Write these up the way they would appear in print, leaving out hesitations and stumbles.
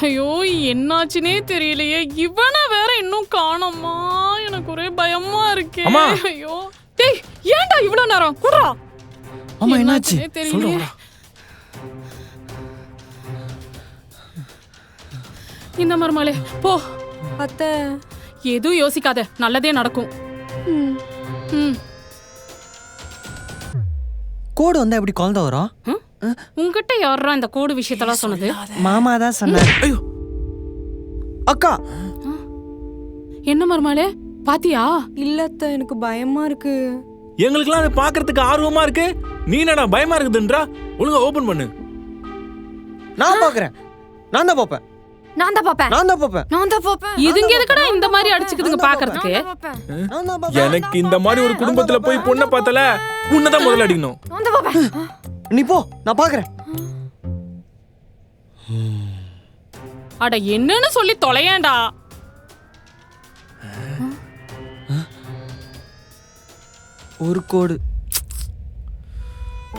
ஐயோ என்னாச்சுனே தெரியலையே. இவனை வேற இன்னும் காணோமா? எனக்கு ஒரே பயமா இருக்கே. ஐயோ டேய் ஏன்டா இவ்வளவு நேரம் குடுறா. அம்மா என்னாச்சு தெரியலையே. இந்த மருமகளே போ. அத்தை எதுவும் யோசிக்காத, நல்லதே நடக்கும். கோடு வந்தா எப்படி குழந்தை வரும்? உங்ககிட்ட யாரா இந்த கோடு விஷயத்தெல்லாம் சொன்னது? மாமா தான் சொன்னாரு. ஐயோ அக்கா. என்ன மருமகளே பாத்தியா? இல்ல அத்தை, எனக்கு பயமா இருக்கு. எங்களுக்குலாம் அதை பாக்குறதுக்கு ஆர்வமா இருக்கு. நீ என்னடா பயமா இருக்குதுன்றா? ஒழுங்கா ஓபன் பண்ணு. நான் பாக்குறேன். நான் தான் பாப்பேன். இதுங்க எதுக்குடா இந்த மாதிரி அடிச்சுக்குதுங்க பாக்குறதுக்கு? எனக்கு இந்த மாதிரி ஒரு குடும்பத்துல போய் பொண்ணை பார்த்தல உன்னதான் முதல்ல அடிக்கணும். நீ போ, நான் பாக்குறேன். அட என்னன்னு சொல்லி தொலையேண்டா. ஒரு கோடு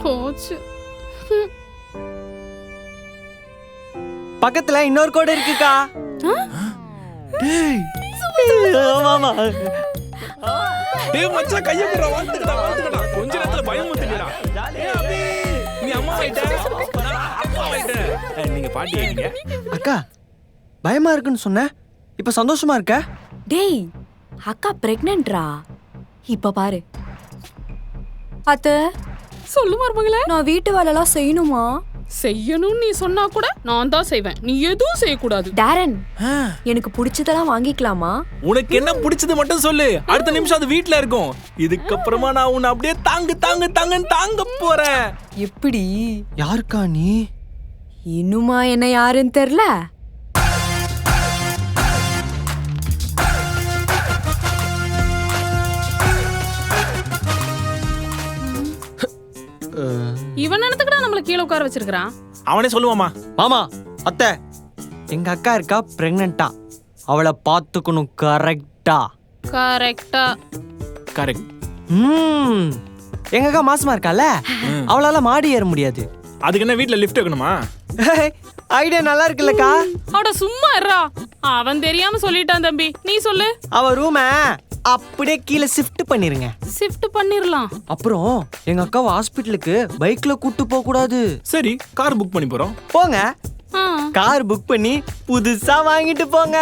போச்சு. பக்கத்துல இன்னொரு கோடு இருக்குக்கா. டேய் மாமா. டேய் மச்சான் கைய குடுறா. வந்துடா. கொஞ்ச நேரத்துல பயம் வந்துடுடா. நீ அம்மா ஆயிட்ட. அப்பா ஆயிட்ட. நீங்க பாட்டி ஆயிட்டீங்க. அக்கா பயமா இருக்குன்னு சொன்ன, இப்ப சந்தோஷமா இருக்க? டேய் அக்கா பிரெக்னன்ட்ரா. இப்ப பாரு. அத்தை சொல்லு மருமகளே. நான் வீட்டு வேலைலாம் செய்யணுமா? செய்யணும் நீ சொன்னா கூட நான் தான் செய்வேன். நீ எதுவும் செய்யக்கூடாது. டாரன் எனக்கு பிடிச்சதெல்லாம் வாங்கிக்கலாமா? உனக்கு என்ன பிடிச்சது மட்டும் சொல்லு. அடுத்த நிமிஷம் அது வீட்ல இருக்கும். இதுக்கப்புறமா நான் உன்னை அப்படியே தாங்க போறேன். எப்படி? யாருக்கா நீ? இன்னுமா என்ன யாருன்னு தெரியல? இவன் என்னத்துக்குடா நம்மள கீழ உட்கார வச்சிருக்கான்? அவனே சொல்லுவாமா. மாமா அத்தை, எங்க அக்கா இருக்கா பிரெக்னன்ட்டா. அவளை பாத்துக்கணும் கரெக்டா. கரெக்ட். எங்க அக்கா மாசமா இருக்கால, அவளால மாடி ஏற முடியாது. அதுக்கு என்ன வீட்ல லிஃப்ட் வைக்கணுமா? ஐடியா நல்லா இருக்குல்லக்கா. அட சும்மா இருடா. அவன் தெரியாம சொல்லிட்டான் தம்பி. நீ சொல்லு. அவ ரூம அப்படியே கீழே ஷிஃப்ட் பண்ணிருங்க. ஷிஃப்ட் பண்ணிரலாம். அப்புறம் எங்க அக்காவை ஹாஸ்பிட்டலுக்கு பைக்ல கூட்டு போக கூடாது. சரி கார் புக் பண்ணி போறோம். போங்க. கார் புக் பண்ணி புதுசா வாங்கிட்டு போங்க.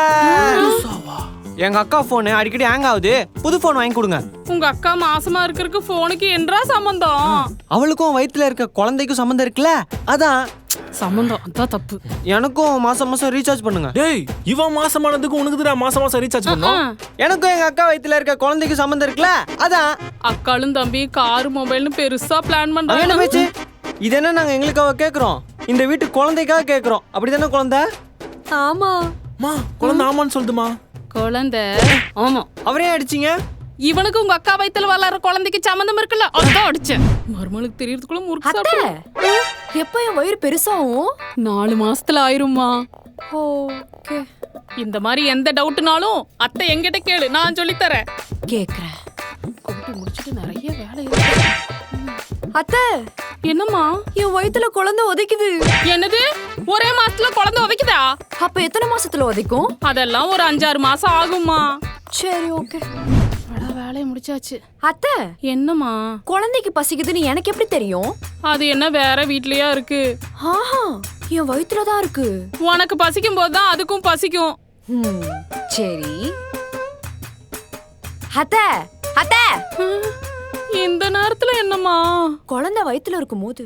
எங்க அக்கா போன் அடிக்கடி ஹேங் ஆகுது, புது போன் வாங்கி கொடுங்க. உங்க அக்கா மாசமா இருக்கிறதுக்கு போனுக்கு என்றா சம்பந்தம்? அவளுக்கும் வயித்துல இருக்க குழந்தைக்கும் சம்பந்தம் இருக்குல்ல, அதான் சம்பந்தம். அதான் தப்பு. எனக்கும் மாசம் ரீசார்ஜ் பண்ணுங்க. டேய் இவன் மாசமானதுக்கு உனக்குதுடா மாசம் ரீசார்ஜ் பண்ணனும். எனக்கும் எங்க அக்கா வயித்துல இருக்க குழந்தைக்கு சம்பந்தம் இருக்குல்ல, அதான். அக்காளும் தம்பி கார் மொபைல்னு பெருசா பிளான் பண்றாங்க. என்ன பேச்சு இது? என்ன நாங்க எங்களுக்காக கேக்குறோம், இந்த வீட்டு குழந்தைக்காக கேக்குறோம். அப்படிதானே குழந்தை? ஆமா மா குழந்தை ஆமான்னு சொல்லுதுமா. குழந்தை ஆமா. அவரே அடிச்சீங்க? இவனுக்கு உங்க அக்கா வயித்துல வளர குழந்தைக்கு சம்பந்தம் இருக்குல்ல, அதான் அடிச்சேன். மருமலுக்கு தெரியறதுக்குள்ள முறுக்கு சாப்பிடு. எப்ப என் வயிறு பெருசாகும்? 4 மாசத்துல ஆயிரும்மா. ஓகே. இந்த மாதிரி எந்த டவுட்னாலும் அத்தை என்கிட்ட கேளு, நான் சொல்லி தரேன். கேக்குறேன். கூட்டி முடிச்சிட்டு நிறைய வேலை இருக்கு. அத்தை என்னம்மா? என் வயித்துல குழந்தை உதைக்குது. என்னது? ஒரே மாசத்துல குழந்தை உதைக்குதா? அப்ப எத்தனை மாசத்துல உதைக்கும்? அதெல்லாம் ஒரு 5-6 மாசம் ஆகும்மா. சரி ஓகே. வேலையை முடிச்சாச்சு. அத்தை என்னம்மா? குழந்தைக்கு பசிக்குதுன்னு எனக்கு எப்படி தெரியும்? அது என்ன வேற வீட்லயா இருக்கு? ஆஹா என் வயித்துல தான் இருக்கு. உனக்கு பசிக்கும் போதுதான் அதுக்கும் பசிக்கும். சரி. அத்தை அத்தை இந்த நேரத்துல என்னம்மா? குழந்தை வயித்துல இருக்கும் போது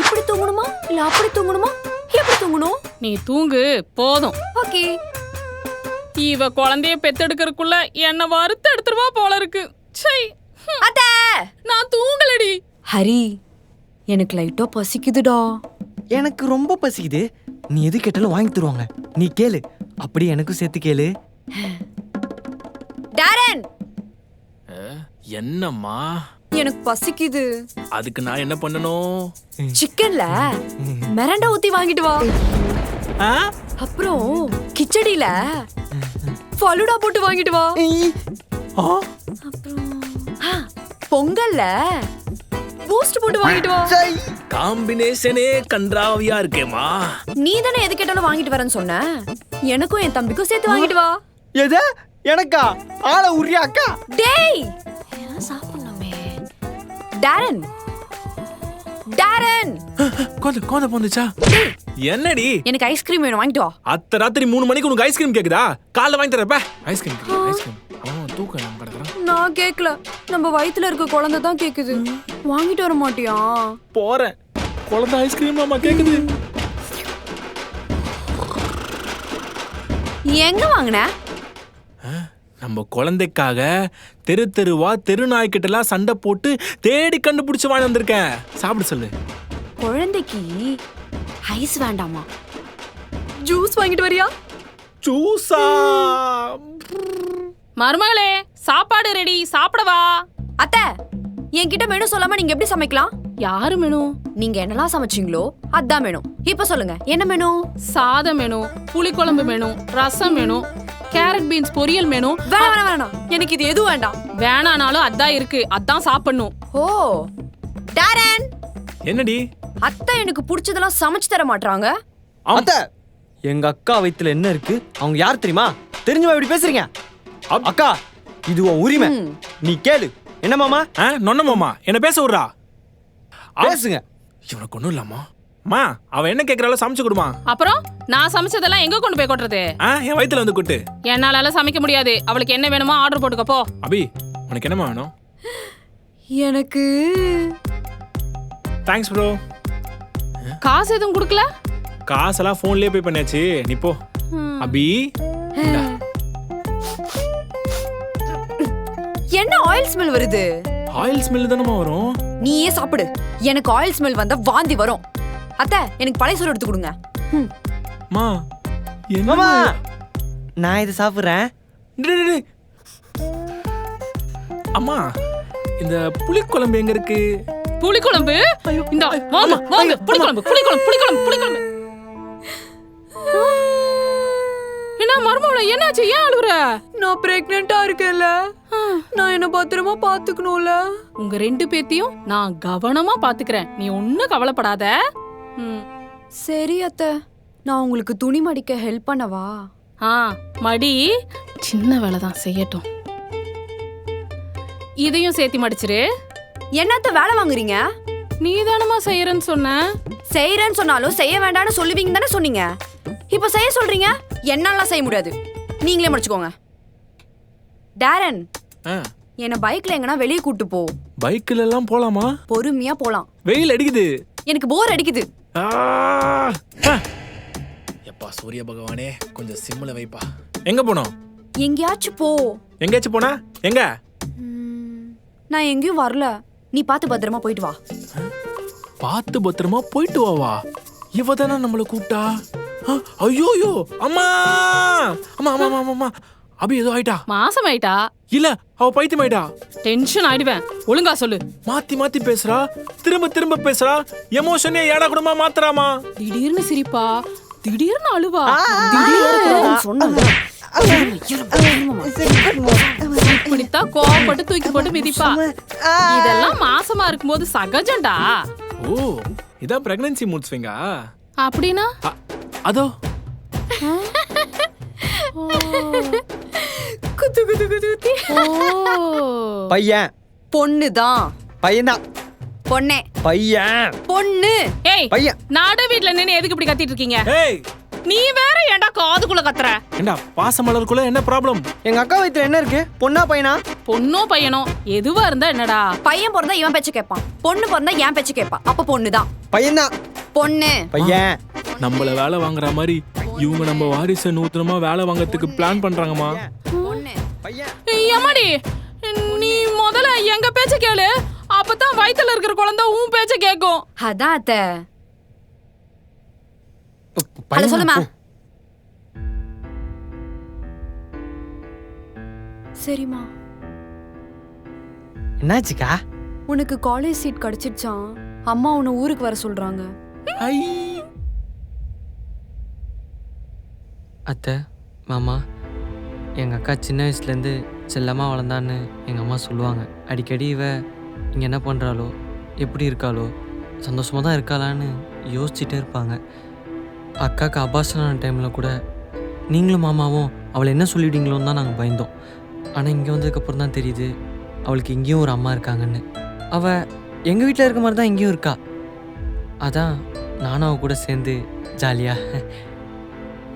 இப்படி தூங்கணுமா இல்ல அப்படி தூங்கணுமா? எப்படி தூங்கணும்? நீ தூங்கு போதும். ஓகே. இவ குழந்தைய பெத்தெடுக்கிறதுக்குள்ள என்ன வறுத்து எடுத்துருவா போல இருக்கு. சை. அத்தை நான் தூங்கலடி. ஹரி எனக்கு லைட்டா பசிக்குதுடா. எனக்கு ரொம்ப பசிக்குது. நீ எது கேட்டாலும் வாங்கி தருவாங்க. நீ கேளு, அப்படி எனக்கும் சேர்த்து கேளு. டாரன் என்னம்மா? எனக்கு பசிக்குது. அதுக்கு நான் என்ன பண்ணணும்? சிக்கன்ல மிரண்டா ஊத்தி வாங்கிட்டு வா. அப்புறம் கிச்சடியில ஃபலூடா போட்டு வாங்கிட்டு வா. அப்புறம் பொங்கல்ல பூஸ்ட் போட்டு வாங்கிட்டு வா. காம்பினேஷனே கன்றாவியா இருக்கேமா. நீ தானே எது கேட்டாலும் வாங்கிட்டு வரேன்னு சொன்ன. எனக்கும் என் தம்பிக்கும் சேர்த்து வாங்கிட்டு வா. எது எனக்கா? ஆள உரியா அக்கா. டேய் சாப்பிடணுமே. டாரன் டாரன் கோத போந்துச்சா? என்னடி? எனக்கு ஐஸ்கிரீம் வேணும், வாங்கிட்டு வா. அத்த ராத்திரி 3 மணிக்கு உனக்கு ஐஸ்கிரீம் கேக்குதா? காலைல வாங்கி தரப்ப. ஐஸ்கிரீம் தூக்கம் நம்ம கடக்குறான். நான் கேக்கல, நம்ம வயித்துல இருக்க குழந்தை தான் கேக்குது. வாங்கிட்டு வர மாட்டியா? போறேன். குழந்தை ஐஸ்கிரீம் மாமா கேக்குது. எங்க வாங்குன? நம்ம குழந்தைக்காக தெருவா தெரு நாய்க்கிட்ட எல்லாம் சண்டை போட்டு தேடி கண்டுபிடிச்சு வாங்கி வந்திருக்கேன். சாப்பிட சொல்லு. குழந்தைக்கு ஐஸ் வேண்டாமா, ஜூஸ் வாங்கிட்டு வரியா? ஜூஸா? மருமகளே சாப்பாடு ரெடி, சாப்பிடவா? அத்தை, என்கிட்ட மெனு சொல்லாம நீங்க எப்படி சமைக்கலாம்? யாரு மெனு? நீங்க என்னெல்லாம் சமைச்சீங்களோ அதான் மெனு. இப்ப சொல்லுங்க, என்ன மெனு? சாதம் மெனு, புளிக்குழம்பு மெனு, ரசம் மெனு, கேரட் பீன்ஸ் பொரியல் மெனு. வேணாம், எனக்கு இது எதுவும் வேண்டாம். வேணானாலும் அதான் இருக்கு, அதான் சாப்பிடணும். ஓ டாரன், என்னடி? அத்தை எனக்கு பிடிச்சதெல்லாம் சமைச்சு தர மாட்டாங்க. அத்தை, எங்க அக்கா வயித்துல என்ன இருக்கு? அவங்க யார் தெரியுமா? தெரிஞ்சுமா இப்படி பேசுறீங்க? அக்கா, இது உன் உரிமை, நீ கேளு. என்ன மாமா? நொன்ன மாமா என்ன பேச விடுறா? பேசுங்க. இவனுக்கு ஒண்ணும் இல்லாமா? மா, அவ என்ன கேக்குறாளோ சமைச்சு கொடுமா. அப்புறம் நான் சமைச்சதெல்லாம் எங்க கொண்டு போய் கொட்டுறது? என் வயித்துல வந்து கொட்டு. என்னால சமைக்க முடியாது. அவளுக்கு என்ன வேணுமோ ஆர்டர் போட்டுக்கப்போ. அபி, உனக்கு என்னமா வேணும்? எனக்கு தேங்க்ஸ் ப்ரோ. காசு எதுவும் கொடுக்கல? காசெல்லாம் போன்லயே பே பண்ணியாச்சு, நீ போ. அபி, என்ன ஆயில் ஸ்மெல் வருது? ஆயில் ஸ்மெல் தானமா வரும். நீயே சாப்பிடு. எனக்கு ஆயில் ஸ்மெல் வந்தா வாந்தி வரும். அத்தை, எனக்கு பழைய சோறு எடுத்து கொடுங்க. மா, மாமா, நான் இது சாப்பிடுறேன். அம்மா, இந்த புளிக்குழம்பு எங்க இருக்கு? புளிக்குழம்பு? இந்த வாங்க புளிக்குழம்பு. என்ன மருமகளே, என்னாச்சு? ஏன் அழுவுற? நான் பிரெக்னெண்டா இருக்கேன்ல, நான் என்ன பத்திரமா பாத்துக்கணும்ல. உங்க 2 பேத்தையும் நான் கவனமா பாத்துக்கிறேன், நீ ஒண்ணும் கவலைப்படாத. சரி அத்தை, நான் உங்களுக்கு துணி மடிக்க ஹெல்ப் பண்ணவா? மடி, சின்ன வேலை தான், செய்யட்டும். இதையும் சேர்த்து மடிச்சிரு. என்னத்த வேலை வாங்குறீங்க? நீ தானமா செய்யறன்னு சொன்ன. செய்யறேன்னு சொன்னாலும் செய்ய வேண்டாம்னு சொல்லுவீங்க தானே சொன்னீங்க. இப்ப செய்ய சொல்றீங்க. என்னால செய்ய முடியாது, நீங்களே முடிச்சுக்கோங்க. டாரன், என்ன பைக்ல எங்கனா வெளியே கூட்டு போ. பைக்ல எல்லாம் போலாமா? பொறுமையா போலாம். வெயில் அடிக்குது, எனக்கு போர் அடிக்குது. எப்பா சூரிய பகவானே, கொஞ்சம் சிம்ல வைப்பா. எங்க போனோம்? எங்கேயாச்சும் போ. எங்கேயாச்சும் போனா எங்க? நான் எங்கேயும் வரல, நீ பார்த்து பத்திரமா போயிட்டு வா. பார்த்து பத்திரமா போயிட்டு வாவா? இவ தானே நம்மள கூப்பிட்டா? ஐயோ, அம்மா அம்மா அம்மா அம்மா, அபி ஏதோ ஆயிட்டா? மாசம் ஆயிட்டா? இல்ல, அவ பைத்தியம் ஆயிட்டா. டென்ஷன் ஆயிடுவேன், ஒழுங்கா சொல்லு. மாத்தி பேசுறா, திரும்ப பேசுறா, எமோஷனே ஏடா கூடமா மாத்துறாமா. திடீர்னு சிரிப்பா, திடீர்னு அழுவா, இப்படித்தான் கோவப்பட்டு தூக்கி போட்டு மிதிப்பா. இதெல்லாம் மாசமா இருக்கும்போது சகஜம்டா. ஓ, இதான் பிரெக்னன்சி மூட் ஸ்விங்கா? அப்படின்னா அதோ குத்து குத்து குத்து. பையன் பொண்ணுதான். பையன்தான். பொண்ணே. பையன். பொண்ணு. ஏய், பையன். நாடு வீட்ல நின்னு எதுக்கு இப்படி கத்திட்டு இருக்கீங்க? ஏய், நீ வேற ஏன்டா காதுக்குள்ள கத்துற? ஏண்டா பாசமலருக்குள்ள என்ன ப்ராப்ளம்? எங்க அக்கா வயித்துல என்ன இருக்கு? பொண்ணா பையனா? பொண்ணோ பையனோ எதுவா இருந்தா என்னடா? பையன் பிறந்தா இவன் பேச்சு கேட்பான், பொண்ணு பிறந்தா என் பேச்சு கேட்பான். அப்ப பொண்ணுதான். பையன்தான். பொண்ணு. பையன். நம்மள வேலை வாங்குற மாதிரி இவங்க நம்ம வாரிசை நூத்தனமா வேலை வாங்கறதுக்கு பிளான் பண்றாங்கம்மா. பொண்ணு. பையன். ஏமாடி, நீ முதல்ல எங்க பேச்ச கேளு, அப்பதான் வயித்துல இருக்கிற குழந்தை உன் பேச்ச கேக்கும். அதான் அத்தை. அத சொல்லுமா. சரிம்மா. என்னாச்சுக்கா? உனக்கு காலேஜ் சீட் கிடைச்சிடுச்சான். அம்மா உன்னை ஊருக்கு வர சொல்றாங்க. அத்தை, மாமா, எங்கள் அக்கா சின்ன வயசுலேருந்து செல்லமாக வளர்ந்தான்னு எங்கள் அம்மா சொல்லுவாங்க. அடிக்கடி இவ இங்கே என்ன பண்ணுறாளோ, எப்படி இருக்காளோ, சந்தோஷமாக தான் இருக்காளான்னு யோசிச்சுட்டே இருப்பாங்க. அக்காவுக்கு அபார்ஷனான டைமில் கூட நீங்களும் மாமாவும் அவளை என்ன சொல்லிவிட்டீங்களோன்னு தான் நாங்கள் பயந்தோம். ஆனால் இங்கே வந்ததுக்கப்புறம் தான் தெரியுது அவளுக்கு இங்கேயும் ஒரு அம்மா இருக்காங்கன்னு. அவள் எங்கள் வீட்டில் இருக்க மாதிரி தான் இங்கேயும் இருக்கா. அதான் நானும் அவ கூட சேர்ந்து ஜாலியாக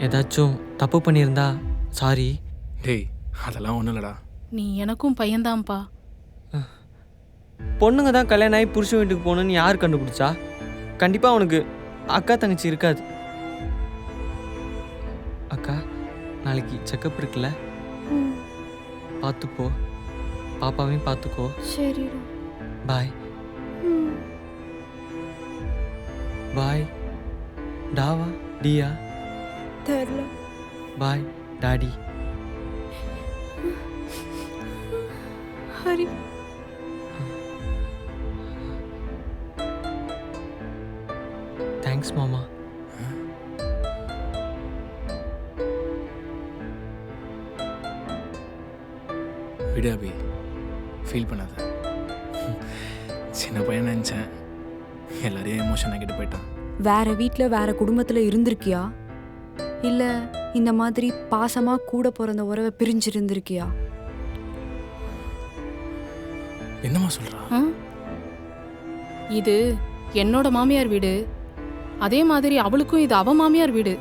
ஏதாச்சும் தப்பு பண்ணியிருந்தா சாரி. டேய் அதெல்லாம் ஒன்றும் இல்லடா. நீ எனக்கும் பையன்தான்ப்பா. பொண்ணுங்க தான் கல்யாணம் ஆகி புருஷன் வீட்டுக்கு போகணுன்னு யார் கண்டுபிடிச்சா? கண்டிப்பாக அவனுக்கு அக்கா தங்கச்சி இருக்காது. அக்கா நாளைக்கு செக்கப் இருக்குல்ல, பார்த்துப்போ, பாப்பாவையும் பார்த்துக்கோ. சரி. பாய். பாய் டாவா டியா? தெரியல. Bye daddy. ஹரி. தேங்க்ஸ் மாமா. விடு அபி, ஃபீல் பண்ணாத. சின்ன பையன் நினச்சேன், எல்லாரையும் எமோஷன் ஆகிட்டு போயிட்டான். வேற வீட்ல வேற குடும்பத்துல இருந்திருக்கியா? இல்ல இந்த மாதிரி பாசமா கூட பிறந்த உறவை பிரிஞ்சு இருந்திருக்கியா? என்னம்மா சொல்றா? இது என்னோட மாமியார் வீடு, அதே மாதிரி அவளுக்கும் இது அவ மாமியார் வீடு.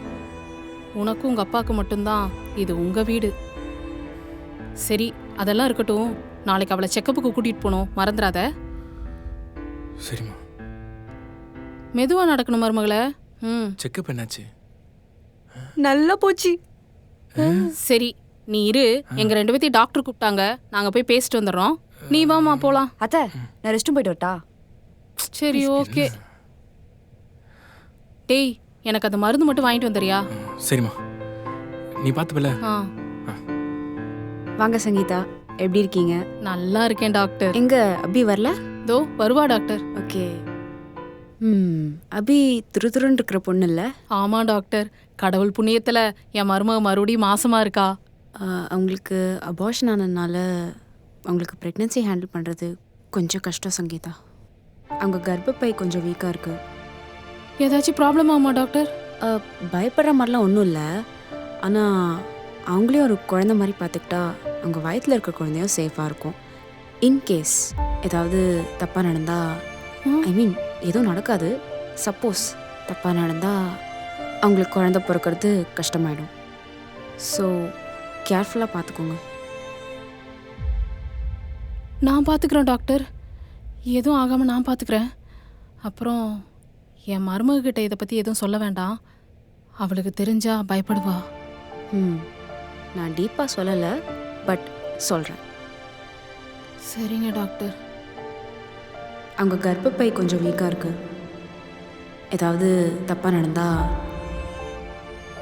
உனக்கும் உங்க அப்பாவுக்கு மட்டும்தான் இது உங்க வீடு. சரி அதெல்லாம் இருக்கட்டும், நாளைக்கு அவளை செக்கப்புக்கு கூட்டிட்டு போகணும், மறந்துடாத. சரிம்மா. மெதுவா நடக்கணும் மருமகளே. செக்கப் என்னாச்சு? நல்லா போச்சு. சரி நீ இரு, எங்க 2 பேத்தையும் டாக்டர் கூப்பிட்டாங்க, நாங்க போய் பேசிட்டு வந்துடுறோம். நீ வாமா போலாம். அத்தை நான் ரெஸ்ட்டும் போயிட்டு வரட்டா? சரி ஓகே. டேய் எனக்கு அந்த மருந்து மட்டும் வாங்கிட்டு வந்துறியா? சரிம்மா, நீ பார்த்துப்பல. வாங்க சங்கீதா, எப்படி இருக்கீங்க? நல்லா இருக்கேன் டாக்டர். எங்க அபி வரல? தோ வருவா டாக்டர். ஓகே. அபி துருதுருன்னு இருக்கிற பொண்ணு இல்ல? ஆமா டாக்டர், கடவுள் புண்ணியத்துல என் மருமக மறுபடியும் மாசமா இருக்கா. அவங்களுக்கு அபார்ஷன் ஆனதுனால அவங்களுக்கு ப்ரெக்னென்சி ஹேண்டில் பண்ணுறது கொஞ்சம் கஷ்டம் சங்கீதா. அவங்க கர்ப்பப்பை கொஞ்சம் வீக்காக இருக்கு. ஏதாச்சும் ப்ராப்ளம் ஆகுமா டாக்டர்? பயப்படுற மாதிரிலாம் ஒன்றும் இல்லை. ஆனால் அவங்களே ஒரு குழந்தை மாதிரி பார்த்துக்கிட்டா அவங்க வயிற்றில் இருக்கிற குழந்தையும் சேஃபாக இருக்கும். இன்கேஸ் ஏதாவது தப்பாக நடந்தால், ஐ மீன் எதுவும் நடக்காது, சப்போஸ் தப்பாக நடந்தால் அவங்களுக்கு குழந்தை பிறக்கிறது கஷ்டமாயிடும். ஸோ கேர்ஃபுல்லாக பார்த்துக்கோங்க. நான் பார்த்துக்கிறேன் டாக்டர், எதுவும் ஆகாமல் நான் பார்த்துக்கிறேன். அப்புறம் என் மருமகிட்ட இதை பற்றி எதுவும் சொல்ல வேண்டாம், அவளுக்கு தெரிஞ்சா பயப்படுவா. நான் டீப்பாக சொல்லலை, பட் சொல்கிறேன். சரிங்க டாக்டர். அவங்க கர்ப்பப்பை கொஞ்சம் வீக்காக இருக்கு. ஏதாவது தப்பாக நடந்தால்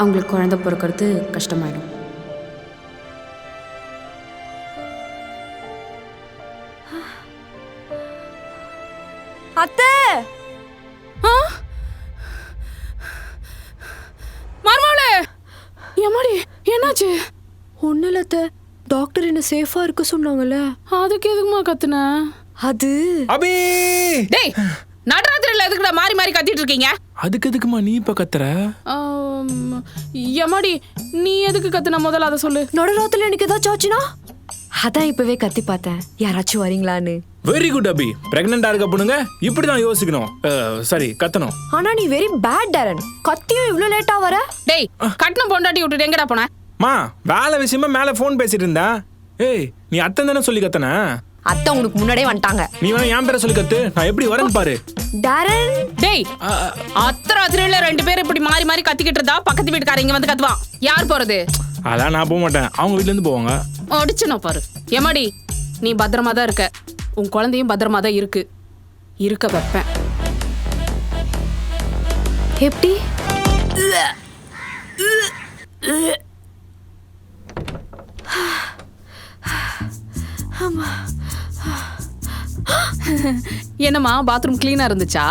அவங்களுக்கு குழந்தை பிறக்கிறது கஷ்டமாயிடும். அத்தை மருமகளே, எம்மாடி என்னாச்சு? ஒன்றும் இல்லை அத்தை, டாக்டர் என்ன சேஃபாக இருக்க சொன்னாங்கல்ல. அதுக்கு எதுக்குமா கத்துன? அது அபி, டேய் நடராத்திரில எதுக்குடா மாறி மாறி கத்திட்டு இருக்கீங்க? அதுக்கு எதுக்குமா நீ இப்ப கத்துற? எம்மாடி நீ எதுக்கு கத்துன, முதல்ல அதை சொல்லு. நடுராத்திரில எனக்கு ஏதாச்சும் ஆச்சுன்னா? அதான் இப்பவே கத்தி பார்த்தேன், யாராச்சும் வரீங்களான்னு. வெரி குட் அபி, பிரெக்னண்டா இருக்க பொண்ணுங்க இப்படிதான் யோசிக்கணும். சரி கத்தணும். ஆனா நீ வெரி பேட் டாரன், கத்தியும் இவ்ளோ லேட்டா வர. டேய் கட்டணம் பொண்டாட்டி விட்டுட்டு எங்கடா போன? மா வேலை விஷயமா மேல போன் பேசிட்டு இருந்தேன். ஏய் நீ அத்தன் தானே சொல்லி கத்தன? அத்தை உனக்கு முன்னாடியே வந்துட்டாங்க. நீ வேணா என் பேரை சொல்லி கத்து, நான் எப்படி வரேன்னு பாரு. டாரன் டேய் அத்தராத்திரில 2 பேர் இப்படி மாறி மாறி கத்திக்கிட்டு இருந்தா பக்கத்து வீட்டுக்காரங்க இங்க வந்து கத்துவான். யார் போறது? அதான் நான் போக மாட்டேன், அவங்க வீட்ல இருந்து போவாங்க. அடிச்சுனா பாரு. எம்மாடி நீ பத்திரமா தான் இருக்க, உன் குழந்தையும் பத்திரமா தான் இருக்க வைப்பேன். எப்படி? என்னம்மா பாத்ரூம் கிளீனா இருந்துச்சா?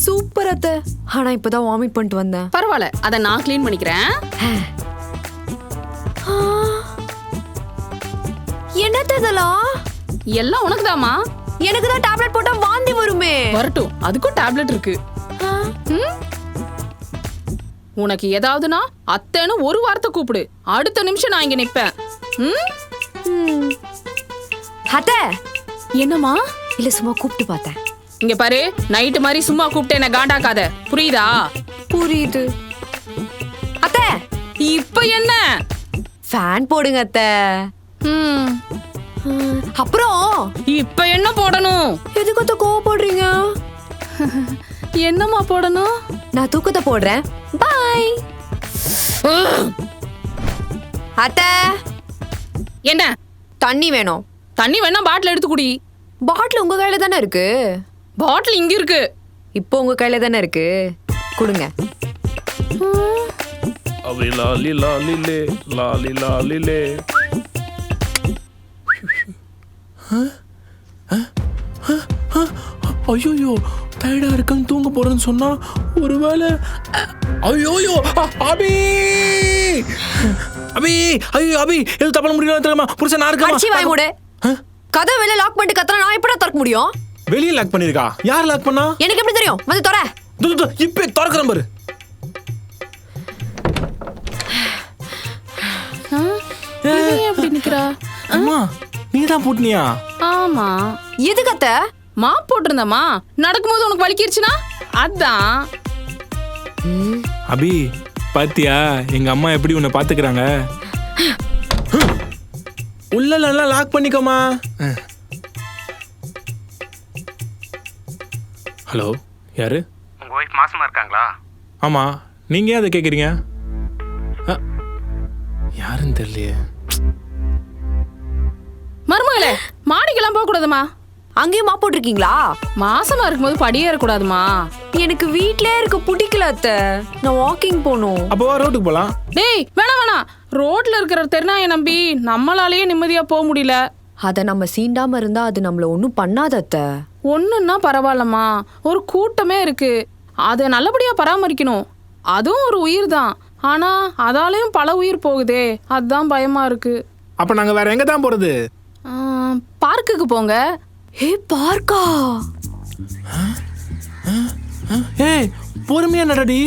சூப்பர் அத்தை, ஆனா இப்பதான் வாமிட் பண்ணிட்டு வந்தேன். பரவாயில்ல, அதை நான் கிளீன் பண்ணிக்கிறேன். என்னது இதெல்லாம்? எல்லாம் உனக்குதாம்மா. எனக்கு தான் டேப்லெட் போட்டா வாந்தி வருமே. வரட்டும், அதுக்கும் டேப்லெட் இருக்கு. ம்? உனக்கு ஏதாவதுனா அத்தைன்னு ஒரு வார்த்தை கூப்பிடு, அடுத்த நிமிஷம் நான் இங்க நிப்பேன். ம்? அத்தை, என்னம்மா? இல்ல சும்மா கூப்பிட்டு பார்த்தேன். இங்க பாரு, நைட்டு மாதிரி சும்மா கூப்பிட்டு என்ன காண்டாக்காத, புரியுதா? புரியுது. அத்தை, இப்ப என்ன? ஃபேன் போடுங்க அத்தை. ம். அப்புறம் இப்ப என்ன போடணும்? எதுக்கு அத்தை கோவப்படுறீங்க? என்னம்மா போடணும்? நான் தூக்கத்தை போடுறேன். பாய். அத்தை, என்ன? தண்ணி வேணும். தண்ணி வேணா பாட்டில் எடுத்து குடி. பாட்டில் உங்க கையில தானே இருக்கு. பாட்டில் இங்க இருக்கு. இப்போ உங்க கையில தானே இருக்கு, கொடுங்க. அவே லாலி லாலிலே லாலி லாலிலே. ஐயோ டயர்டா இருக்கேன்னு தூங்க போறேன்னு சொன்னா ஒருவேளை ஐயோ அபி அபி ஐயோ அபி எது தப்பல முடியல தெரியுமா? புருஷன் நான் அடிச்சி வாய் மூடு. கதவை வெளிய லாக் பண்ணிட்டு கத்தற நான் எப்படா திறக்க முடியும்? வெளிய லாக் பண்ணிருக்கா? யார் லாக் பண்ணா? எனக்கு எப்படி தெரியும்? வந்து தொற. இப்ப திறக்கறேன் பாரு. எப்படி நிக்கிறா? அம்மா நீ தான் போட்டுனியா? ஆமா. எதுக்கு அத்தை? மா போட்டிருந்தம்மா, நடக்கும்போது உனக்கு வலிக்கிருச்சுனா அதான். அபி பாத்தியா எங்க அம்மா எப்படி உன்னை பாத்துக்கிறாங்க? உள்ள நல்லா லாக் பண்ணிக்கோமா. ஹலோ, யாரு? உங்க ஒய்ஃப் மாசமா இருக்காங்களா? ஆமா, நீங்க ஏன் அதை கேக்குறீங்க? யாருன்னு தெரியலையே. மருமகளே, மாடிக்கெல்லாம் போக கூடாதுமா. அங்கேயும் மா போட்டிருக்கீங்களா? மாசமா இருக்கும்போது படியேற கூடாதுமா. எனக்கு வீட்லயே இருக்க பிடிக்கல அத்தை, நான் வாக்கிங் போகணும். அப்போ ரோட்டுக்கு போலாம். டேய் வேணாம், ரோட்ல இருக்கிற தெருநாயை நம்பி நம்மளாலேயே நிம்மதியா போக முடியல. அத நம்ம சீண்டாம இருந்தா அது நம்மள ஒண்ணும் பண்ணாத அத்தை. ஒண்ணுன்னா பரவாயில்லம்மா, ஒரு கூட்டமே இருக்கு, அதை நல்லபடியா பராமரிக்கணும். அதுவும் ஒரு உயிர் தான், ஆனா அதாலையும் பல உயிர் போகுதே, அதுதான் பயமா இருக்கு. அப்ப நாங்க வேற எங்க தான் போறது? பார்க்குக்கு போங்க. ஏ பார்க்கா? ஏய் பொறுமையா நடடி.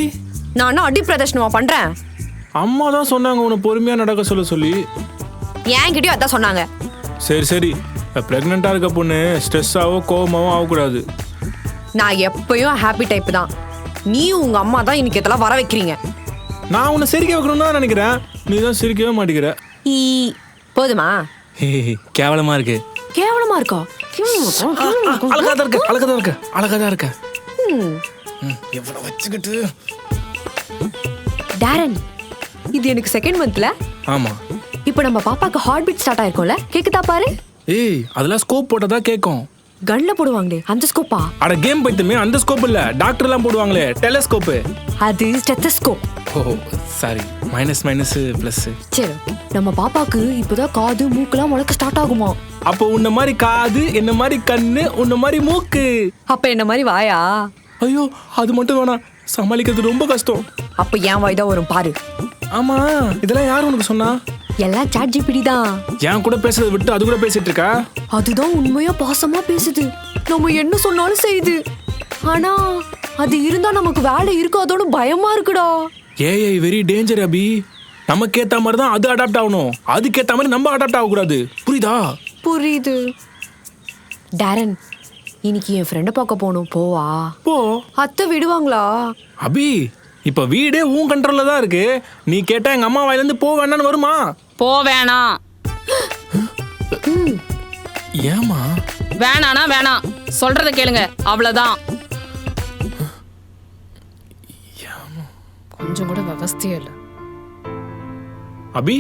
நான் அடி பிரதர்ஷனமா பண்றேன். அம்மா தான் சொன்னாங்க உன்னை பொறுமையா நடக்க சொல்லி. என்கிட்டயும் அதான் சொன்னாங்க. சரி பிரெக்னெண்டா இருக்க பொண்ணு ஸ்ட்ரெஸ்ஸாவோ கோவமாவோ ஆகக்கூடாது. நான் எப்பயும் ஹாப்பி டைப் தான். நீ உங்க அம்மா தான் இன்னைக்கு இதெல்லாம் வர வைக்கிறீங்க. நான் உன்னை சிரிக்க வைக்கணும்னு தான் நினைக்கிறேன், நீ தான் சிரிக்கவே மாட்டேங்கிற. போதுமா? கேவலமா இருக்கு. கேவலமா இருக்கா? அழகா தான் இருக்க. எவ்வளவு வச்சுக்கிட்டு. டாரன், இது எனக்கு செகண்ட் மந்த்ல. ஆமா. இப்போ நம்ம பாப்பாக்கு ஹார்ட் பீட் ஸ்டார்ட் ஆயிருக்கும்ல, கேக்குதா பாரு. ஏய் அதெல்லாம் ஸ்கோப் போட்டதா கேட்கும். கன்ல போடுவாங்களே அந்த ஸ்கோப்பா? அட கேம் பைத்துமே, அந்த ஸ்கோப் இல்ல, டாக்டர் எல்லாம் போடுவாங்களே டெலஸ்கோப். அது ஸ்டெத்தஸ்கோப். ஓ சாரி, மைனஸ் பிளஸ். சரி, நம்ம பாப்பாக்கு இப்போதான் காது மூக்குலாம் முளைக்க ஸ்டார்ட் ஆகுமா? அப்போ உன்ன மாதிரி காது, என்ன மாதிரி கண்ணு, உன்ன மாதிரி மூக்கு, அப்ப என்ன மாதிரி வாயா? ஐயோ அது மட்டும் வேணாம், சமாளிக்கிறது ரொம்ப கஷ்டம். அப்ப என் வாய் தான் வரும் பாரு. ஆமா, இதெல்லாம் யார் உனக்கு சொன்னா? எல்லாம் சாட் ஜிபிடி தான். என் கூட பேசுறதை விட்டு அது கூட பேசிட்டு இருக்கா? அதுதான் உண்மையா பாசமா பேசுது, நம்ம என்ன சொன்னாலும் செய்யுது. ஆனா அது இருந்தா நமக்கு வேலை இருக்காதோன்னு பயமா இருக்குடா. ஏஐ வெரி டேஞ்சர் அபி. நமக்கு ஏத்த மாதிரி தான் அது அடாப்ட் ஆகணும், அதுக்கேத்த மாதிரி நம்ம அடாப்ட் ஆகக்கூடாது, புரியுதா? புரியுது. டாரன், இன்னைக்கு என் ஃப்ரெண்டை பார்க்க போகணும், போவா? போ. அத்தை விடுவாங்களா? அபி இப்ப வீடே உன் கண்ட்ரோல்ல தான் இருக்கு, நீ கேட்டா எங்க அம்மா வாயில இருந்து போ வேணான்னு வருமா? போ வேணாம். ஏமா? வேணானா வேணாம், சொல்றத கேளுங்க, அவ்வளவுதான். கொஞ்சம் கூட விவஸ்தையே இல்ல. அபி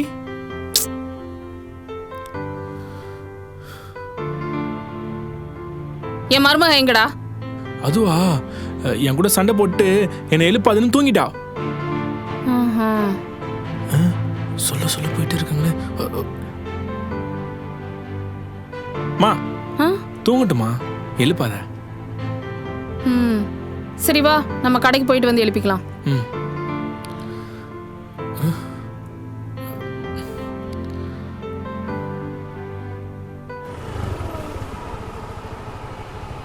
என் மருமக எங்கடா? அதுவா, என் கூட சண்டை போட்டு என்னை எழுப்பாதுன்னு தூங்கிட்டா. சொல்ல போயிட்டு இருக்காங்களே. மா தூங்கட்டுமா, எழுப்பாத. சரி வா, நம்ம கடைக்கு போயிட்டு வந்து எழுப்பிக்கலாம்.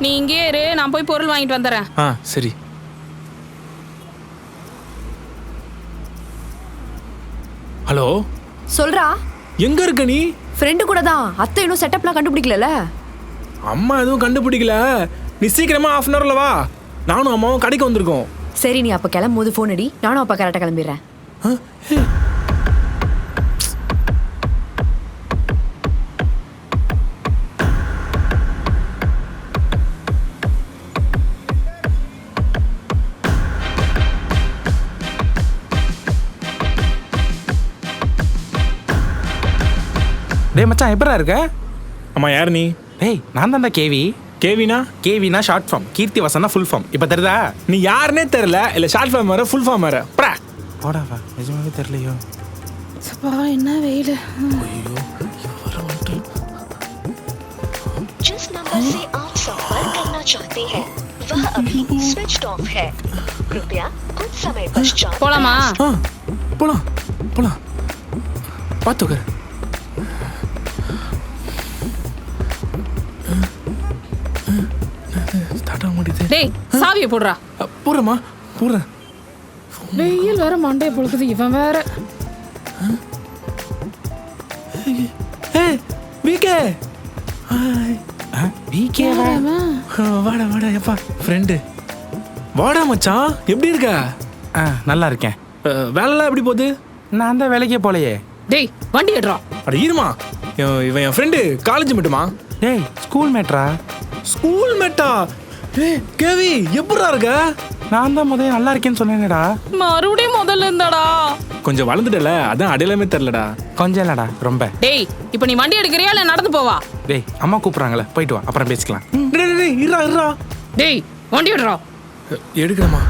நீ இங்கே இரு, நான் போய் பொருள் வாங்கிட்டு வந்துடுறேன். சரி. ஹலோ சொல்றா. எங்க இருக்க நீ? ஃப்ரெண்டு கூட தான். அத்தை இன்னும் செட்டப்லாம் கண்டுபிடிக்கல. அம்மா எதுவும் கண்டுபிடிக்கல. நீ சீக்கிரமா 1/2 hourல வா. நானும் அம்மாவும் கடைக்கு வந்திருக்கோம். சரி, நீ அப்ப கிளம்பும்போது ஃபோன் அடி. நானும் அப்பா கரெக்டாக கிளம்பிடுறேன். டேய் மச்சான், எப்படா இருக்க? அம்மா யார் நீ? டேய், நான் தான்டா கேவி. கேவினா? கேவினா ஷார்ட் ஃபார்ம், கீர்த்தி வசனா ஃபுல் ஃபார்ம். இப்போ தெரியுதா? நீ யாருன்னே தெரியல. இல்ல ஷார்ட் ஃபார்ம் வேற ஃபுல் ஃபார்ம் வேற. ப்ரா போடாவா, நிஜமாவே தெரியலையோ. சப்பா என்ன வெயில். जिस नंबर से आप संपर्क करना चाहते हैं वह अभी स्विच्ड ऑफ है। कृपया कुछ समय पश्चात போலாமா? போலாம் போலாம். பார்த்துக்க. ஸ்டார்ட் ஆக மாட்டேங்குது. டேய் சாவியை போடுறா. போறேம்மா போறேன். வெயில் வேற மண்டைய பொழுக்குது. இவன் வேற. விகே. விகே வாடா வாடா எப்பா ஃப்ரெண்டு. வாடா மச்சான், எப்படி இருக்க? நல்லா இருக்கேன். வேலைலாம் எப்படி போகுது? நான் தான் வேலைக்கே போலையே. டேய் வண்டி எடுறா. அட இருமா, இவன் என் ஃப்ரெண்டு, காலேஜ் மட்டுமா? டேய் ஸ்கூல் மேட்ரா. ஸ்கூல் மேட்டா? கேவி எப்படா இருக்க? நான் தான் முதல்ல நல்லா இருக்கேன்னு சொன்னேனேடா. மறுபடியும் முதல்ல இருந்தாடா. கொஞ்சம் வளர்ந்துட்டல, அதான் அடையாளமே தெரியலடா. கொஞ்சம் இல்லடா, ரொம்ப. டேய் இப்போ நீ வண்டி எடுக்கிறியா இல்ல நடந்து போவா? டேய் அம்மா கூப்பிடுறாங்களே, போயிட்டு வா, அப்புறம் பேசிக்கலாம். இருடா இருடா. டேய் வண்டி எடுறா. எடுக்கலாமா?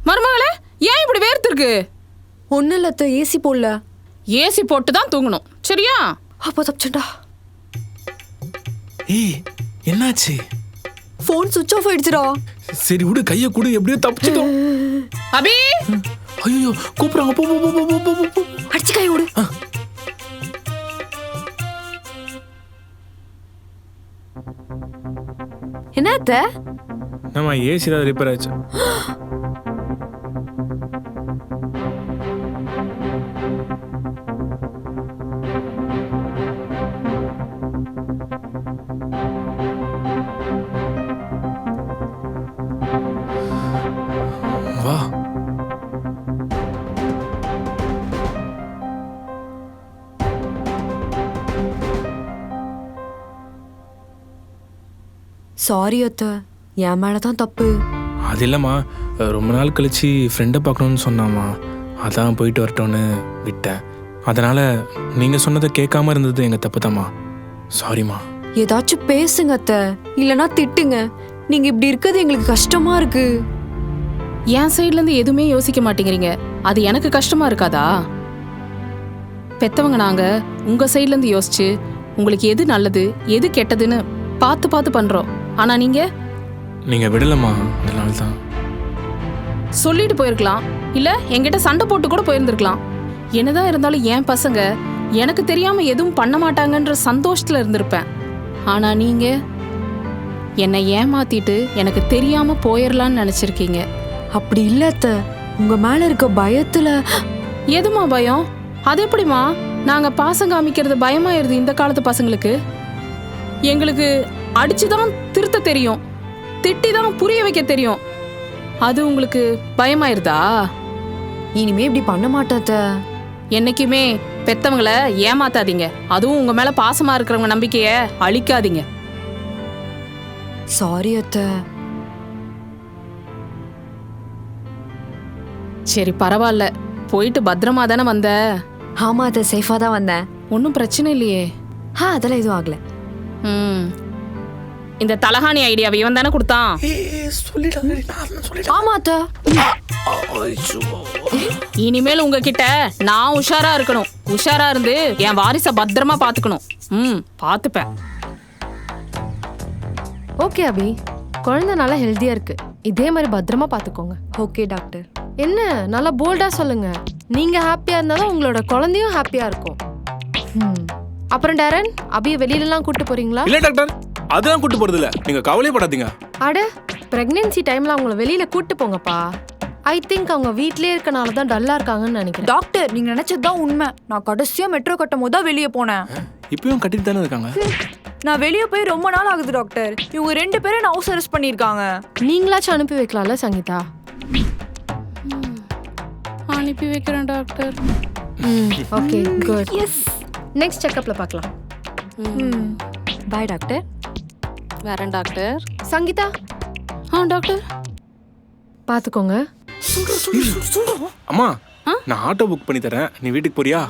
மருமகளே ஏன் இப்படி வேர்த்திருக்கு? ஒன்னும் இல்ல அத்தை, ஏசி போடல. ஏசி போட்டு தான் தூங்கணும், சரியா? அப்போ தப்பிச்சுடா. ஏய் என்னாச்சு? ஃபோன் சுவிட்ச் ஆஃப் ஆயிடுச்சுடா. சரி விடு, கையை கொடு, எப்படியோ தப்பிச்சிட்டோம். அபி ஐயோ கூப்பிடுறாங்க. போ போ போ போ போ போ போ. அடிச்சு கை விடு. என்ன அத்தை? நம்ம ஏசி ஏதாவது ரிப்பேர் ஆச்சு. வா. சாரி அத்தை, என் மேலதான் தப்பு. அது இல்லைம்மா, ரொம்ப நாள் கழிச்சு ஃப்ரெண்டை பார்க்கணுன்னு சொன்னாம்மா, அதான் போயிட்டு வரட்டோன்னு விட்டேன். அதனால நீங்கள் சொன்னதை கேட்காம இருந்தது எங்கள் தப்பு தாம்மா. சாரிம்மா. ஏதாச்சும் பேசுங்க அத்தை, இல்லனா திட்டுங்க. நீங்க இப்படி இருக்கிறது எங்களுக்கு கஷ்டமா இருக்கு. என் சைடுல இருந்து எதுவுமே யோசிக்க மாட்டேங்கிறீங்க. அது எனக்கு கஷ்டமா இருக்காதா? பெத்தவங்க நாங்க உங்க சைடுல இருந்து யோசிச்சு உங்களுக்கு எது நல்லது எது கெட்டதுன்னு பார்த்து பார்த்து பண்றோம். ஆனா நீங்க விடலம்மா, அதனால தான். சொல்லிட்டு போயிருக்கலாம், இல்ல என்கிட்ட சண்டை போட்டு கூட போயிருந்திருக்கலாம். என்னதான் இருந்தாலும் என் பசங்க எனக்கு தெரியாம எதுவும் பண்ண மாட்டாங்கன்ற சந்தோஷத்துல இருந்திருப்பேன். ஆனா நீங்க என்னை ஏமாத்திட்டு எனக்கு தெரியாம போயிடலான்னு நினைச்சிருக்கீங்க. அப்படி இல்ல அத்தை, உங்க மேல இருக்க பயத்துல. எதுமா பயம்? அது எப்படிமா? நாங்க பாசம் காமிக்கிறது பயமாயிருது இந்த காலத்து பசங்களுக்கு. எங்களுக்கு அடிச்சுதான் திருத்த தெரியும், திட்டிதான் புரிய வைக்க தெரியும். அது உங்களுக்கு பயமாயிருதா? இனிமே இப்படி பண்ண மாட்டேன் அத்தை. என்னைக்குமே பெத்தவங்களை ஏமாத்தாதீங்க. அதுவும் உங்க மேல பாசமா இருக்கிறவங்க நம்பிக்கைய அழிக்காதீங்க. சாரி அத்தை. சரி பரவாயில்ல, போயிட்டு பத்திரமா தானே வந்த? ஆமா அத்தை, சேஃபா தான் வந்தேன். ஒன்றும் பிரச்சனை இல்லையே? அதெல்லாம் எதுவும் ஆகல. இந்த தலகாணி ஐடியாவை இவன் தானே கொடுத்தான்? ஆமா அத்தை. இனிமேல் உங்ககிட்ட நான் உஷாரா இருக்கணும். உஷாரா இருந்து என் வாரிசை பத்திரமா பாத்துக்கணும். பாத்துப்பேன். ஓகே அபி, குழந்தை நல்லா ஹெல்த்தியா இருக்கு. இதே மாதிரி பத்திரமா பாத்துக்கோங்க. Okay doctor. என்ன நல்லா போல்டா சொல்லுங்க. நீங்க ஹாப்பியா இருந்தாலும் உங்களோட குழந்தையும் ஹாப்பியா இருக்கும். அப்புறம் டேரன், அபியை வெளியிலலாம் கூட்டு போறீங்களா? இல்ல டாக்டர், அதெல்லாம் கூட்டு போறது இல்ல, நீங்க கவலைப்படாதீங்க. அட, பிரெக்னன்சி டைம்ல அவங்கள வெளியில கூட்டு போங்கப்பா. ஐ திங்க் அவங்க வீட்லயே இருக்கனால தான் டல்லா இருக்காங்கன்னு நினைக்கிறேன். டாக்டர், நீங்க நினைச்சதுதான் உண்மை. நான் கடைசியா மெட்ரோ கட்டும் போது தான் வெளியே போனேன். இப்பயும் கட்டிட்டு தானே இருக்காங்க. நான் வெளியே போய் ரொம்ப நாள் ஆகுது டாக்டர். இவங்க 2 பேரும் என்ன ஹவுஸ் அரெஸ்ட் பண்ணிருக்காங்க. நீங்களாச்சும் அனுப்பி வைக்கலாம்ல சங்கீதா? அனுப்பி வைக்கிறேன் doctor. Okay good. Yes. Next செக்கப்ல பார்க்கலாம். Bye doctor. வரேன் டாக்டர். சங்கீதா, டாக்டர் பாத்துக்கோங்க. அம்மா, நான் ஆட்டோ புக் பண்ணி தரேன், நீ வீட்டுக்கு போறியா?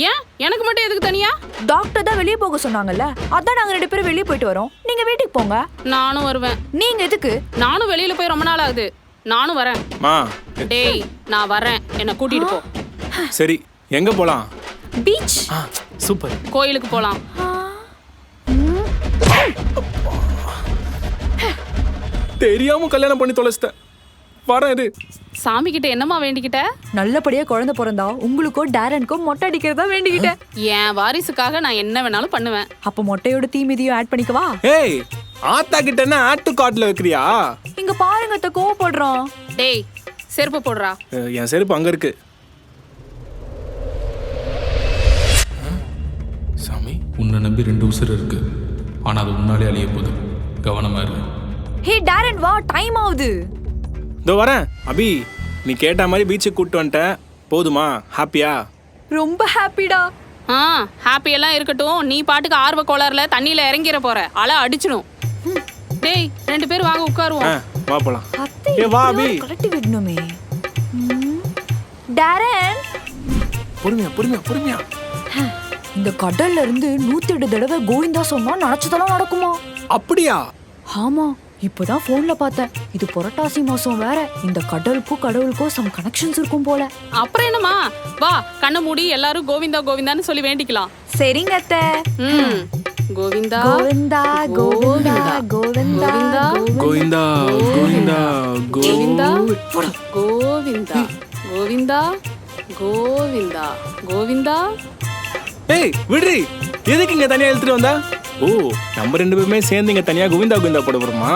ஏன் எனக்கு மட்டும் எதுக்கு தனியா? டாக்டர் தான் வெளியே போக சொன்னாங்கல்ல, அதான் நாங்க 2 பேரும் வெளியே போயிட்டு வரோம். நீங்க வீட்டுக்கு போங்க. நானும் வருவேன். நீங்க எதுக்கு? நானும் வெளியில போய் ரொம்ப நாள் ஆகுது. நானும் வரேன். மா, டேய், நான் வரேன், என்ன கூட்டிட்டு போ. சரி, எங்க போலாம்? பீச். சூப்பர். கோயிலுக்கு போலாம். தெரியாம கல்யாணம் பண்ணி தொலைச்சிட்டேன். வரேன் இரு. சாமி கிட்ட என்னமா வேண்டிக்கிட்ட? நல்லபடியா குழந்தை பிறந்தா உங்களுக்கோ டேரனுக்கோ மொட்டை அடிக்கிறதா வேண்டிக்கிட்டேன். என் வாரிசுக்காக நான் என்ன வேணாலும் பண்ணுவேன். அப்ப மொட்டையோட தீமிதியும் ஆட் பண்ணிக்கவா? ஏய், ஆத்தா கிட்ட என்ன ஆட்டு காட்டுல வைக்கிறியா? இங்க பாருங்க, அத்தை கோவப்படுறோம். டேய், செருப்பு போடுறா. என் செருப்பு அங்க இருக்கு. சாமி, உன்னை நம்பி 2 உசுர் இருக்கு, ஆனா அது உன்னாலே அழிய போகுது. கவனமா இரு. ஹே டேரன், வா, டைம் ஆகுது. இதோ வரேன். அபி, நீ கேட்ட மாதிரி பீச்சுக்கு கூட்டு வந்துட்டேன். போதுமா? ஹாப்பியா? ரொம்ப ஹாப்பிடா. ஹாப்பி எல்லாம் இருக்கட்டும். நீ பாட்டுக்கு ஆர்வ கோளாறுல தண்ணியில இறங்கிற போற. அலை அடிச்சிடும். டேய், 2 பேரும் வாங்க உட்காருவோம். வா போலாம். அத்தை, ஏ வா அபி. கலட்டி விடணுமே. டேரன், பொறுமையா பொறுமையா பொறுமையா. இந்த கடல்ல இருந்து 108 தடவை கோவிந்தா சொன்னா நினைச்சதெல்லாம் நடக்குமா? அப்படியா? ஆமா, இப்பதான் போன்ல பார்த்தேன். இது புரட்டாசி மாசம் வேற. இந்த கடலுக்கும் கடவுளுக்கும் சம் கனெக்ஷன்ஸ் இருக்கும் போல. அப்புறம் என்னமா, வா, கண்ணை மூடி எல்லாரும் கோவிந்தா கோவிந்தான்னு சொல்லி வேண்டிக்கலாம். சரிங்க அத்தை. கோவிந்தா கோவிந்தா கோவிந்தா கோவிந்தா கோவிந்தா கோவிந்தா கோவிந்தா கோவிந்தா கோவிந்தா கோவிந்தா கோவிந்தா. ஏய் விடுறி, எதுக்கு இங்க தனியா இழுத்துட்டு வந்தா? ஓ, நம்ம 2 பேருமே சேர்ந்து இங்க தனியா கோவிந்தா கோவிந்தா போட போறோமா?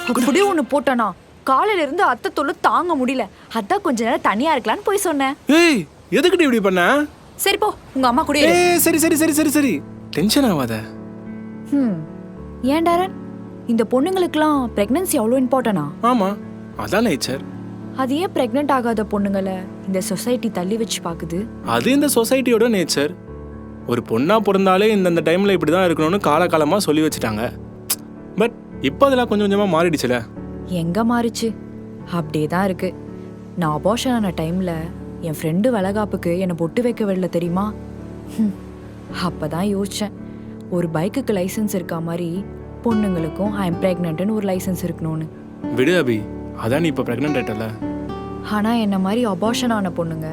அப்படியே ஒண்ணு போட்டானா காலையில இருந்து அத்தை தொல்லை தாங்க முடியல. அதான் கொஞ்ச நேரம் தனியா இருக்கலாம்னு போய் சொன்னேன். ஏய், எதுக்குடி இப்படி பண்ண? சரி போ, உங்க அம்மா கூட இரு. ஏய், சரி சரி சரி சரி சரி, டென்ஷன் ஆகாத. ஏன் டேரன், இந்த பொண்ணுங்களுக்குலாம் பிரெக்னன்சி அவ்வளோ இம்பார்ட்டனா? ஆமா, அதான் நேச்சர். அது ஏன் பிரெக்னென்ட் ஆகாத பொண்ணுங்களை இந்த சொசைட்டி தள்ளி வச்சு பாக்குது? அது இந்த சொசைட்டியோட நேச்சர். ஒரு பொண்ணா பிறந்தாலே இந்த டைம்ல இப்படிதான் இருக்கணும்னு காலகாலமா சொல்லி வச்சுட்டாங்க. பட் இப்போ அதெல்லாம் கொஞ்சம் கொஞ்சமா மாறிடுச்சுல. எங்க மாறிச்சு? அப்படியே தான் இருக்கு. நான் அபார்ஷன் ஆன டைம்ல என் ஃப்ரெண்டு வளகாப்புக்கு என்னை பொட்டு வைக்க விடல தெரியுமா? அப்பதான் யோசிச்சேன், ஒரு பைக்குக்கு லைசன்ஸ் இருக்கா மாதிரி பொண்ணுங்களுக்கும் ஐ எம் பிரெக்னன்ட்னு ஒரு லைசன்ஸ் இருக்கணும்னு. விடு அபி, அதான் நீ இப்போ பிரெக்னென்ட் ஆயிட்டல. ஆனா என்ன மாதிரி அபார்ஷன் ஆன பொண்ணுங்க,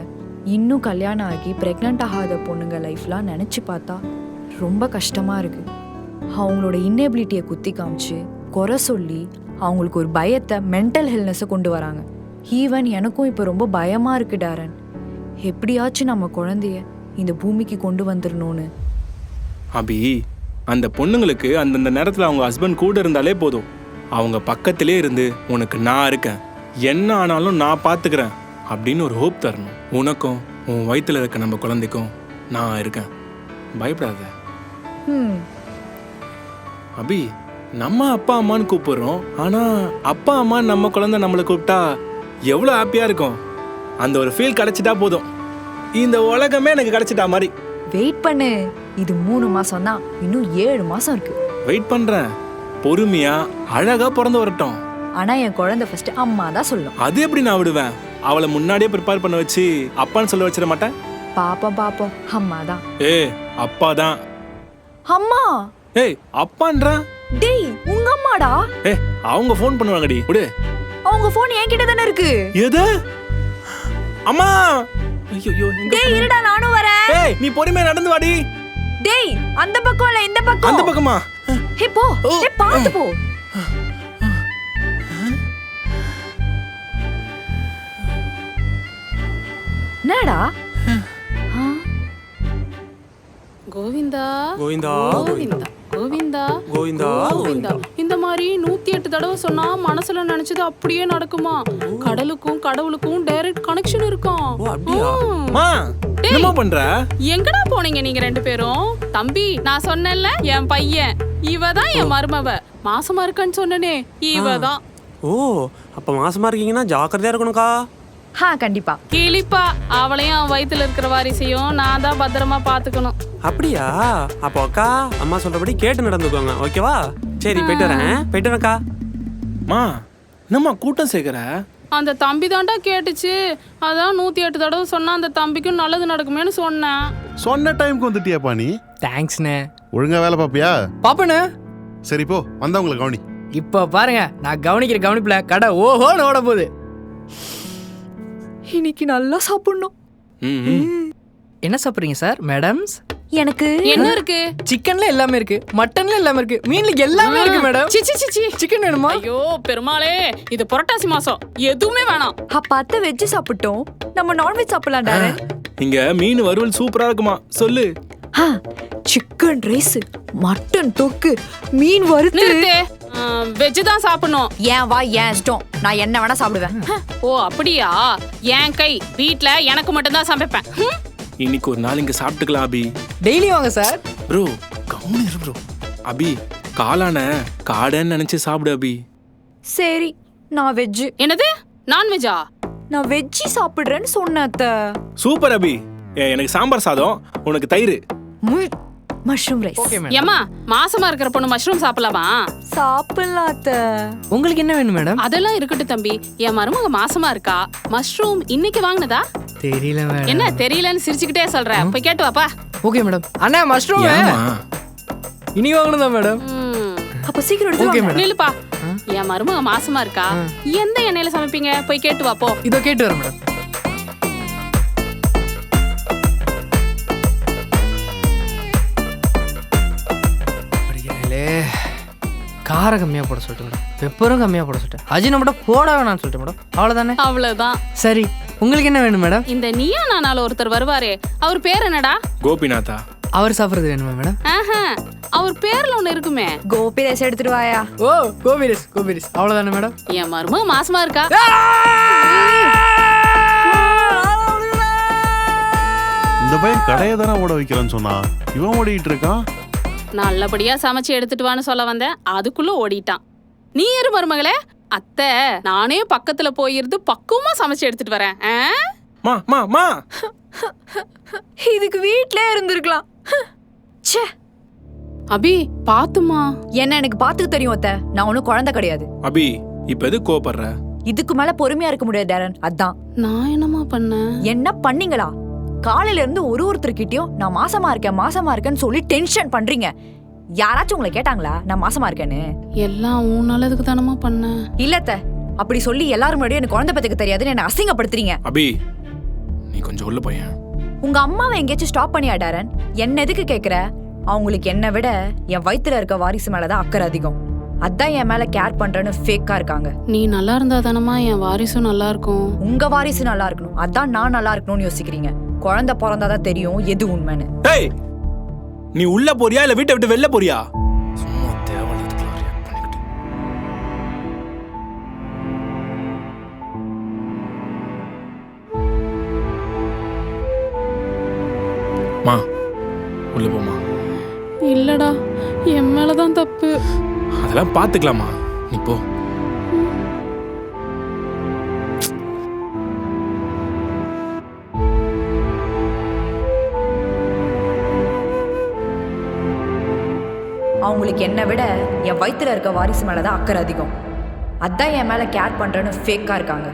இன்னும் கல்யாணம் ஆகி பிரெக்னென்ட் ஆகாத பொண்ணுங்க லைஃப்லாம் நினச்சி பார்த்தா ரொம்ப கஷ்டமாக இருக்குது. அவங்களோட இன்னெபிலிட்டியை குத்தி காமிச்சு குறை சொல்லி அவங்களுக்கு ஒரு பயத்தை, மென்டல் ஹெல்னஸை கொண்டு வராங்க. ஈவன் எனக்கும் இப்போ ரொம்ப பயமாக இருக்குது டேரன். எப்படியாச்சும் நம்ம குழந்தைய இந்த பூமிக்கு கொண்டு வந்துடணும்னு. அபி, அந்த பொண்ணுங்களுக்கு அந்தந்த நேரத்தில் அவங்க ஹஸ்பண்ட் கூட இருந்தாலே போதும். அவங்க பக்கத்திலே இருந்து உனக்கு நான் இருக்கேன், என்ன ஆனாலும் நான் பார்த்துக்கிறேன் அப்படின்னு ஒரு ஹோப் தரணும். உனக்கும் உன் வயிற்றுல இருக்க நம்ம குழந்தைக்கும் நான் இருக்கேன், பயப்படாத. அபி, நம்ம அப்பா அம்மான்னு கூப்பிடுறோம், ஆனால் அப்பா அம்மான்னு நம்ம குழந்தை நம்மளை கூப்பிட்டா எவ்வளோ ஹாப்பியாக இருக்கும். அந்த ஒரு ஃபீல் கிடைச்சிட்டா போதும், இந்த உலகமே எனக்கு கிடைச்சிட்டா மாதிரி. வெயிட் பண்ணு, இது 3 மாசம் தான், இன்னும் 7 மாசம் இருக்கு. வெயிட் பண்ணுறேன், பொறுமையா அழகா பிறந்து வரட்டும். ஆனா என் குழந்தை ஃபர்ஸ்ட் அம்மா தான் சொல்லும். அது எப்படி நான் விடுவேன்? அவளை முன்னாடியே ப்ரிப்பேர் பண்ண வச்சு அப்பான்னு சொல்ல வச்சிட மாட்டேன். பாப்போம் பாப்போம், அம்மா தான். ஏய், அப்பா தான். அம்மா. ஏய், அப்பான்றா? டேய், உங்க அம்மாடா. ஏய், அவங்க ஃபோன் பண்ணுவாங்கடி, விடு. அவங்க ஃபோன் என்கிட்ட தானே இருக்கு. எது? அம்மா ஐயோ டேய் இருடா நானும் வரேன். ஏய் நீ பொறுமையா நடந்து வாடி. டேய் அந்த பக்கம் இல்ல இந்த பக்கம். அந்த பக்கமா? ஹே போ. டேய் பாத்து போ. என்னடா? கோவிந்தா கோவிந்தா கோவிந்தா கோவிந்தா கோவிந்தா கோவிந்தா. இந்த மாதிரி 108 தடவை சொன்னா மனசுல நினைச்சது அப்படியே நடக்குமா? கடலுக்கும் கடவுளுக்கும் டைரக்ட் கனெக்ஷன் இருக்கும். அப்படியா? மா என்னமா பண்ற? எங்கடா போனீங்க நீங்க 2 பேரும்? தம்பி நான் சொன்னேன்ல என் பையன் இவதான் என் மருமவ. மாசமா இருக்கான்னு சொன்னனே இவதான். ஓ அப்ப மாசமா இருக்கீங்கன்னா ஜாக்கிரதையா இருக்கணும்க்கா. கண்டிப்பா. கிளிப்பா அவளையும் அவன் வயித்துல இருக்கிற வாரிசையும் நான் தான் பத்திரமா பாத்துக்கணும். அப்படியா? அப்போ அக்கா அம்மா சொல்றபடி கேட்டு நடந்துக்கோங்க, ஓகேவா? சரி போயிட்டு வரேன்க்கா. மா என்னம்மா கூட்டம் சேர்க்கிற? அந்த தம்பி தாண்டா கேட்டுச்சு. அதான் 108 தடவை சொன்னா அந்த தம்பிக்கும் நல்லது நடக்குமேன்னு சொன்னேன். சொன்ன டைம்க்கு வந்துட்டியாப்பா நீ? தேங்க்ஸ்ண்ணே. ஒழுங்கா வேலை பாப்பியா? பாப்பண்ணே. சரி போ, வந்தவங்களை கவனி. இப்போ பாருங்க, நான் கவனிக்கிற கவனிப்புல கடை ஓஹோன்னு ஓட போகுது. இன்னைக்கு நல்லா சாப்பிடணும். என்ன சாப்பிட்றீங்க சார் மேடம்ஸ்? எனக்கு என்ன இருக்கு? சிக்கன்ல எல்லாமே இருக்கு, மட்டன்ல எல்லாமே இருக்கு, மீன்ல எல்லாமே இருக்கு மேடம். சிக்கன் வேணுமா? ஐயோ பெருமாளே, இது புரட்டாசி மாசம், எதுவுமே வேணாம். அப்ப அத்தை வெஜ் சாப்பிட்டோம், நம்ம நான்வெஜ் சாப்பிடலாம் டாரன். இங்க மீன் வறுவல் சூப்பரா இருக்குமா, சொல்லு. சிக்கன் ரைஸ், மட்டன் தொக்கு, மீன் வறுத்து. வெஜ் தான் சாப்பிடணும். ஏன் வா ஏன் இஷ்டம், நான் என்ன வேணா சாப்பிடுவேன். ஓ அப்படியா? என் கை வீட்ல எனக்கு மட்டும் தான் சமைப்பேன். இன்னைக்கு ஒரு நாள் இங்க சாப்பிட்டுக்கலாம் அபி. டெய்லி வாங்க சார். ப்ரோ கவுனி இரு ப்ரோ. அபி காளான காடன்னு நினைச்சு சாப்பிடு அபி. சரி நான் வெஜ். என்னது நான்வெஜ்ஜா? நான் வெஜ் சாப்பிடுறேன்னு சொன்னேன் அத்தை. சூப்பர் அபி. எனக்கு சாம்பார் சாதம், உனக்கு தயிர், மஷ்ரூம் ரைஸ். Okay madam. ஏம்மா மாசமா இருக்கிற பொண்ணு மஷ்ரூம் சாப்பிடலாமா? சாப்பிடலாம் அத்தை. உங்களுக்கு என்ன வேணும் மேடம்? அதெல்லாம் இருக்கட்டும் தம்பி. என் மருமக மாசமா இருக்கா. மஷ்ரூம் இன்னைக்கு வாங்குனதா? தெரியல மேடம். என்ன தெரியலன்னு சிரிச்சுக்கிட்டே சொல்ற? போய் கேட்டு வாப்பா. Okay madam. அண்ணா மஷ்ரூம் இனி வாங்கணுதா மேடம்? அப்ப சீக்கிரம் எடுத்து ஓகே வாங்க. மேடம். நில்லுப்பா. என் மருமக மாசமா இருக்கா. எந்த எண்ணெயில சமைப்பீங்க? போய் கேட்டு வா போ. இதோ கேட்டு வரேன் மேடம். காரம் கம்மியாக போட சொல்லிட்டு மேடம், பெப்பரும் கம்மியாக போட சொல்லிட்டேன், அஜினமோட்டோ போட வேணாம்னு சொல்லிட்டு மேடம். அவ்வளோதானே? அவ்வளவுதான். சரி உங்களுக்கு என்ன வேணும் மேடம்? இந்த நீயா நானால ஒருத்தர் வருவாரே, அவர் பேர் என்னடா? கோபிநாதா. அவர் சாப்பிட்றது வேணுமா மேடம்? அவர் பேர்ல ஒண்ணு இருக்குமே. கோபி ரைஸ் எடுத்துட்டு வாயா. ஓ கோபிரிஸ் கோபிரிஸ், அவ்வளோதானே மேடம்? என் மருமக மாசமா இருக்கா. இந்த பையன் கடையை தானே ஓட வைக்கிறேன்னு சொன்னா, இவன் ஓடிட்டு இருக்கான். நல்லபடியா சமைச்சு எடுத்துட்டு வான்னு சொல்ல வந்தேன், அதுக்குள்ள ஓடிட்டான். நீ இரு மருமகளே, அத்தை நானே பக்கத்துல போயிருந்து பக்குவமா சமைச்சு எடுத்துட்டு வரேன். மா மா மா இதுக்கு வீட்லயே இருந்திருக்கலாம். ச்சே. அபி பாத்துமா. என்ன எனக்கு பாத்துக்க தெரியும் அத்தை, நான் ஒன்னும் குழந்தை கிடையாது. அபி இப்ப எது கோபப்படுற? இதுக்கு மேல பொறுமையா இருக்க முடியாது டாரன், அதான். நான் என்னமா பண்ணேன்? என்ன பண்ணீங்களா? காலையில இருந்து ஒருத்தர்கிட்டயும் நான் மாசமா இருக்கேன்னு சொல்லி டென்ஷன் பண்றீங்க. யாராச்சும் உங்களை கேட்டாங்களா நான் மாசமா இருக்கேன்னு? எல்லாம் உன் நல்லதுக்கு தானமா பண்ணேன். இல்லத்த, அப்படி சொல்லி எல்லாரும் முன்னாடியும் எனக்கு குழந்தை பத்துக்கு தெரியாதுன்னு என்ன அசிங்கப்படுத்துறீங்க. அபி நீ கொஞ்சம் உள்ள போயேன். உங்க அம்மாவை எங்கேயாச்சும் ஸ்டாப் பண்ணியா டாரன்? என்ன எதுக்கு கேக்குற? அவங்களுக்கு என்ன விட என் வயித்துல இருக்க வாரிசு மேலதான் அக்கறை அதிகம். அதான் என் மேல கேர் பண்றேன்னு ஃபேக்கா இருக்காங்க. நீ நல்லா இருந்தா தானமா என் வாரிசும் நல்லா இருக்கும். உங்க வாரிசு நல்லா இருக்கணும், அதான் நான் நல்லா இருக்கணும்னு யோசிக்கிறீங்க. குழந்தை பிறந்தாதான் தெரியும் எது உண்மைன்னு. டேய் நீ உள்ள போறியா இல்ல வீட்டை விட்டு வெளில போறியா? சும்மா தேவலதுக்குலாம் ரியாக்ட் பண்ணிக்கிட்டு. மா உள்ள போமா. இல்லடா என் மேலதான் தப்பு. அதெல்லாம் பாத்துக்கலாமா, நீ போ. அவங்களுக்கு என்ன விட என் வயித்துல இருக்க வாரிசு மேலதான் அக்கறை அதிகம். அதான் என் மேல கேர் பண்றேன்னு ஃபேக்கா இருக்காங்க.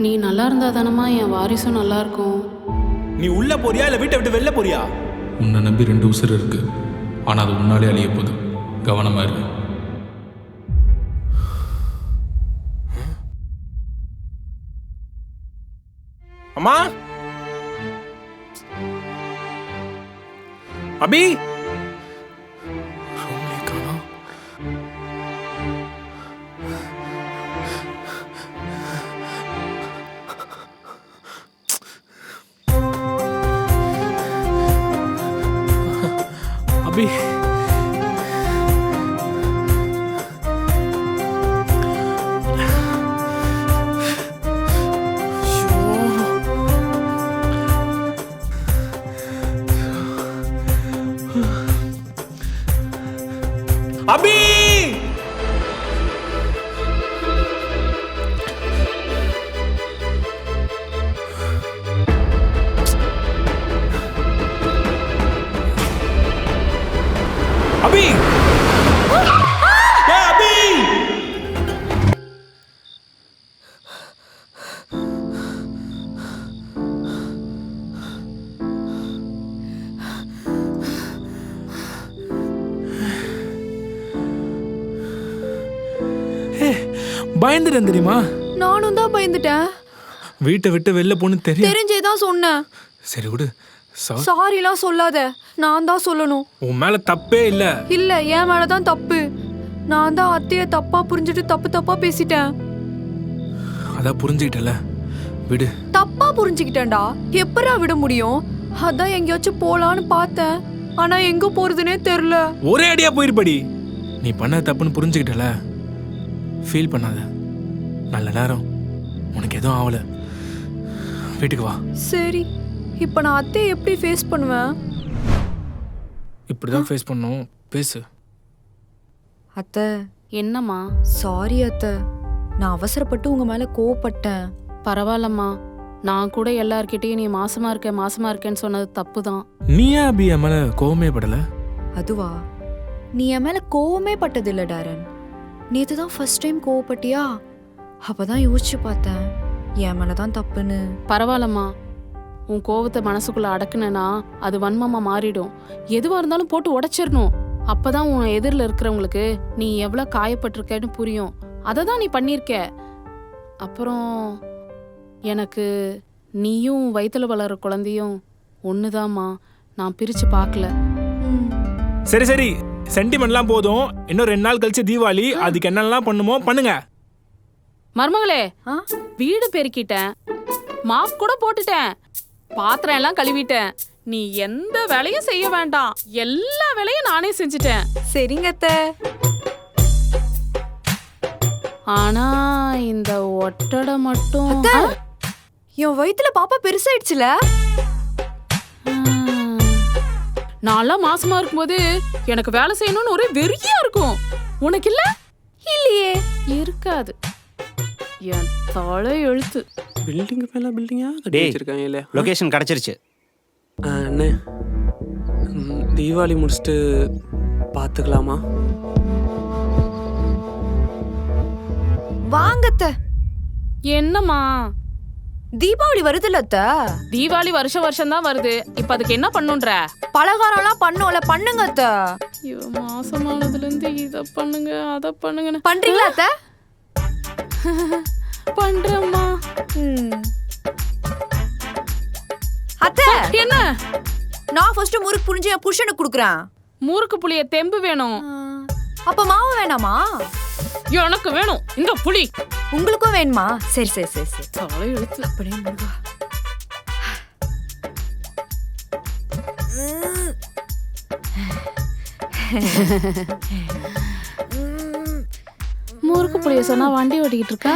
நீ நல்லா இருந்தா தானமா என் வாரிசும் நல்லா இருக்கும். நீ உள்ள போறியா இல்ல வீட்டை விட்டு வெளில போறியா? உன்னை நம்பி 2 உசுர் இருக்கு, ஆனால் அது உன்னாலே அழிய போகுது, கவனமாக இருக்கு. அம்மா அபி ரூம்லயே காணோம். அபி அபி அபி அபி பயந்துட்டேன் தெரியுமா? நானும் தான் பயந்துட்டேன். வீட்டை விட்டு வெளில போன்னு தெரியும். தெரிஞ்சேதான் சொன்னேன். சரி விடு. சாரிலாம் சொல்லாத, நான் தான் சொல்லணும். உன் மேல தப்பே இல்ல. இல்ல, என் மேலதான் தப்பு. நான் தான் அத்தைய தப்பா புரிஞ்சுட்டு தப்பா பேசிட்டேன். அதான் புரிஞ்சுக்கிட்டல, விடு. தப்பா புரிஞ்சுக்கிட்டேன்டா. எப்பரா விட முடியும்? அதான் எங்கேயாச்சும் போலான்னு பார்த்தேன். ஆனா எங்க போறதுனே தெரியல. ஒரே அடியா போயிருப்படி. நீ பண்ண தப்புன்னு புரிஞ்சுக்கிட்டல, ஃபீல் பண்ணாத. நல்ல நேரம், உனக்கு எதுவும் ஆகல. வீட்டுக்கு வா. சரி, இப்ப நான் அத்தையை எப்படி ஃபேஸ் பண்ணுவேன்? இப்படிதான் ஃபேஸ் பண்ணும். பேசு. அத்தை. என்னம்மா? சாரி அத்தை, நான் அவசரப்பட்டு உங்க மேல கோவப்பட்டேன். பரவாயில்லம்மா, நான் கூட எல்லார்கிட்டயும் நீ மாசமா இருக்கேன்னு சொன்னது தப்பு தான். நீ ஏன் அபி என் மேல கோவமே படல? அதுவா, நீ என் மேல கோவமே பட்டதில்ல டாரன். நேத்து தான் ஃபர்ஸ்ட் டைம் கோவப்பட்டியா? அப்பதான் யோசிச்சு பார்த்தேன் என் மேலதான் தப்புன்னு. பரவாயில்லம்மா, உன் கோவத்தை மனசுக்குள்ள அடக்குனா அது வன்மமா மாறிடும். எதுவா இருந்தாலும் போட்டு உடைச்சிடணும். அப்பதான் உன் எதிரில் இருக்கிறவங்களுக்கு நீ எவ்வளவு காயப்பட்டிருக்கன்னு புரியும். அதை தான் நீ பண்ணிருக்க. அப்புறம் எனக்கு நீயும் வயித்துல வளர்ற குழந்தையும் ஒண்ணுதாம்மா. நான் பிரிச்சு பார்க்கல. சரி சரி, சென்டிமெண்ட்லாம் போதும். இன்னும் 2 நாள் கழிச்சு தீபாவளி. அதுக்கு என்னெல்லாம் பண்ணுமோ பண்ணுங்க. மருமகளே, வீடு பெருக்கிட்டேன், மாப் கூட போட்டுட்டேன், பாத்திரம் எல்லாம் கழுவிட்டேன். நீ எந்த வேலையும் செய்ய வேண்டாம். எல்லா வேலையும் நானே செஞ்சுட்டேன். சரிங்க அத்தை. ஆனா இந்த ஒட்டடை மட்டும் என் வயித்துல பாப்பா பெருசாயிடுச்சுல. நான்லாம் மாசமா இருக்கும்போது எனக்கு வேலை செய்யணும்னு ஒரே வெறியா இருக்கும். உனக்கு இல்ல? இல்லையே. இருக்காது. என் தலை எழுத்து. பில்டிங் மேல பில்டிங்கா கட்டி வச்சிருக்காங்க. இல்ல, லொகேஷன் கிடைச்சிருச்சு. அண்ணே, தீபாவளி முடிச்சுட்டு பாத்துக்கலாமா? வாங்கத்த. என்னம்மா? தீபாவளி வருதுல்ல அத்தை? தீபாவளி வருஷம் தான் வருது. இப்ப அதுக்கு என்ன பண்ணுன்ற? பலகாரம்லாம் பண்ணோம்ல, பண்ணுங்க அத்தை. ஐயோ, மாசமானதுல இருந்து இத பண்ணுங்க அத பண்ணுங்க. பண்றீங்களா அத்தை? பண்றேம்மா. அத்தை என்ன? நான் ஃபர்ஸ்ட் முறுக்கு புளிஞ்சு என் புருஷனுக்கு குடுக்குறேன். முறுக்கு புளிய தெம்பு வேணும். அப்ப மாவு வேணாமா? எனக்கு வேணும். இந்த புளி உங்களுக்கும் வேணுமா? சரி சரி சரி சரி. தலை எழுத்து. அப்படியே முருகா. முறுக்கு புளிய சொன்னா வண்டி ஓட்டிக்கிட்டு இருக்கா?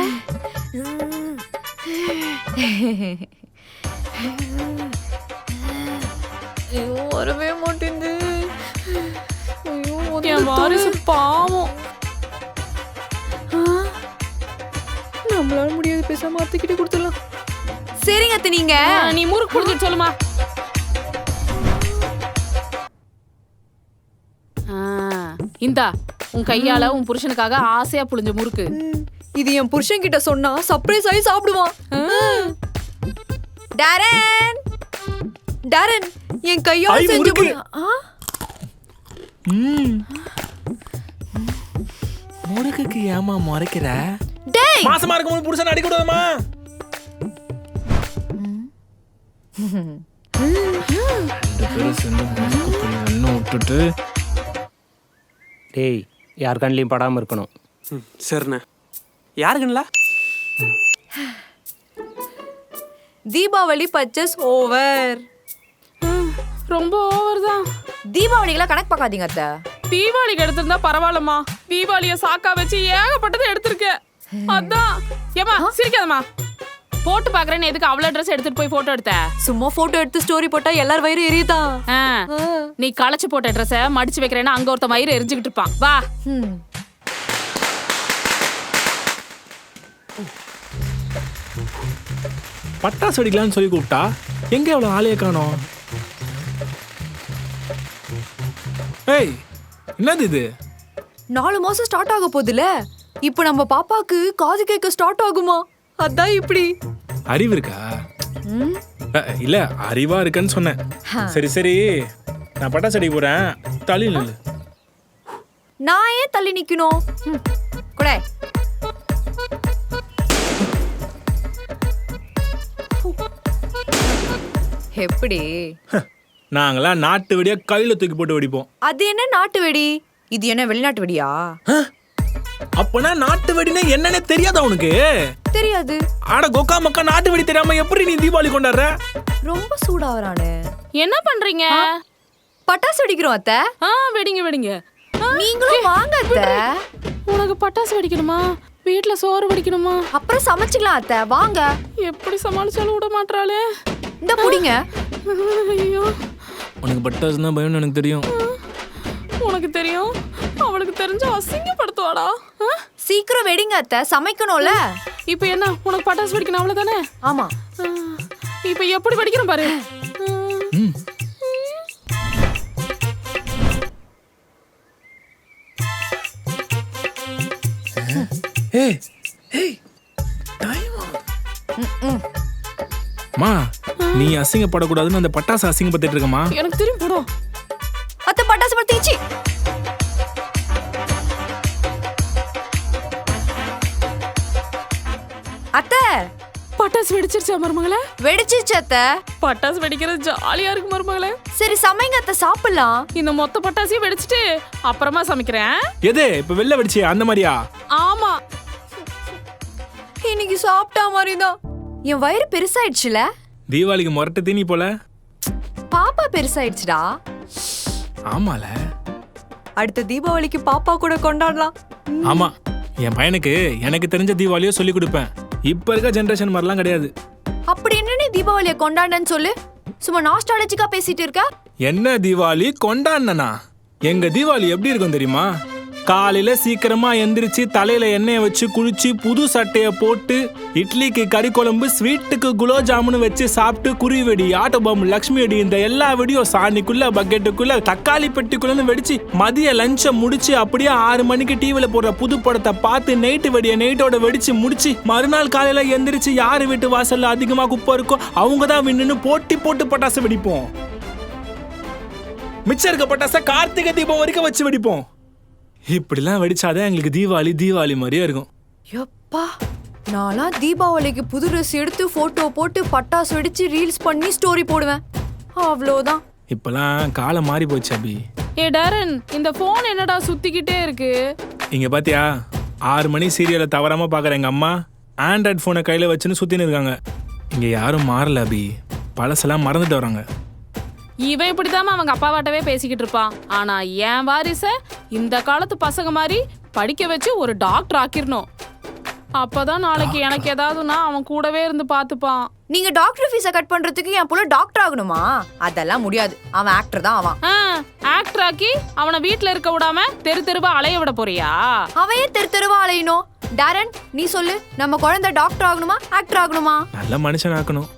ஐயோ, வரவே மாட்டேங்குது. ஐயோ, என் வாரிசு பாவம். நம்மளால முடியாது, பேசாம அத்தைக்கிட்ட கொடுத்துடலாம். சரிங்க அத்தை. நீ முறுக்கு புளிஞ்சிட்டு சொல்லுமா. இந்தா, உன் கையால உன் புருஷனுக்காக ஆசையா புளிஞ்ச முறுக்கு. இது என் புருஷன் கிட்ட சொன்னா சர்ப்ரைஸ் ஆகி சாப்பிடுவான். டாரன், டாரன், என் கையால செஞ்சு முறுக்குக்கு ஏமா முறைக்கிற? டேய், மாசமா இருக்கும்போது புருஷன் அடி கூடாதுமா. 2 பேரும் சேர்ந்து முறுக்கு பண்ணி ஒன்றும் விட்டுட்டு டேய் யார் கண்ணிலையும் படாமல் இருக்கணும். சரிண்ணே. யாருக்குங்களா? Deepavali purchase over. ரொம்ப ஓவர் தான். தீபாவளிக்கெல்லாம் கணக்கு பார்க்காதீங்க அத்தை. தீபாவளிக்கு எடுத்திருந்தா பரவாயில்லம்மா, தீபாவளிய சாக்கா வச்சு ஏகப்பட்டதை எடுத்திருக்கேன். அதான் ஏமா சிரிக்காதம்மா. போட்டு பாக்குறேன்னு எதுக்கு அவ்வளோ ட்ரெஸ் எடுத்துட்டு போய் போட்டோ எடுத்த? சும்மா போட்டோ எடுத்து ஸ்டோரி போட்டா எல்லார் வயிறு எரியுதான். நீ களைச்சு போட்ட ட்ரெஸ்ஸை மடிச்சு வைக்கிறேன்னா அங்க ஒருத்த வயிறு எரிஞ்சுக்கிட்டு இருப்பான். வா. பட்டாசு வெடிக்கலான்னு சொல்லி கூப்பிட்டா எங்க அவ்வளோ ஆளையே காணோம்? ஏய் என்னது இது? 4 மாசம் ஸ்டார்ட் ஆக போகுதுல, இப்போ நம்ம பாப்பாக்கு காது கேட்க ஸ்டார்ட் ஆகுமா? அதான் இப்படி. அறிவு இருக்கா? இல்ல அறிவா இருக்குன்னு சொன்னேன். சரி சரி, நான் பட்டாசு அடிக்க போறேன், தள்ளி நில்லு. நான் ஏன் தள்ளி நிக்கணும்? கூட எப்படி? நாங்களாம் நாட்டு வெடியா கையில தூக்கி போட்டு வெடிப்போம். அது என்ன நாட்டு வெடி? இது என்ன வெளிநாட்டு வெடியா? அப்பனா நாட்டு வெடினா என்னன்னே தெரியாதா உனக்கு? தெரியாது. ஆட கொக்கா மக்கா, நாட்டு வெடி தெரியாம எப்படி நீ தீபாவளி கொண்டாடுற? ரொம்ப சூடாவறானே. என்ன பண்றீங்க? பட்டாசு வெடிக்கிறோம் அத்தை. வெடிங்க வெடிங்க. நீங்களும் வாங்க அத்தை. உனக்கு பட்டாசு வெடிக்கணுமா? வீட்ல சோறு வெடிக்கணுமா? அப்புறம் சமைச்சுக்கலாம் அத்தை, வாங்க. எப்படி சமாளிச்சாலும் விட மாட்டாளே. இந்த புடிங்க. ஐயோ, உனக்கு பட்டாசுனா பயம்னு எனக்கு தெரியும். உனக்கு தெரியும், அவளுக்கு தெரிஞ்ச அசிங்கப்படுத்துவாடா. சீக்கிரம் வெடிங்க அத்தை, சமைக்கணும்ல. இப்போ என்ன, உனக்கு பட்டாசு வெடிக்கணும் அவ்வளவுதானே? ஆமா. இப்போ எப்படி வெடிக்கணும் பாரு. ஏய் ஏய் மா, நீ அசிங்கப்படக்கூடாதுன்னு அந்த பட்டாசு அசிங்கப்பட்டுட்டு இருக்கமா? எனக்கு தெரியும் போடும். அத்தை பட்டாசு பத்திச்சு. அத்தை பட்டாசு வெடிச்சிருச்சா மருமகளே? வெடிச்சிருச்சு அத்தை. பட்டாசு வெடிக்கிறது ஜாலியா இருக்கு மருமகளே. சரி சமைங்க அத்தை, சாப்பிடலாம். இந்த மொத்த பட்டாசையும் வெடிச்சிட்டு அப்புறமா சமைக்கிறேன். எது இப்ப வெளில வெடிச்சியா அந்த மாதிரியா? ஆமா, இன்னைக்கு சாப்பிட்டா மாதிரிதான். என் வயிறு பெருசாயிடுச்சுல. தீபாவளிக்கு முரட்டு தீனி போல. பாப்பா பெருசாயிடுச்சுடா. ஆமால, அடுத்த தீபாவளிக்கு பாப்பா கூட கொண்டாடலாம். ஆமா, என் பையனுக்கு எனக்கு தெரிஞ்ச தீபாவளியோ சொல்லி கொடுப்பேன். இப்ப இருக்க ஜெனரேஷன் மாதிரிலாம் கிடையாது. அப்படி என்ன நீ தீபாவளியை கொண்டாடன்னு சொல்லு. சும்மா நாஸ்டாலஜிக்கா பேசிட்டு இருக்க. என்ன தீபாவளி கொண்டாடனா? எங்க தீபாவளி எப்படி இருக்கும் தெரியுமா? காலையில சீக்கிரமா எந்திரிச்சு தலையில எண்ணெயை வச்சு குளிச்சு புது சட்டைய போட்டு இட்லிக்கு கறி குழம்பு, ஸ்வீட்டுக்கு குலோப் ஜாமுன் வச்சு சாப்பிட்டு குருவி வெடி, ஆட்டோ பாம்பு, லக்ஷ்மி வெடி, இந்த எல்லா வெடியும் சாணிக்குள்ள பக்கெட்டுக்குள்ள தக்காளி பெட்டிக்குள்ளன்னு வெடிச்சு மதிய லஞ்சை முடிச்சு அப்படியே 6 மணிக்கு டிவில போடுற புது படத்தை பார்த்து நைட்டு வெடியை நைட்டோட வெடிச்சு முடிச்சு மறுநாள் காலையில எந்திரிச்சு யாரு வீட்டு வாசல்ல அதிகமா குப்பை இருக்கோ அவங்க தான் வின்னு போட்டி போட்டு பட்டாசு வெடிப்போம். மிச்சம் இருக்க பட்டாசை கார்த்திகை தீபம் வரைக்கும் வச்சு வெடிப்போம். இப்படிலாம் வெடிச்சாதான் எங்களுக்கு தீபாவளி தீபாவளி மாதிரியே இருக்கும். எப்பா, நான்லாம் தீபாவளிக்கு புது ட்ரெஸ் எடுத்து போட்டோ போட்டு பட்டாசு வெடிச்சு ரீல்ஸ் பண்ணி ஸ்டோரி போடுவேன். அவ்வளோதான். இப்பெல்லாம் காலம் மாறி போச்சு அபி. ஏ டாரன், இந்த போன் என்னடா சுத்திக்கிட்டே இருக்கு? இங்க பாத்தியா, 6 மணி சீரியலை தவறாம பாக்குற எங்க அம்மா ஆண்ட்ராய்ட் போனை கையில வச்சுன்னு சுத்தின்னு இருக்காங்க. இங்க யாரும் மாறல அபி, பழசெல்லாம் மறந்துட்டு வராங்க. இவன் இப்படிதாம அவங்க அப்பாவாட்டவே பேசிக்கிட்டு இருப்பான். ஆனா என் வாரிச இந்த காலத்து பசங்க மாதிரி படிக்க வச்சு ஒரு டாக்டர் ஆக்கிரணும். அப்பதான் நாளைக்கு எனக்கு ஏதாவதுன்னா அவன் கூடவே இருந்து பாத்துப்பான். நீங்க டாக்டர் ஃபீஸை கட் பண்றதுக்கு என் புள்ள டாக்டர் ஆகணுமா? அதெல்லாம் முடியாது. அவன் ஆக்டர் தான். அவன் ஆக்டர் ஆக்கி அவனை வீட்டுல இருக்க விடாம தெரு தெருவா அலைய விட போறியா? அவையே தெரு தெருவா அலையணும். டாரன், நீ சொல்லு, நம்ம குழந்தை டாக்டர் ஆகணுமா ஆக்டர் ஆகணுமா? நல்ல மனுஷன் ஆக்கணும்.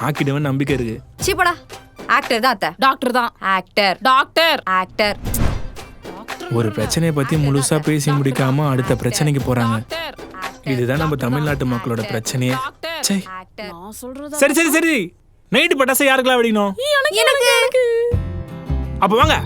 ஆக்கிடுவேன் நம்பிக்கை இருக்கு. சீப்படா, ஆக்டர் தான் அத்தை. டாக்டர் தான். Actor doctor actor. ஒரு பிரச்சனையை பத்தி முழுசா பேசி முடிக்காம அடுத்த பிரச்சனைக்கு போறாங்க. இதுதான் நம்ம தமிழ்நாட்டு மக்களோட பிரச்சனையே. சரி சரி சரி, நைட்டு பட்டாசை யாருக்கெல்லாம் வெடிக்கணும்? எனக்கு. அப்ப வாங்க.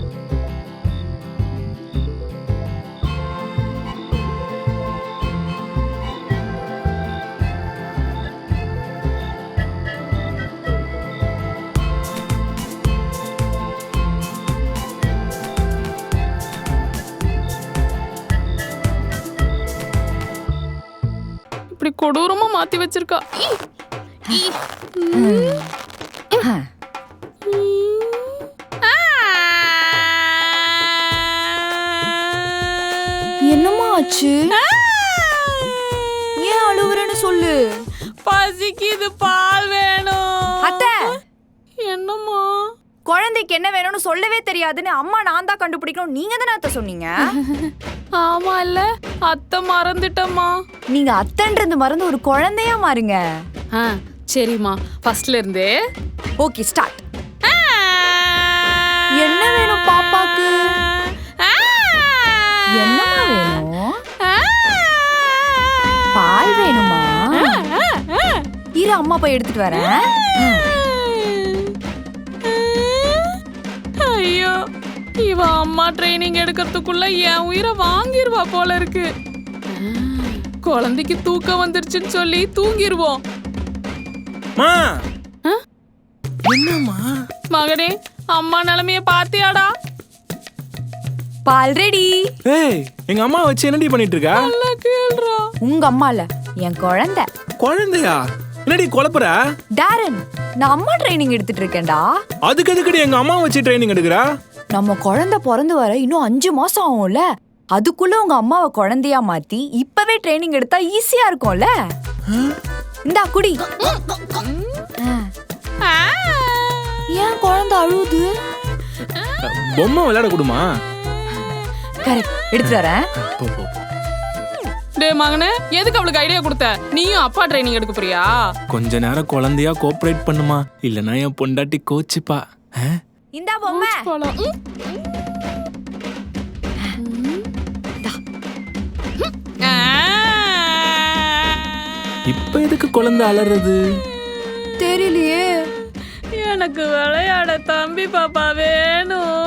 கொடூரமா மாத்தி வச்சிருக்கா. என்னம்மா ஆச்சு? ஏன் அழுகுறேன்னு சொல்லு. பசிக்குது, பால் வேணும். அத்தை, என்னம்மா? குழந்தைக்கு என்ன வேணும்னு சொல்லவே தெரியாதுன்னு அம்மா நான் தான் கண்டுபிடிக்கணும் நீங்க தானே அத்தை சொன்னீங்க. ஆமா இல்ல, அத்தை மறந்துட்டம்மா. நீங்க அத்தைன்றது மறந்து ஒரு குழந்தையா மாறுங்க. சரிம்மா, ஃபர்ஸ்ட்ல இருந்தே. Okay, start. என்ன வேணும் பாப்பாக்கு? என்னம்மா வேணும்? பால் வேணுமா? இரு, அம்மா போய் எடுத்துட்டு வரேன். ஐயோ, இவ அம்மா ட்ரைனிங் எடுக்கிறதுக்குள்ள என் உயிரை வாங்கிருவா போல இருக்கு. குழந்தைக்கு தூக்கம் வந்துருச்சுன்னு சொல்லி தூங்கிருவோம். என்னம்மா மகனே, அம்மா நிலைமைய பாத்தியாடா? பால் ரெடி. ஏய், எங்க அம்மா வச்சு என்னடி பண்ணிட்டு இருக்கா? நல்லா கேளுடா. உங்க அம்மா இல்ல, என் குழந்தை. குழந்தையா? என்னடி குழப்புற? டாரன், நான் அம்மா ட்ரைனிங் எடுத்துட்டு இருக்கேன்டா. அதுக்கு எதுக்குடி எங்க அம்மா வச்சு ட்ரைனிங் எடுக்கிறா? நம்ம குழந்தை பிறந்து வர இன்னும் 5 மாசம் ஆகும்ல. அதுக்குள்ள உங்க அம்மாவை குழந்தையா மாத்தி இப்பவே ட்ரைனிங் எடுத்தா ஈஸியா இருக்கும்ல. இந்தா குடி. ஏன் குழந்தை அழுவுது? பொம்மை விளையாட கொடுமா? கரெக்ட், எடுத்து வரேன். டே மகனே, எதுக்கு அவளுக்கு ஐடியா கொடுத்த? நீயும் அப்பா ட்ரைனிங் எடுக்க போறியா? கொஞ்ச நேரம் குழந்தையா கோஆபரேட் பண்ணுமா, இல்லனா என் பொண்டாட்டி கோச்சிப்பா. இந்தா பொம்மை. இப்ப எதுக்கு குழந்தை அலறது? தெரியலையே. எனக்கு விளையாட தம்பி பாப்பா வேணும்.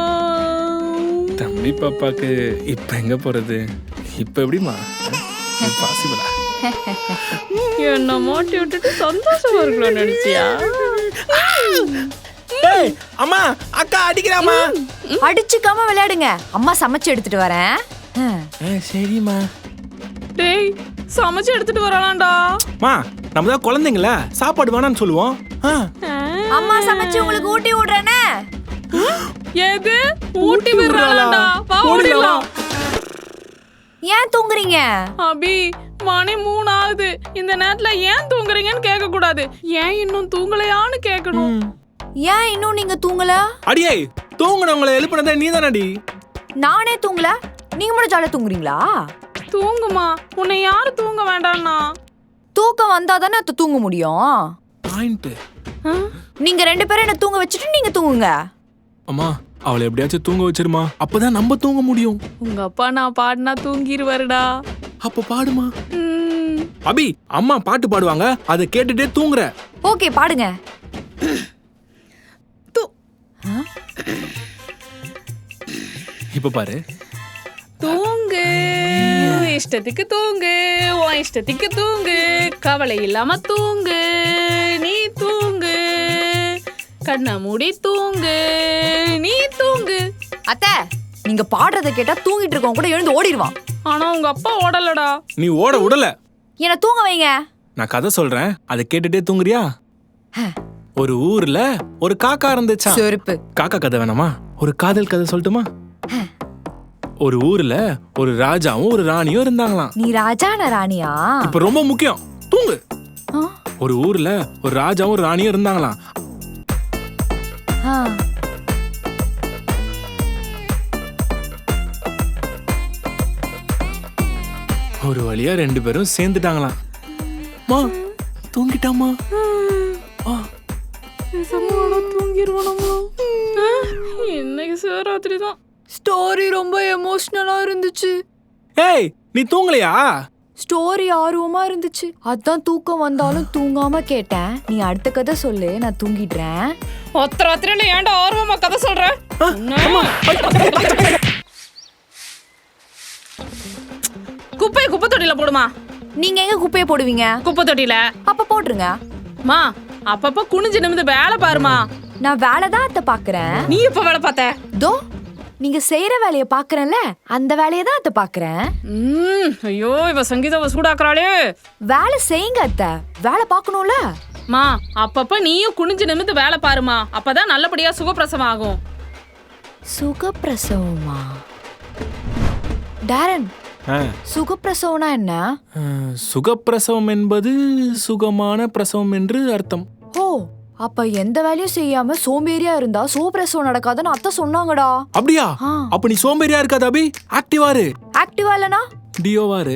தம்பி பாப்பாக்கு இப்ப எங்க போறது? இப்ப எப்படிமா பாசிபிளா? என்ன மாட்டி விட்டுட்டு சந்தோஷமா இருக்கலாம் நினைச்சியா? ஏய் அம்மா, அக்கா அடிக்கறாமா. அடிச்சுக்காம விளையாடுங்க, அம்மா சமைச்சு எடுத்துட்டு வரேன். சரிம்மா. டேய், சமைச்சு எடுத்துட்டு வரலாம்டா. மா, நம்ம தான் குழந்தைங்கள சாப்பாடு வேணாம்னு சொல்லுவோம். அம்மா சமைச்சு உங்களுக்கு ஊட்டி விடுறேனே. ஏது ஊட்டி விடுறாளாடா? வா ஓடிடலாம். ஏன் தூங்குறீங்க? அபி, மணி 3 ஆகுது. இந்த நேரத்துல ஏன் தூங்குறீங்கன்னு கேட்க கூடாது. ஏன் இன்னும் தூங்கலையான்னு கேட்கணும். ஏன் இன்னும் நீங்க தூங்கல? அடியே, தூங்குனவங்கள எழுப்புனதே நீதானடி. நானே தூங்கல, நீங்க மட்டும் ஜாலியா தூங்குறீங்களா? தூங்குமா, உன்னை யாரு தூங்க வேண்டாம்னா? தூக்கம் வந்தா தானே அத்தை தூங்க முடியும். பாயிண்ட். நீங்க 2 பேரும் என்ன தூங்க வச்சுட்டு நீங்க தூங்குங்க. அம்மா, அவளை எப்படியாச்சும் தூங்க வச்சிருமா, அப்பதான் நம்ம தூங்க முடியும். உங்க அப்பா நான் பாடினா தூங்கிடுவாருடா. அப்ப பாடுமா. அபி, அம்மா பாட்டு பாடுவாங்க, அதை கேட்டுட்டே தூங்குற. ஓகே, பாடுங்க. இப்ப பாரு. தூங்கு, இஷ்டத்துக்கு தூங்கு, உன் இஷ்டத்துக்கு தூங்கு, கவலை இல்லாம தூங்கு, நீ தூங்கு, கண்ணை மூடி தூங்கு, நீ தூங்கு. அத்தை, நீங்க பாடுறத கேட்டா தூங்கிட்டு இருக்கவங்க கூட எழுந்து ஓடிடுவான். ஆனா உங்க அப்பா ஓடலடா. நீ ஓட விடல. என்ன தூங்க வைங்க. நான் கதை சொல்றேன், அதை கேட்டுட்டே தூங்குறியா? ஒரு ஊர்ல ஒரு காக்கா இருந்துச்சா. செருப்பு. காக்கா கதை வேணாமா? ஒரு காதல் கதை சொல்லட்டுமா? ஒரு ஊர்ல ஒரு ராஜாவும் ஒரு ராணியும் இருந்தாங்களாம். நீ ராஜா நான் ராணியா? இப்ப ரொம்ப முக்கியம், தூங்கு. ஒரு ஊர்ல ஒரு ராஜாவும் ஒரு ராணியும் இருந்தாங்களாம். ஒரு வழியா 2 பேரும் சேர்ந்துட்டாங்களாம். மா, தூங்கிட்டாமா. தூங்கிடுவானோ? இன்னைக்கு சிவராத்திரி தான். ஸ்டோரி ரொம்ப எமோஷனலா இருந்துச்சு. ஏய், நீ தூங்கலையா? ஸ்டோரி ஆர்வமா இருந்துச்சு, அதான் தூக்கம் வந்தாலும் தூங்காம கேட்டேன். நீ அடுத்த கதை சொல்லு, நான் தூங்கிடுறேன். ஒத்தராத்திரில ஏன்டா ஆர்வமா கதை சொல்ற? குப்பையை குப்பை தொட்டில போடுமா. நீங்க எங்க குப்பையை போடுவீங்க? குப்பை தொட்டில. அப்ப போட்டுருங்க. மா, அப்பப்ப குனிஞ்சு நிமிந்து வேலை பாருமா. நான் வேலை தான் அத்தை பாக்குறேன். நீ எப்ப வேலை பார்த்த? தோ நீங்க செய்யற வேலைய பாக்குறேன்ல, அந்த வேலையை தான் அத்தை பாக்குறேன். ஐயோ இவ சங்கீதாவை சூடாக்குறாளே. வேலை செய்யுங்க அத்தை, வேலை பார்க்கணும்ல. மா அப்பப்ப நீயும் குனிஞ்சு நிமிந்து வேலை பாருமா, அப்பதான் நல்லபடியா சுகப்பிரசவம் ஆகும். சுகப்பிரசவமா? டாரன், சுகப்பிரசவம்னா என்ன? சுகப்பிரசவம் என்பது சுகமான பிரசவம் என்று அர்த்தம். ஓ, அப்ப எந்த வேலையும் செய்யாம சோம்பேறியா இருந்தா சுகப்பிரசவம் நடக்காதுன்னு அத்தை சொன்னாங்கடா. அப்படியா? அப்ப நீ சோம்பேறியா இருக்காது அபி, ஆக்டிவாரு. ஆக்டிவா இல்லனா டியோவாரு.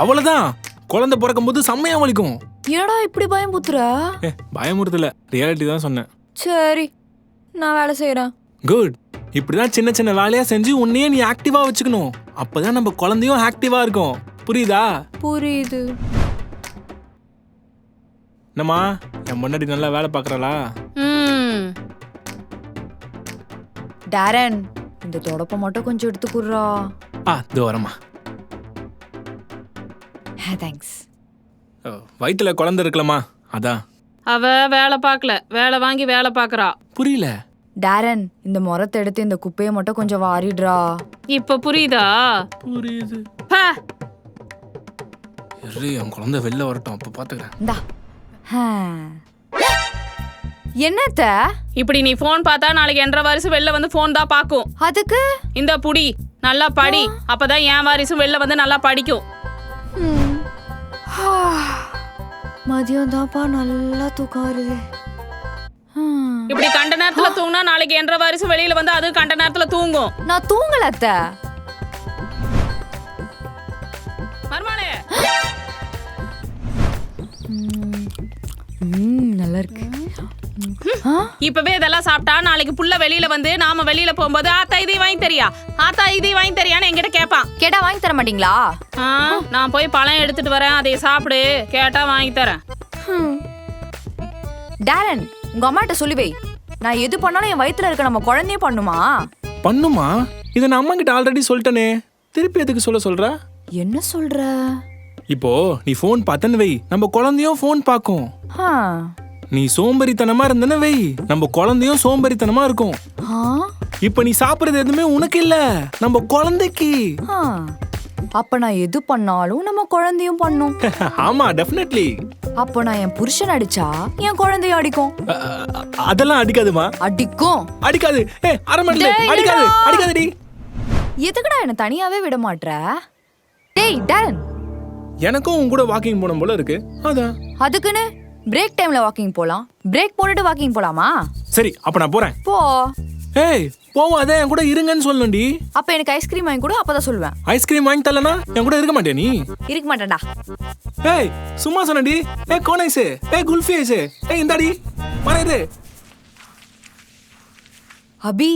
அவ்வளவுதான், குழந்தை பிறக்கும் போது செம்மையா வலிக்கும். என்னடா இப்படி பயமுறுத்துற? பயமுறுத்தல, ரியாலிட்டி தான் சொன்னேன். சரி, நான் வேலை செய்யறேன். குட். இப்படிதான் சின்ன சின்ன வேலையா செஞ்சு உன்னையே நீ ஆக்டிவா வச்சுக்கணும். அப்பதான் நம்ம குழந்தையும் ஆக்டிவா இருக்கும். புரியுதா? புரியுது. என்னம்மா, என் முன்னாடி நல்லா வேலை பாக்குறாளா? டாரன், இந்த தொடப்ப மட்டும் கொஞ்சம் எடுத்து குடுறா. இதோ வரமா. தேங்க்ஸ். வயிற்றுல குழந்தை இருக்கலாமா, அதான். அவ வேலை பார்க்கல, வேலை வாங்கி வேலை பாக்குறா. புரியல. டாரன், இந்த முறத்தை எடுத்து இந்த குப்பையை மட்டும் கொஞ்சம் வாரிடுறா. இப்ப புரியுதா? புரியுது. என் குழந்தை வெளில வரட்டும், அப்ப பாத்துக்கிறேன். இந்தா. என்னத்த? இப்படி நீ போன் பார்த்தா நாளைக்கு 1.5 வாரிசு வெளில வந்து போன் தான் பாக்கும். அதுக்கு இந்த புடி நல்லா படி, அப்பதான் என் வாரிசும் வெளில வந்து நல்லா படிக்கும். மதியம் தான்ப்பா நல்லா தூக்கம் வருது. இப்படி கண்ட நேரத்துல தூங்கினா நாளைக்கு 1.5 வாரிசு வெளியில வந்து அது கண்ட நேரத்துல தூங்கும். நான் தூங்கல அத்தை. மர்மாளே, நல்லா இருக்கு. இப்பவே இதெல்லாம் சாப்பிட்டா நாளைக்கு புள்ள வெளியில வந்து நாம வெளியில போகும்போது ஆத்தா இதை வாங்கி தரியா, ஆத்தா இதை வாங்கி தரியான்னு என்கிட்ட கேட்பான். கேட்டா வாங்கி தர மாட்டீங்களா? நான் போய் பழம் எடுத்துட்டு வரேன், அதை சாப்பிடு, கேட்டா வாங்கி தரேன். டாரன், உங்க அம்மாட்ட சொல்லி வை, நான் எது பண்ணாலும் என் வயித்துல இருக்க நம்ம குழந்தையே பண்ணுமா? பண்ணுமா? இதை நான் அம்மா கிட்ட ஆல்ரெடி சொல்லிட்டேனே, திருப்பி எதுக்கு சொல்ற? என்ன சொல்ற? இப்போ நீ போன் பார்த்தன்னு வை, நம்ம குழந்தையும் போன் பார்க்கும். நீ சோம்பேறித்தனமா இருந்தன வை, நம்ம குழந்தையும் சோம்பேறித்தனமா இருக்கும். இப்ப நீ சாப்பிடுறது எதுவுமே உனக்கு இல்ல, நம்ம குழந்தைக்கு. அப்ப நான் எது பண்ணாலும் நம்ம குழந்தையும் பண்ணும். ஆமா, டெஃபினெட்லி. அப்ப நான் என் புருஷன் அடிச்சா என் குழந்தையும் அடிக்கும். அதெல்லாம் அடிக்காதுமா. அடிக்கும். அடிக்காது. அரமணில அடிக்காது, அடிக்காதடி. எதுக்குடா என்ன தனியாவே விட மாட்ற? டேய் டாரன், எனக்கும் உன் கூட வாக்கிங் போன போல இருக்கு. அதான். அதுக்குன்னு பிரேக் டைம்ல வாக்கிங் போலாம், பிரேக் போட்டுட்டு வாக்கிங் போலாமா? சரி, அப்ப நான் போறேன். போ. ஏய், போவோம், அதே என் கூட இருங்கன்னு சொல்லணும்டி. அப்ப எனக்கு ஐஸ்கிரீம் வாங்கி கொடு, அப்பதான் சொல்லுவேன். ஐஸ்கிரீம் வாங்கி தரலனா என் கூட இருக்க மாட்டே நீ? இருக்க மாட்டேன்டா. ஏய், சும்மா சொன்னடி. கோன் ஐஸ், குல்ஃபி ஐஸ், இந்தாடி வரது. அபி,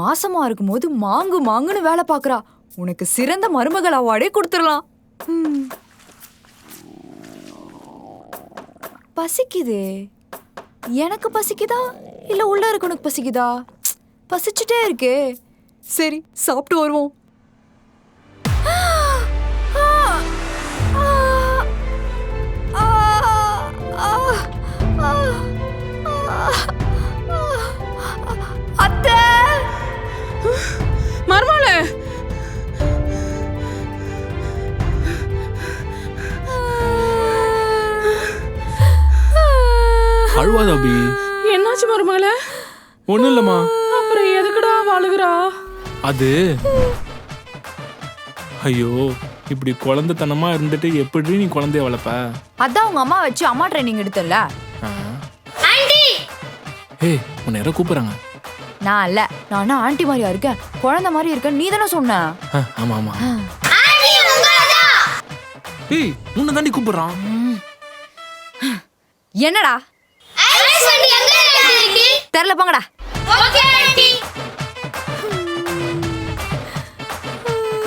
மாசமா இருக்கும்போது மாங்கு மாங்குன்னு வேலை பாக்குறா. உனக்கு சிறந்த மருமகள் அவார்டே கொடுத்துடலாம். பசிக்குது. எனக்கு பசிக்குதா இல்ல உள்ள இருக்கனுக்கு பசிக்குதா? பசிச்சுட்டே இருக்கே. சரி, சாப்பிட்டு வருவோம். அத்தை, மர்மாளே, அழுவாத அபி. என்னாச்சு மருமகளே? ஒண்ணும் இல்லம்மா. அப்புறம் எதுக்குடா அழுகுறா? அது ஐயோ, இப்படி குழந்தைத்தனமா இருந்துட்டு எப்படி நீ குழந்தைய வளர்ப்ப? அதான் உங்க அம்மா வச்சு அம்மா ட்ரைனிங் எடுத்தல. ஏய், உன்னை யாரோ கூப்பிடுறாங்க. நான் இல்ல, நான் ஆண்டி மாதிரியா இருக்கேன், குழந்தை மாதிரி இருக்கேன், நீ தானே சொன்ன. ஆமா ஆமா. ஏய், உன்னை தாண்டி கூப்பிடுறான். என்னடா? தெரியல, போங்கடா.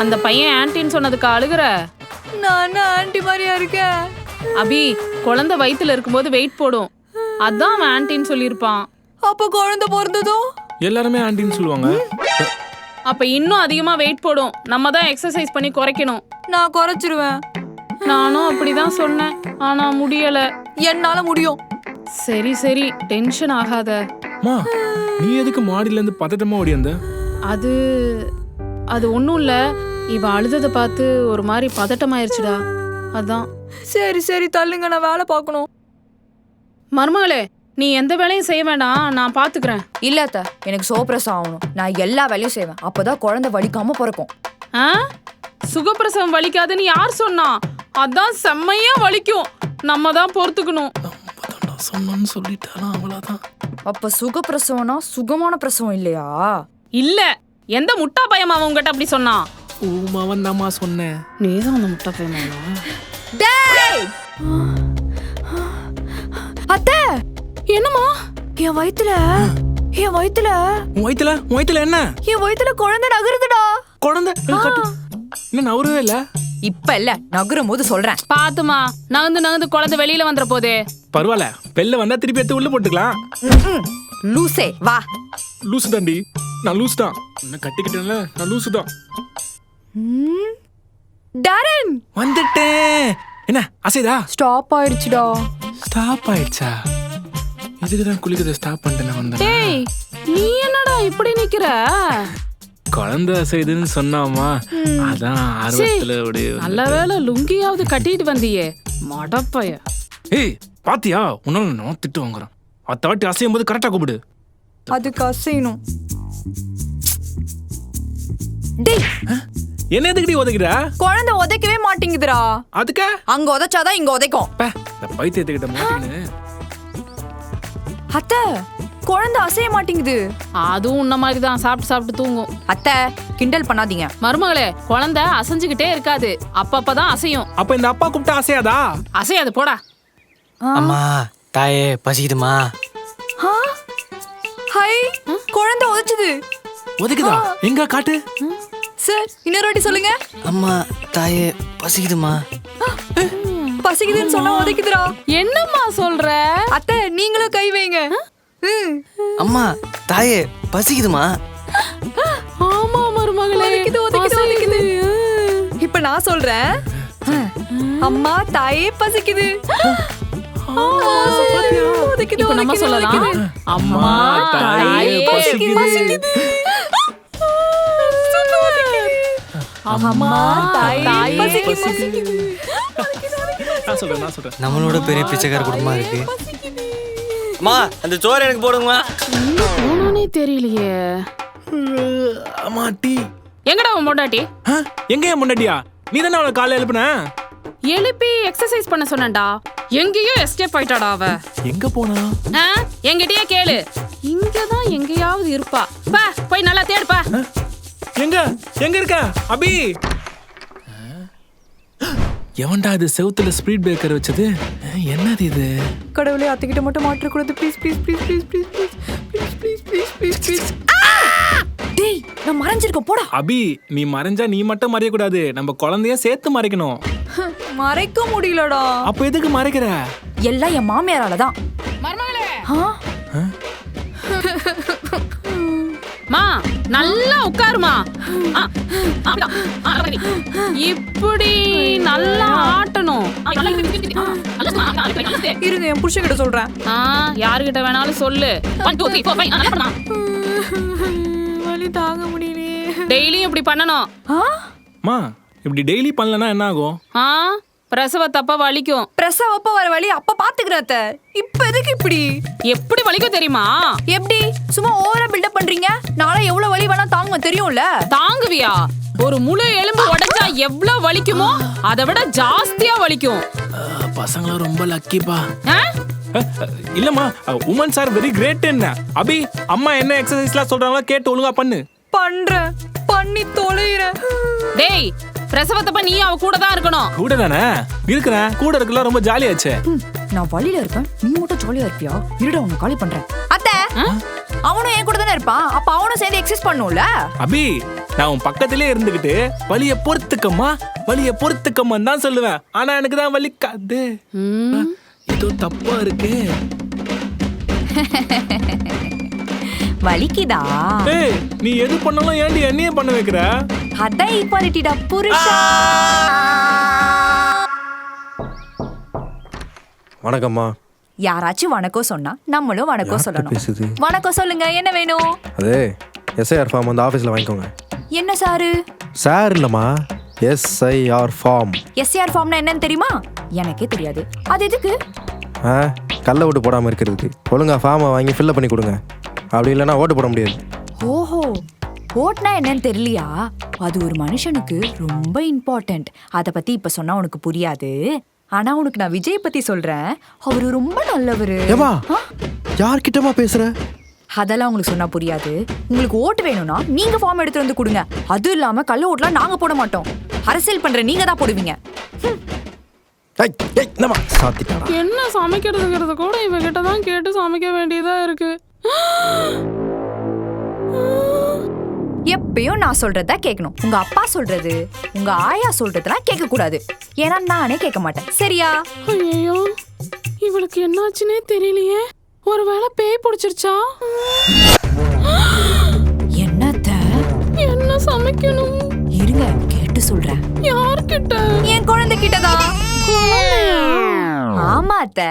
அந்த பையன் ஆன்ட்டின்னு சொன்னதுக்கு அழுகுற? நான் ஆண்டி மாதிரியா இருக்கேன். அபி, குழந்தை வயித்துல இருக்கும்போது வெயிட் போடும், அதான் அவன் ஆன்ட்டின்னு சொல்லியிருப்பான். அப்ப குழந்தை பிறந்ததும் எல்லாருமே ஆண்டின்னு சொல்லுவாங்க. அப்ப இன்னும் அதிகமா வெயிட் போடும், நம்ம தான் எக்ஸசைஸ் பண்ணி குறைக்கணும். நான் குறைச்சிருவேன். நானும் அப்படிதான் சொன்னேன், ஆனா முடியல. என்னால முடியும். சரி சரி, டென்ஷன் ஆகாத. மா, நீ எதுக்கு மாடியில இருந்து பதட்டமா ஓடி வந்த? அது அது ஒன்றும் இல்லை, இவ அழுததை பார்த்து ஒரு மாதிரி பதட்டமாயிருச்சுடா, அதான். சரி சரி தள்ளுங்க, நான் வேலை பார்க்கணும். மருமகளே, நீ எந்த வேலையும் செய்ய வேண்டாம், நான் பார்த்துக்கிறேன். இல்ல அத்தை, எனக்கு சோப்ரசம் ஆகணும். நான் எல்லா வேலையும் செய்வேன், அப்பதான் குழந்தை வலிக்காம பிறக்கும். ஆ, சுகப்பிரசவம் வலிக்காதுன்னு யார் சொன்னா? அதான் செம்மையா வலிக்கும், நம்ம தான் பொறுத்துக்கணும். சொன்னு சொல்லிட்டாலும் அவ்வளோதான். அப்ப சுகப்பிரசவம்னா சுகமான பிரசவம் இல்லையா? இல்ல, எந்த முட்டா பையன் அவன் உங்ககிட்ட அப்படி சொன்னா? ஊமாவன் தாம்மா சொன்னேன். நீதான் அந்த முட்டா பையன். டேய் அத்தை, என்னம்மா? என் வயித்துல உன் வயித்துல என்ன? என் வயித்துல குழந்தை நகருதுடா. குழந்தை கட்டு இன்னும் நவரவே இல்ல. இப்ப இல்ல, நகரும் போது சொல்றேன். பாத்துமா, நகந்து குழந்தை வெளியில வந்துற போதே. பரவாயில்ல, பெல்ல வந்தா திருப்பி எடுத்து உள்ள போட்டுக்கலாம். லூசே வா. லூசு தாண்டி, நான் லூசு தான். இன்னும் கட்டிக்கிட்டேன்ல, நான் லூசு தான். டாரன் வந்துட்டேன். என்ன அசைதா? ஸ்டாப் ஆயிடுச்சுடா. ஸ்டாப் ஆயிடுச்சா? இதுக்குதான் குளிக்கிறத ஸ்டாப் பண்ணிட்டு நான் வந்தேன். டேய், நீ என்னடா இப்படி நிக்கிற? குழந்தை அசைதுன்னு சொன்னாமா, அதான் ஆர்வத்துல அப்படியே. நல்ல வேளை லுங்கியாவது கட்டிட்டு வந்தியே, மடப்பைய. ஏய் பாத்தியா, உன்னால நான் திட்டு வாங்குறேன். அத்த வாட்டி அசையும் போது கரெக்டா கூப்பிடு. அதுக்கு அசையணும். டேய், என்ன எதுக்குடி உதைக்கிற? குழந்தை உதைக்கவே மாட்டேங்குதுடா. அதுக்கு அங்க உதைச்சாதான் இங்க உதைக்கும். இந்த பைத்தியத்துக்கிட்ட மாட்டிக்கின்னு. அத்தை, குழந்தை அசைய மாட்டேங்குது. அதுவும் உன்ன மாதிரி தான், சாப்பிட்டு தூங்கும். அத்தை, கிண்டல் பண்ணாதீங்க. மருமகளே, குழந்தை அசைஞ்சுக்கிட்டே இருக்காது, அப்பப்பதான் அசையும். அப்ப இந்த அப்பா கூப்பிட்டா அசையாதா? அசையாது, போடா. அம்மா தாயே பசிக்குதுமா. ஹை, குழந்தை உதைச்சுது. உதைக்குதா? எங்க காட்டு. சார், இன்னொரு வாட்டி சொல்லுங்க. அம்மா தாயே பசிக்குதுமா. பசிக்குதுன்னு சொன்னா உதைக்குதுடா. என்னம்மா சொல்ற? அத்தை, நீங்களும் கை வைங்க. அம்மா தாயே பசிக்குதுமா. ஆமா மருமகளே, உதைக்குது. இப்ப நான் சொல்றேன். அம்மா தாயே பசிக்குது. இப்ப நம்ம சொல்லலாம், அம்மா தாயே பசிக்குது. அம்மா தாயே பசிக்குது. நான் சொல்றேன். நம்மளோட பெரிய பிச்சைக்கார குடும்பமா இருக்கு. அம்மா அந்த சோறு எனக்கு போடுங்கம்மா. போனே தெரியலையே. அம்மா டீ எங்கடா உன் பொண்டாட்டி? எங்க என் முன்னாடியா? நீ தானே அவளை காலைல எழுப்புன? எழுப்பி எக்ஸசைஸ் பண்ண சொன்னேன்டா. எங்கேயோ எஸ்கேப் ஆயிட்டாடா அவ. எங்க போனா? என்கிட்டயே கேளு. இங்கதான் எங்கேயாவது இருப்பா. பா, போய் நல்லா தேடுப்பா. எங்க இருக்க அபி? எவன்டா இது செவுத்துல ஸ்பீட் பிரேக்கர் வச்சது? என்னது இது? கடவுளே, அத்தைக்கிட்ட மட்டும் மாற்றக்கூடாது. Please please please please please please please please please please please. டேய், நான் மறைஞ்சிருக்கேன், போடா. அபி, நீ மறைஞ்சா நீ மட்டும் மறைய கூடாது, நம்ம குழந்தைய சேர்த்து மறைக்கணும். மறைக்க முடியலடா. அப்ப எதுக்கு மறைக்கிற? எல்லாம் என் மாமியாரால தான். மருமகளே, மா நல்லா உட்காருமா. இப்படி நல்லா ஆட்டணும். இருங்க, என் புருஷன்கிட்ட சொல்றேன். யாருகிட்ட வேணாலும் சொல்லு. 1 2 3 4 5 வலி தாங்க முடியலையே. டெய்லியும் இப்படி பண்ணணும். மா, இப்படி டெய்லி பண்ணலனா என்ன ஆகும்? பிரசவத்தப்ப வலிக்கும். பிரசவப்ப வர வலி அப்ப பாத்துக்கிறேன் அத்தை. இப்ப எதுக்கு இப்படி? எப்படி வலிக்கும் தெரியுமா? எப்படி? சும்மா ஓவரா பில்டப் பண்றீங்க. நாளை எவ்வளவு வலி வேணா தாங்க தெரியும்ல. தாங்குவியா? ஒரு முழு எலும்பு உடைச்சா எவ்வளவு வலிக்குமோ அதை விட ஜாஸ்தியா வலிக்கும். பசங்களும் ரொம்ப லக்கிப்பா. இல்லம்மா, உமன்ஸ் ஆர் வெரி கிரேட். என்ன அபி, அம்மா என்ன எக்ஸசைஸ்லாம் சொல்றாங்களோ கேட்டு ஒழுங்கா பண்ணு. பண்றேன், பண்ணி தொலைறேன். டேய், பிரசவத்தப்ப நீ அவ கூட தான் இருக்கணும். கூட தானே இருக்கிறேன், கூட இருக்கலாம், ரொம்ப ஜாலியாச்சே. நான் வழியில இருப்பேன், நீ மட்டும் ஜாலியா இருப்பியா? இருடா, உன்னை காலி பண்றேன். அத்தை, அவனும் என் கூட தானே இருப்பான், அப்ப அவனும் சேர்ந்து எக்ஸசைஸ் பண்ணும்ல. அபி, நான் உன் பக்கத்திலே இருந்துகிட்டு வலிய பொறுத்துக்கம்மா தான் சொல்லுவேன். ஆனா எனக்கு தான் வலிக்காது. ஏதோ தப்பா இருக்கு. வலிக்குதா? ஏய், நீ எது பண்ணாலும் ஏன்டி என்னையே பண்ண வைக்கிற? அதான் ஈக்வாலிட்டிடா புருஷா. வணக்கம்மா. யாராச்சும் வணக்கம் சொன்னா நம்மளும் வணக்கம் சொல்லணும். வணக்கம் சொல்லுங்க, என்ன வேணும்? அதே எஸ்ஐஆர் ஃபார்ம் வந்து ஆஃபீஸில் வாங்கிக்கோங்க. என்ன சாரு? சார் இல்லைம்மா, எஸ்ஐஆர் ஃபார்ம். எஸ்ஆர் ஃபார்ம்னா என்னன்னு தெரியுமா? எனக்கே தெரியாது. அது எதுக்கு? கல்லை ஓட்டு போடாமல் இருக்கிறதுக்கு. ஒழுங்கா ஃபார்மை வாங்கி ஃபில்அப் பண்ணி கொடுங்க. அப்படி இல்லைன்னா ஓட்டு போட முடியாது. ஓஹோ, ஓட்னா என்னன்னு தெரியலையா? அது ஒரு மனுஷனுக்கு ரொம்ப இம்பார்ட்டன்ட். அதை பத்தி இப்ப சொன்னா உனக்கு புரியாது. ஆனா உனக்கு நான் விஜய் பத்தி சொல்றேன். அவரு ரொம்ப நல்லவரு. யார்கிட்டமா பேசுற? அதெல்லாம் உங்களுக்கு சொன்னா புரியாது. உங்களுக்கு ஓட்டு வேணும்னா நீங்க ஃபார்ம் எடுத்து வந்து கொடுங்க. அது இல்லாம கள்ள ஓட்டுலாம் நாங்க போட மாட்டோம். அரசியல் பண்ற நீங்க தான் போடுவீங்க. என்ன சமைக்கிறதுங்கிறத கூட இவகிட்ட தான் கேட்டு சமைக்க வேண்டியதா இருக்கு. எப்பயும் நான் சொல்றதா கேட்கணும். உங்க அப்பா சொல்றது, உங்க ஆயா சொல்றதெல்லாம் கேட்க கூடாது. ஏன்னா நானே கேட்க மாட்டேன். சரியா? ஐயோ, இவளுக்கு என்னாச்சுன்னே தெரியலையே. ஒருவேளை பேய் பிடிச்சிருச்சா? என்னத்த? என்ன சமைக்கணும்? இருங்க, கேட்டு சொல்றேன். யார்கிட்ட? என் குழந்தை கிட்டதான். ஆமா அத்த.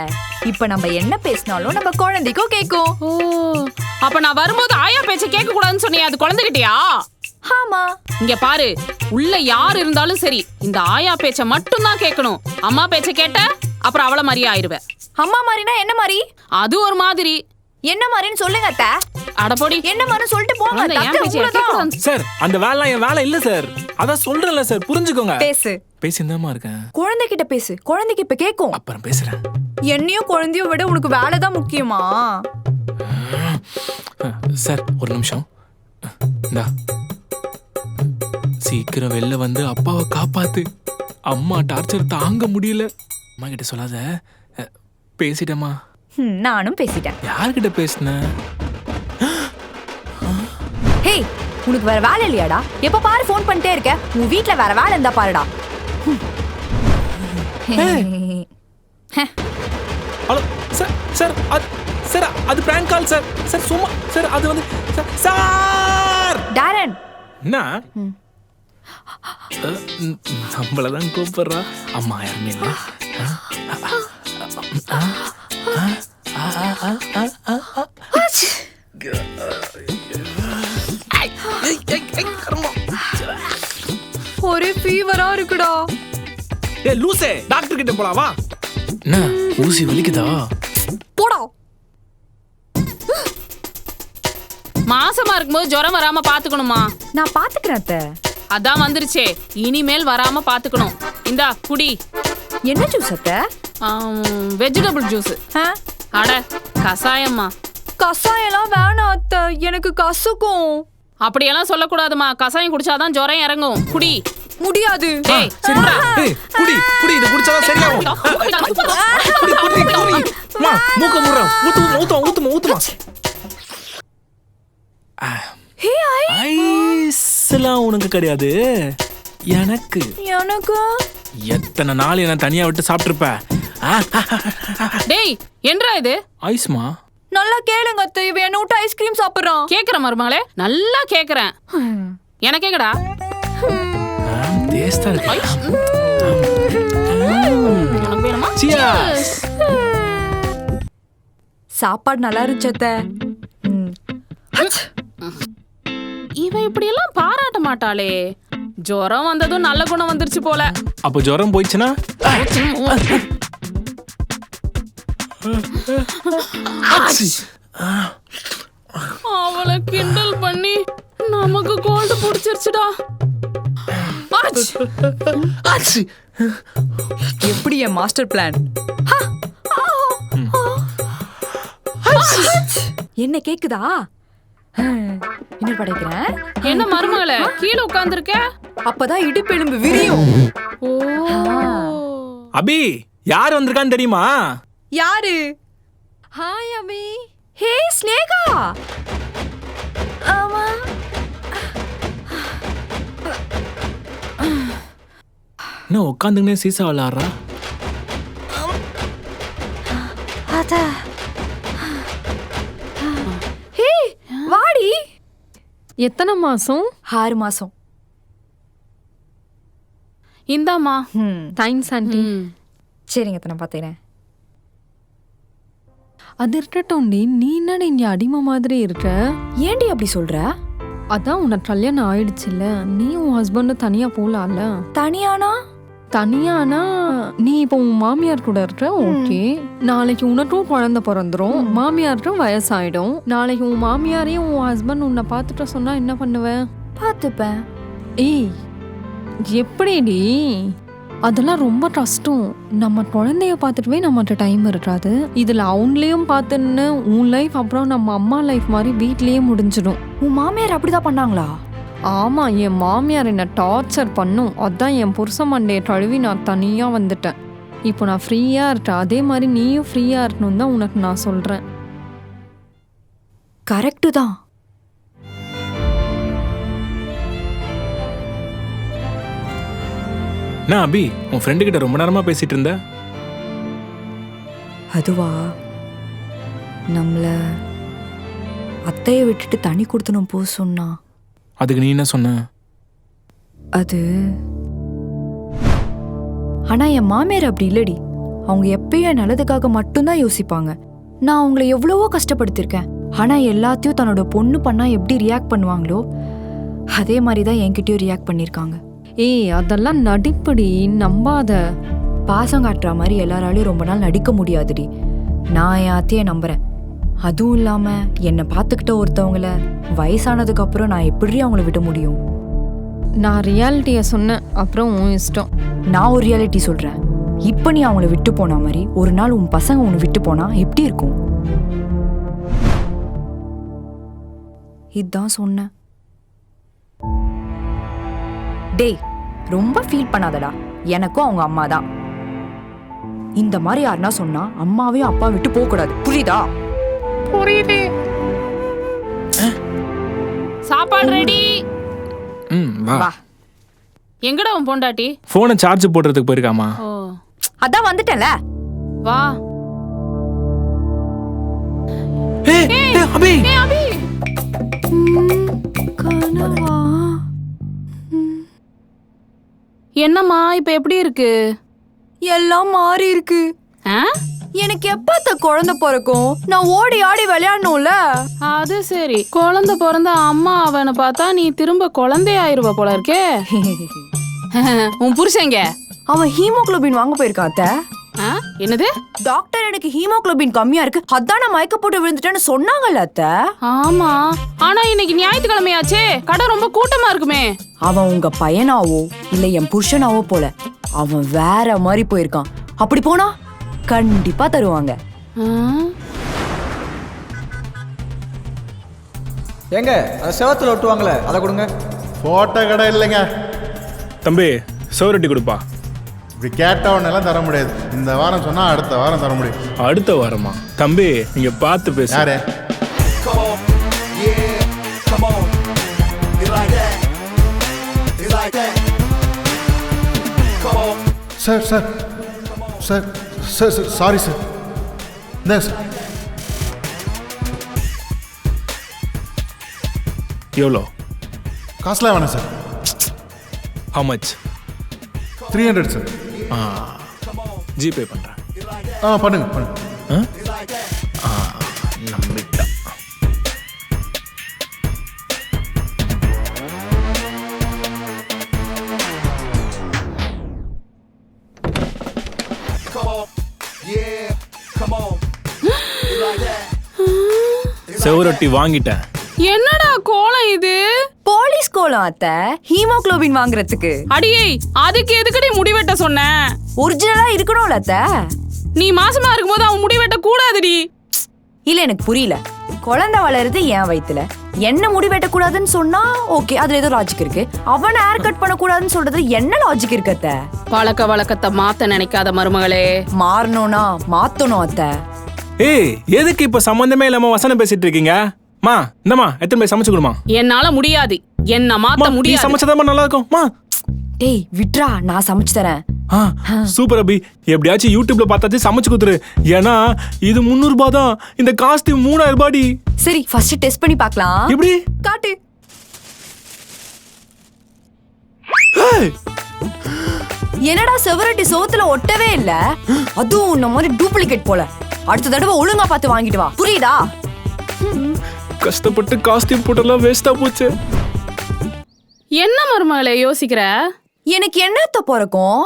இப்ப நம்ம என்ன பேசினாலும் நம்ம குழந்தைக்கும் கேட்கும். ஓ, அப்ப நான் வரும்போது ஆயா பேச்ச கேட்க கூடாதுன்னு சொன்னியா? அது குழந்தைகிட்டயா? ஆமா. இங்க பாரு, உள்ள யார் இருந்தாலும் சரி, இந்த ஆயா பேச்ச மட்டும் தான் கேட்கணும். அம்மா பேச்ச கேட்ட அப்புறம் அவள மாதிரியே ஆயிருவேன். அம்மா மாதிரினா என்ன மாதிரி? அது ஒரு மாதிரி. என்ன மாதிரின்னு சொல்லுங்க அத்த. அடபோடி, என்ன மாதிரி சொல்லிட்டு போங்க. சார், அந்த வேலை என் வேலை இல்ல சார். அதான் சொல்றேன்ல சார், புரிஞ்சுக்கோங்க. பேசு. பேசிந்தாமா இருக்கேன். குழந்தை கிட்ட பேசு. குழந்தைக்கு இப்ப கேட்கும். அப்புறம் பேசுறேன். என்னையும் குழந்தையும் விட உனக்கு வேலை தான் முக்கியமா? சார், ஒரு நிமிஷம். இந்தா, சீக்கிரம் வெளில வந்து அப்பாவை காப்பாத்து. அம்மா டார்ச்சர் தாங்க முடியல. அம்மா கிட்ட சொல்லாத. பேசிட்டேமா? நானும் பேசிட்டேன். யார்கிட்ட பேசின? ஹே, உனக்கு வேற வேலை இல்லையாடா? எப்ப பாரு ஃபோன் பண்ணிட்டே இருக்க. உன் வீட்ல வேற வேலை இருந்தா பாருடா. ஹலோ சார், சார் சார் அது பிராங்க் கால் சார். சார் சும்மா சார், அது வந்து சார். டாரன், என்ன நம்மளதான் கூப்பிடுறா? அம்மா யாருமே இல்லை. ஒரே ஃபீவரா இருக்குடா. ஏ லூசே, டாக்டர் கிட்ட போலாம் வா. என்ன ஊசி வலிக்குதா? போடா. மாசமா இருக்கும்போது ஜுரம் வராம பாத்துக்கணுமா? நான் பாத்துக்கிறேன் அத்தை. அதான் வந்துருச்சே, இனிமேல் வராம பாத்துக்கணும். இந்தா குடி. என்ன ஜூஸ் அத்தை? Vegetable juice. அட கசாயம்மா. கசாயம்லாம் வேணாம் அத்தை, எனக்கு கசக்கும். அப்படியெல்லாம் சொல்லக்கூடாதுமா. கசாயம் குடிச்சாதான் ஜுரம் இறங்கும். குடி. முடியாது. குடி குடி, இது குடிச்சாதான் சரியாகும். குடி குடி குடி. மா மூக்க முறா. ஊத்துமா. ஹே ஐஸ்லாம் உனக்கு கிடையாது, எனக்கு. எத்தனை நாள் என்ன தனியா விட்டு சாப்பிட்டுருப்ப? டேய், என்னடா இது? ஐஸ்மா. நல்லா கேளுங்க அத்தை, இவன் என்ன விட்டு ஐஸ்கிரீம் சாப்பிடுறான். கேக்குற மருமகளே, நல்லா கேக்குறேன். எனக்கு கேக்குடா. டேஸ்டா இருக்கு. எனக்கு வேணுமா? சியர்ஸ். சாப்பாடு நல்லா இருந்துச்சு அத்தை. இவன் இப்படி எல்லாம் பாராட்ட மாட்டாளே. ஜுரம் வந்ததும் நல்ல குணம் வந்துருச்சு போல. அப்ப ஜுரம் போயிடுச்சுனா? அவளை கிண்டல் பண்ணி நமக்கு கோல்டு பிடிச்சிருச்சுடா. எப்படி என் மாஸ்டர் பிளான்? என்ன கேக்குதா? என்ன படைக்கிறேன்? என்ன மருமகளே, கீழே உட்கார்ந்திருக்க? அப்பதான் இடுப்பெலும்பு விரியும். ஓ, அபி யார் வந்திருக்கான்னு தெரியுமா? யாரு? ஹாய் அபி. ஹே ஸ்னேகா. ஆமா. என்ன உட்காந்துங்கனே சீசா விளையாடுறா? அத. ஹே வாடி. எத்தனை மாசம்? 6 மாசம். இந்தாம்மா. Thanks aunty. சரிங்க, நான் பாத்துக்கிறேன். அது இருக்கட்டும் டி, நீ என்னடி இங்க அடிமை மாதிரி இருக்க? ஏன்டி அப்படி சொல்ற? அதான் உனக்கு கல்யாணம் ஆயிடுச்சுல்ல, நீ உன் ஹஸ்பண்டும் தனியா போலாம்ல. தனியானா? தனியானா நீ இப்போ உன் மாமியார் கூட இருக்க, ஓகே. நாளைக்கு உனக்கும் குழந்தை பிறந்துரும், மாமியாருக்கும் வயசாயிடும். நாளைக்கு உன் மாமியாரையும் உன் ஹஸ்பண்ட் உன்னை பார்த்துட்ட சொன்னா என்ன பண்ணுவேன்? பார்த்துப்பேன். ஏய் எப்படிடி? அதெல்லாம் ரொம்ப கஷ்டம். நம்ம குழந்தைய பார்த்துட்டுவே நம்மகிட்ட டைம் இருக்காது. இதில் அவங்களையும் பார்த்துன்னு உன் லைஃப் அப்புறம் நம்ம அம்மா லைஃப் மாதிரி வீட்லேயே முடிஞ்சிடும். உன் மாமியார் அப்படிதான் பண்ணாங்களா? ஆமாம், என் மாமியார் என்னை டார்ச்சர் பண்ணும். அதான் என் புருஷன் மண்டையை கழுவி நான் தனியாக வந்துட்டேன். இப்போ நான் ஃப்ரீயாக இருக்கேன். அதே மாதிரி நீயும் ஃப்ரீயாக இருக்கணும் தான் உனக்கு நான் சொல்கிறேன். கரெக்டு தான். என்ன அபி, உன் ஃப்ரெண்டு கிட்ட ரொம்ப நேரமா பேசிட்டு இருந்த? அதுவா, நம்மள அத்தையை விட்டுட்டு தனி கொடுத்தனும் போ சொன்னா. அதுக்கு நீ என்ன சொன்ன? அது ஆனா என் மாமியார் அப்படி இல்லடி. அவங்க எப்பயும் என் நல்லதுக்காக மட்டும்தான் யோசிப்பாங்க. நான் அவங்கள எவ்வளவோ கஷ்டப்படுத்திருக்கேன். ஆனா எல்லாத்தையும் தன்னோட பொண்ணு பண்ணா எப்படி ரியாக்ட் பண்ணுவாங்களோ அதே மாதிரி தான் என்கிட்டயும் ரியாக்ட் பண்ணியிருக்காங்க. ஏய் அதெல்லாம் நடிப்படி, நம்பாத. பாசம் காட்டுற மாதிரி எல்லாராலையும் ரொம்ப நாள் நடிக்க முடியாதுடி. நான் என் அத்தையை நம்புறேன். அதுவும் இல்லாம என்னை பார்த்துக்கிட்ட ஒருத்தவங்கள வயசானதுக்கு அப்புறம் நான் எப்படி அவங்கள விட முடியும்? நான் ரியாலிட்டியை சொன்னேன், அப்புறம் உன் இஷ்டம். நான் ஒரு ரியாலிட்டி சொல்றேன். இப்ப நீ அவங்கள விட்டு போன மாதிரி ஒரு நாள் உன் பசங்க உன்னை விட்டு போனா எப்படி இருக்கும்? இதான் சொன்னேன். டேய் ரொம்ப ஃபீல் பண்ணாதடா. எனக்கும் அவங்க அம்மா தான். இந்த மாதிரி யாருன்னா சொன்னா அம்மாவையும் அப்பா விட்டு போக கூடாது, புரியுதா? புரியுது. சாப்பாடு ரெடி. வா. எங்கடா உன் பொண்டாட்டி? போனை சார்ஜ் போடுறதுக்கு போயிருக்காமா? ஓ அதான் வந்துட்டேன்ல. வா. அபி அபி கனவா? என்னம்மா இப்ப எப்படி இருக்கு? எல்லாம் மாறி இருக்கு. எனக்கு எப்ப குழந்தை பிறக்கும்? நான் ஓடி ஆடி விளையாடணும்ல. அது சரி, குழந்தை பிறந்த அம்மா அவனை பார்த்தா நீ திரும்ப குழந்தை ஆயிருவ போல இருக்கே. உன் புருஷங்க அவன் ஹீமோகுளோபின் வாங்க போயிருக்காத்த. என்னது? டாக்டர் எனக்கு ஹீமோகுளோபின் கம்மியா இருக்கு, அதான் நான் மயக்க போட்டு விழுந்துட்டேன்னு சொன்னாங்கல்ல அத்த. ஆமா, ஆனா இன்னைக்கு ஞாயிற்றுக்கிழமையாச்சே, கடை ரொம்ப கூட்டமா இருக்குமே. அவன் உங்க பையனாவோ இல்ல என் புருஷனாவோ போல. அவன் வேற மாதிரி போயிருக்கான். அப்படி போனா கண்டிப்பா தருவாங்க. ஏங்க அதை செவத்துல ஒட்டுவாங்களே அதை கொடுங்க. போட்டோ கடை இல்லைங்க தம்பி, சோரட்டி கொடுப்பா. இப்படி கேட்டவனெல்லாம் தர முடியாது. இந்த வாரம் சொன்னா அடுத்த வாரம் தர முடியும். அடுத்த வாரமா? தம்பி நீங்க பார்த்து பேச. யாரே? Sir sir sir sir sir sorry sir. இந்த சார் எவ்வளோ? காசுலாம் வேணாம் sir. How much? 300 sir. GPay பண்ணுறேன். பண்ணுங்க பண்ணுங்க. நம்பிட்டா. செவரொட்டி வாங்கிட்டேன். என்னடா கோலம் இது? போலீஸ் கோலம் அத்த, ஹீமோகுளோபின் வாங்குறதுக்கு. அடியே, அதுக்கு எதுக்கடி முடிவெட்ட சொன்ன? ஒரிஜினலா இருக்கணும்ல அத்த. நீ மாசமா இருக்கும்போது அவன் முடிவெட்ட கூடாதுடி. இல்ல எனக்கு புரியல. குழந்தை வளருது என் வயித்துல, என்ன முடிவெட்ட கூடாதுன்னு சொன்னா ஓகே, அதுல ஏதோ லாஜிக் இருக்கு. அவனை ஹேர் கட் பண்ண கூடாதுன்னு சொல்றது என்ன லாஜிக் இருக்கு அத்த? பழக்க வழக்கத்தை மாத்த நினைக்காத மருமகளே. மாறணும்னா மாத்தணும் அத்த. ஏய், எதுக்கு இப்ப சம்பந்தமே இல்லாம வசனம் பேசிட்டு இருக்கீங்க? மா இந்தமா எத்தனை பேர் சமைச்சு கொடுமா. என்னால முடியாது, என்ன மாத்த முடியாது. சமைச்சதாமா நல்லா இருக்கும். மா டேய் விட்ரா, நான் சமைச்சு தரேன். சூப்பர் அபி, எப்படியாச்சும் யூடியூப்ல பார்த்தாச்சு சமைச்சு கொடுத்துரு. ஏன்னா இது 300 ரூபாய் தான், இந்த காஸ்டியூம் 3000 ரூபாடி. சரி ஃபர்ஸ்ட் டெஸ்ட் பண்ணி பார்க்கலாம். எப்படி? காட்டு. என்னடா செவரட்டி சோத்துல ஒட்டவே இல்ல? அதுவும் இந்த மாதிரி டூப்ளிகேட் போல. அடுத்த தடவை ஒழுங்கா பார்த்து வாங்கிட்டு வா, புரியுதா? கஷ்டப்பட்டு காஸ்டியூம் போட்டெல்லாம் வேஸ்டா போச்சு. என்ன மருமகளே யோசிக்கிற? எனக்கு என்னத்த பிறக்கும்?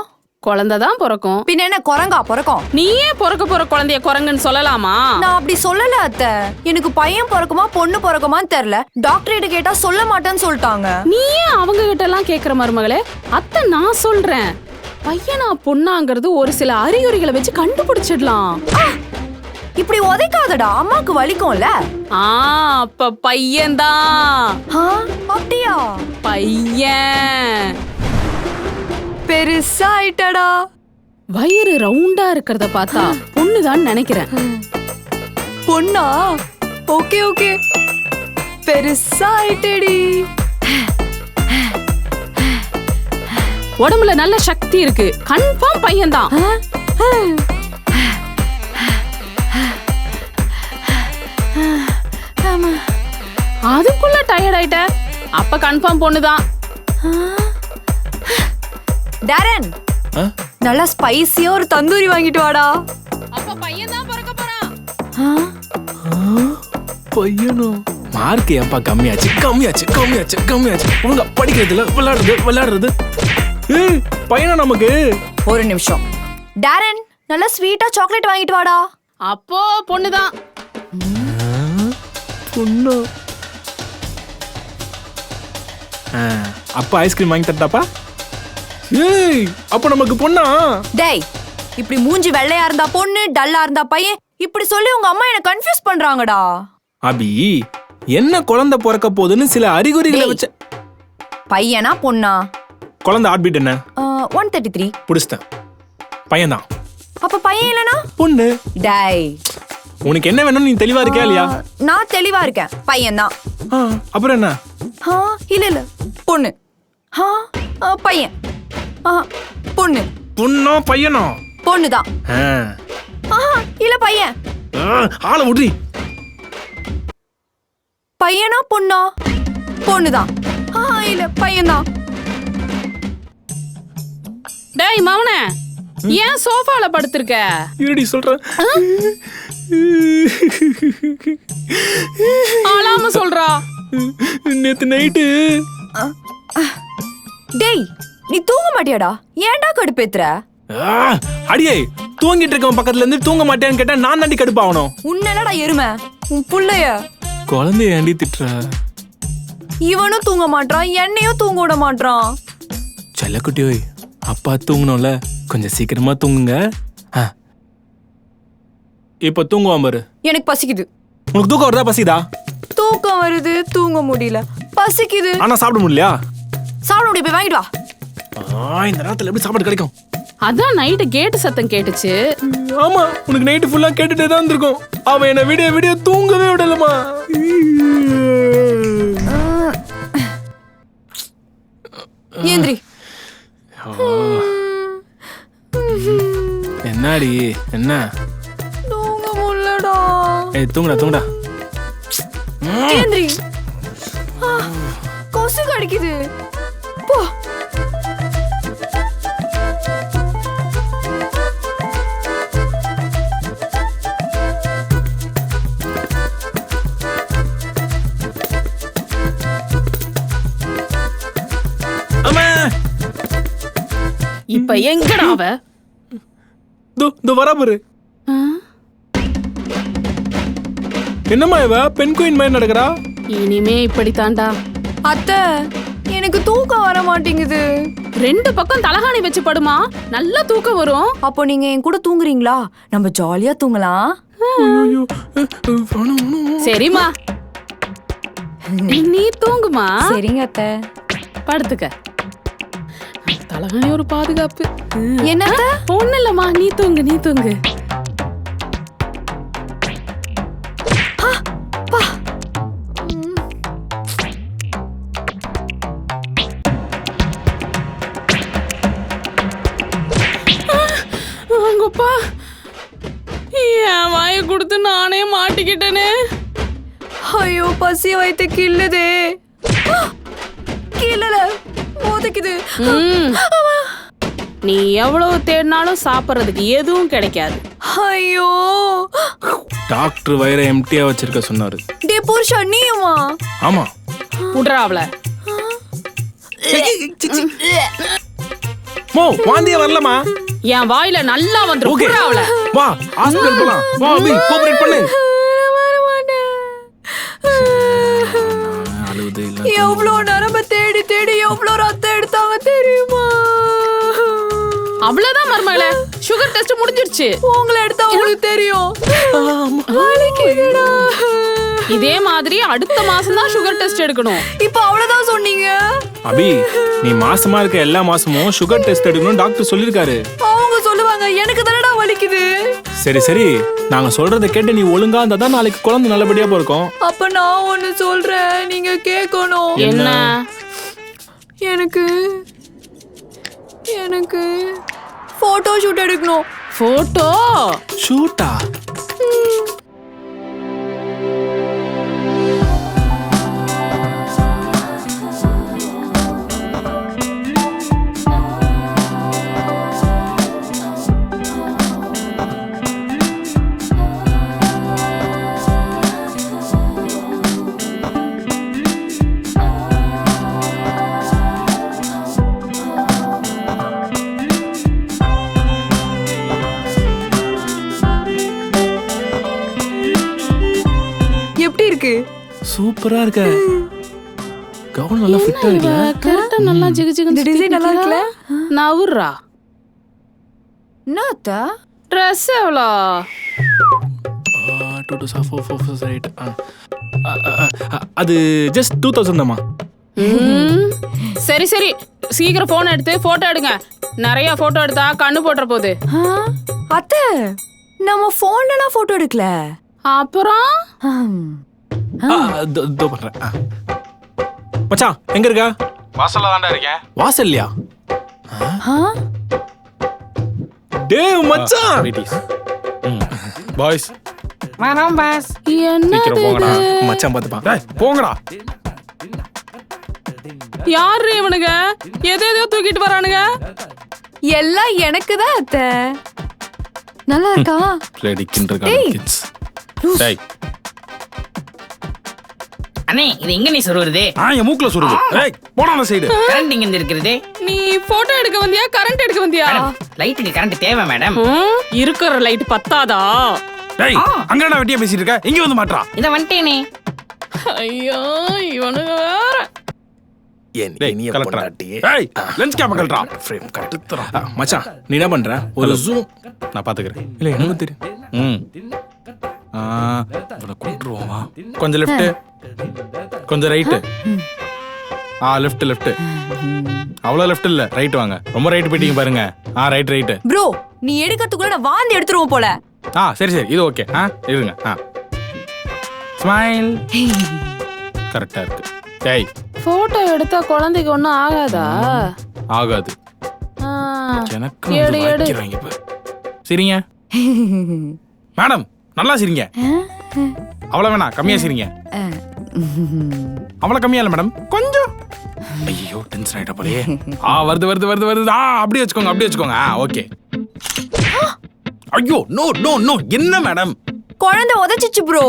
குழந்தை தான் பிறக்கும். பின்ன என்ன குரங்கா பிறக்கும்? நீயே பிறக்க போற குழந்தைய குரங்குன்னு சொல்லலாமா? நான் அப்படி சொல்லல அத்தை. எனக்கு பையன் பிறக்குமா பொண்ணு பிறக்குமான்னு தெரியல. டாக்டர் கிட்ட கேட்டா சொல்ல மாட்டேன்னு சொல்லிட்டாங்க. நீயே அவங்க கிட்ட எல்லாம் கேக்குற மருமகளே? அத்தை நான் சொல்றேன், பையனா பொண்ணாங்கிறது ஒரு சில அறிகுறிகளை வச்சு கண்டுபிடிச்சிடலாம். இப்படி உதைக்காதடா, அம்மாக்கு வலிக்கும்ல. அப்ப பையன்தான். அப்படியா? பையன் பெருசா ஆயிட்டடா. வயிறு ரவுண்டா இருக்கிறத பார்த்தா பொண்ணுதான் நினைக்கிறேன். பொண்ணா? ஓகே ஓகே, பெருசா ஆயிட்டேடி. உடம்புல நல்ல சக்தி இருக்கு, கன்ஃபார்ம் பையன்தான். அதுக்குள்ள டயர்ட் ஆயிட்ட, அப்ப கன்ஃபார்ம் பொண்ணுதான். டாரன், நல்லா ஸ்பைசியா ஒரு தந்தூரி வாங்கிட்டு வாடா. அப்ப பையன்தான் பிறக்க போறான். பையனோ? மார்க் ஏப்பா கம்மியாச்சு கம்மியாச்சு கம்மியாச்சு கம்மியாச்சு. உங்க படிக்கிறதுல விளையாடுறது. பையனா நமக்கு? ஒரு நிமிஷம். டாரன், நல்லா ஸ்வீட்டா சாக்லேட் வாங்கிட்டு வாடா. அப்போ பொண்ணுதான். பொண்ணு? அப்ப ஐஸ்கிரீம் வாங்கி தட்டாப்பா? ஏய், அப்ப நமக்கு பொண்ணா? டேய், இப்படி மூஞ்சி வெள்ளையா இருந்தா பொண்ணு, டல்லா இருந்தா பையன், இப்படி சொல்லி உங்க அம்மா என்ன கன்ஃபியூஸ் பண்றாங்கடா. அபி, என்ன குழந்தை பிறக்க போகுதுன்னு சில அறிகுறிகளை வச்ச. பையனா பொண்ணா? குழந்தை ஹார்ட் பீட் என்ன? 133. புடிச்சிட்டேன், பையன்தான். அப்ப பையன் இல்லனா பொண்ணு. டேய், உனக்கு என்ன வேணும்னு நீ தெளிவா இருக்கியா இல்லையா? நான் தெளிவா இருக்கேன், பையன்தான். அப்புறம் என்ன? இல்ல பொண்ணு. பையன். பொண்ணு. பொண்ணோ பையனோ? பொண்ணுதான். இல்ல பையன். ஆள விடுறி. பையனா பொண்ணா? பொண்ணுதான். இல்ல பையன்தான். டேய் மவனே, ஏன் சோஃபால படுத்திருக்க? இருடி சொல்றேன். ஆளாம சொல்றா. நேத்து நைட்டு. டேய், நீ தூங்க மாட்டியாடா? ஏன்டா கடுப்பேத்துற? அடியே, தூங்கிட்டு இருக்கவன் பக்கத்துல இருந்து தூங்க மாட்டேன்னு கேட்டா நான் தாண்டி கடுப்பாகணும். உன்னலடா எருமை, உன் புள்ளைய. குழந்தைய ஏண்டி திட்டுற? இவனும் தூங்க மாட்டான், என்னையும் தூங்க விட மாட்டான். செல்லக்குட்டியோய், அப்பா தூங்கணும்ல, கொஞ்சம் சீக்கிரமா தூங்குங்க. இப்ப தூங்குவான் பாரு. எனக்கு பசிக்குது. உனக்கு தூக்கம் வருதா பசிதா? தூக்கம் வருது, தூங்க முடியல, பசிக்குது. ஆனா சாப்பிட முடியலையா? சாப்பிட முடிய, போய் வாங்கிட்டு வா. இந்த நேரத்துல எப்படி சாப்பாடு கிடைக்கும்? அதான் நைட்டு கேட்டு சத்தம் கேட்டுச்சு. ஆமா, உனக்கு நைட்டு ஃபுல்லா கேட்டுட்டே தான் இருந்திருக்கும். அவன் என்ன விடிய தூங்கவே விடலமா. ஏந்திரி. என்னடி என்ன? தூங்க முடியலடா. ஏய், தூங்குடா. ஏந்திரி. கொசு கடிக்குது. போ. இப்ப எங்கடா அவ? வரா பாரு. என்னம்மா இவ பெண் குயின் மாதிரி நடக்கிறா? இனிமே இப்படித்தாண்டா. அத்தை, எனக்கு தூக்கம் வர மாட்டேங்குது. 2 பக்கம் தலகாணி வச்சு படுமா, நல்லா தூக்கம் வரும். அப்போ நீங்க என் கூட தூங்குறீங்களா? நம்ம ஜாலியா தூங்கலாம். சரிமா, நீ தூங்குமா. சரிங்க அத்தை. படுத்துக்க. தலகாணி ஒரு பாதுகாப்பு. என்ன? ஒண்ணு இல்லம்மா, நீ தூங்கு. அங்கப்பா, என் வாயை கொடுத்து நானே மாட்டிக்கிட்டேனே. ஐயோ, பசி வயித்து கிள்ளுதே. கிள்ளல, மோதிக்குது. நீ எவ்வளவு தேடினாலும் சாப்பிட்றதுக்கு எதுவும் கிடைக்காது. ஐயோ, டாக்டர் வயிறை எம்டியா வச்சிருக்க சொன்னாரு. டே புருஷா, நீயுமா? ஆமா. புட்றா அவள. மோ வாந்தியே வரலமா? என் வாயில நல்லா வந்துரும். ஓகே அவள வா ஹாஸ்பிடல் போலாம். வா அபி கோஆபரேட் பண்ணு. அழுவுது இல்ல. எவ்வளோ நரம்ப தேடி தேடி எவ்வளோ ரத்தம் எடுத்தாங்க தெரியுமா? அவ்வளவுதான் மருமகளே, சுகர் டெஸ்ட் முடிஞ்சிருச்சு. உங்களை எடுத்தா உங்களுக்கு தெரியும். வலிக்குதுடா. இதே மாதிரி அடுத்த மாசம் தான் சுகர் டெஸ்ட் எடுக்கணும். இப்போ அவ்வளவுதான் சொன்னீங்க. அபி நீ மாசமா இருக்க எல்லா மாசமும் சுகர் டெஸ்ட் எடுக்கணும் டாக்டர் சொல்லிருக்காரு. அவங்க சொல்லுவாங்க, எனக்கு தானடா வலிக்குது. சரி சரி, நாங்க சொல்றத கேட்டு நீ ஒழுங்கா இருந்தா தான் நாளைக்கு குழந்தை நல்லபடியா பிறக்கும். அப்ப நான் ஒன்னு சொல்றேன், நீங்க கேட்கணும். என்ன? எனக்கு எனக்கு போட்டோ ஷூட் எடுக்கணும். போட்டோ ஷூட்டா? எப்படி இருக்கு? சூப்பரா இருக்க. கவுன் நல்லா ஃபிட்டா இருக்கு. கரெக்ட்டா நல்லா ஜிகு ஜிகு. இந்த டிசைன் நல்லா இருக்குல? நவுறா. நாத்தா Dress எவ்வளோ? 2 to 4 4 8. அது ஜஸ்ட் 2000 தான்மா. சரி சரி, சீக்கிரம் போன் எடுத்து போட்டோ எடுங்க. நிறைய போட்டோ எடுத்தா கண்ணு போட்டுற போகுது. அத்தை, நம்ம போன்லலாம் போட்டோ எடுக்கல. அப்புறம் இதோ பண்றேன். மச்சான் எங்க இருக்க? வாசல்ல தான்டா இருக்கேன். வாசல்லையா? டேய் மச்சான். பாய்ஸ் வரோம் பாஸ். என்னது போங்கடா. இது? மச்சான் பாத்துப்பா. டேய் போங்கடா. யாரு இவனுங்க? எதையோ தூக்கிட்டு வரானுங்க. எல்லாம் எனக்கு தான் அத்தை. நல்லா இருக்கா? லேடிக்கின்றாங்க கிட்ஸ். டேய் அண்ணே, இது எங்க நீ சொருவுறது? என் மூக்குல சொருது. ஏய் போடா அந்த சைடு. கரண்ட் இங்க இருந்து இருக்கிறது. நீ போட்டோ எடுக்க வந்தியா கரண்ட் எடுக்க வந்தியா? லைட்டுக்கு கரண்ட் தேவை மேடம். இருக்கிற லைட் பத்தாதா? டேய் அங்கடா வெட்டியா பேசிட்டு இருக்க. இங்க வந்து மாட்றா. இத வந்துட்டேனே. ஐயோ இவனுங்க வேற. நீ பொண்டாட்டி. ஏய் லென்ஸ் கேப் கழட்டா. ஃப்ரேம் கட்டுறா. மச்சான் நீ என்ன பண்ற? ஒரு ஜூம் நான் பாத்துக்கறேன். இல்ல எனக்கு தெரியும். இவனை கூட்டுருவோமா? கொஞ்சம் லெஃப்ட், கொஞ்சம் ரைட்டு. Left left. அவ்வளோ லெஃப்ட் இல்ல, ரைட் வாங்க. ரொம்ப ரைட் போயிட்டீங்க பாருங்க. Right right. ப்ரோ, நீ எடுக்கிறதுக்குள்ள நான் வாந்தி எடுத்துருவோம் போல. சரி சரி, இது ஓகே. இருங்க. ஸ்மைல். கரெக்டா இருக்கு. டேய் போட்டோ எடுத்தா குழந்தைக்கு ஒன்றும் ஆகாதா? ஆகாது. எனக்கு எடு எடு. சரிங்க மேடம், நல்லா சிரிங்க. அவ்வளோ வேணாம், கம்மியா சிரிங்க. அவ்வளோ கம்மியா இல்லை மேடம், கொஞ்சம். ஐயோ டென்ஷன் ஆயிட்ட போலயே. வருது வருது வருது வருது. அப்படியே வச்சுக்கோங்க, அப்படியே வச்சுக்கோங்க. ஓகே. ஐயோ நோ நோ நோ. என்ன மேடம்? குழந்தை உதைச்சிச்சு ப்ரோ.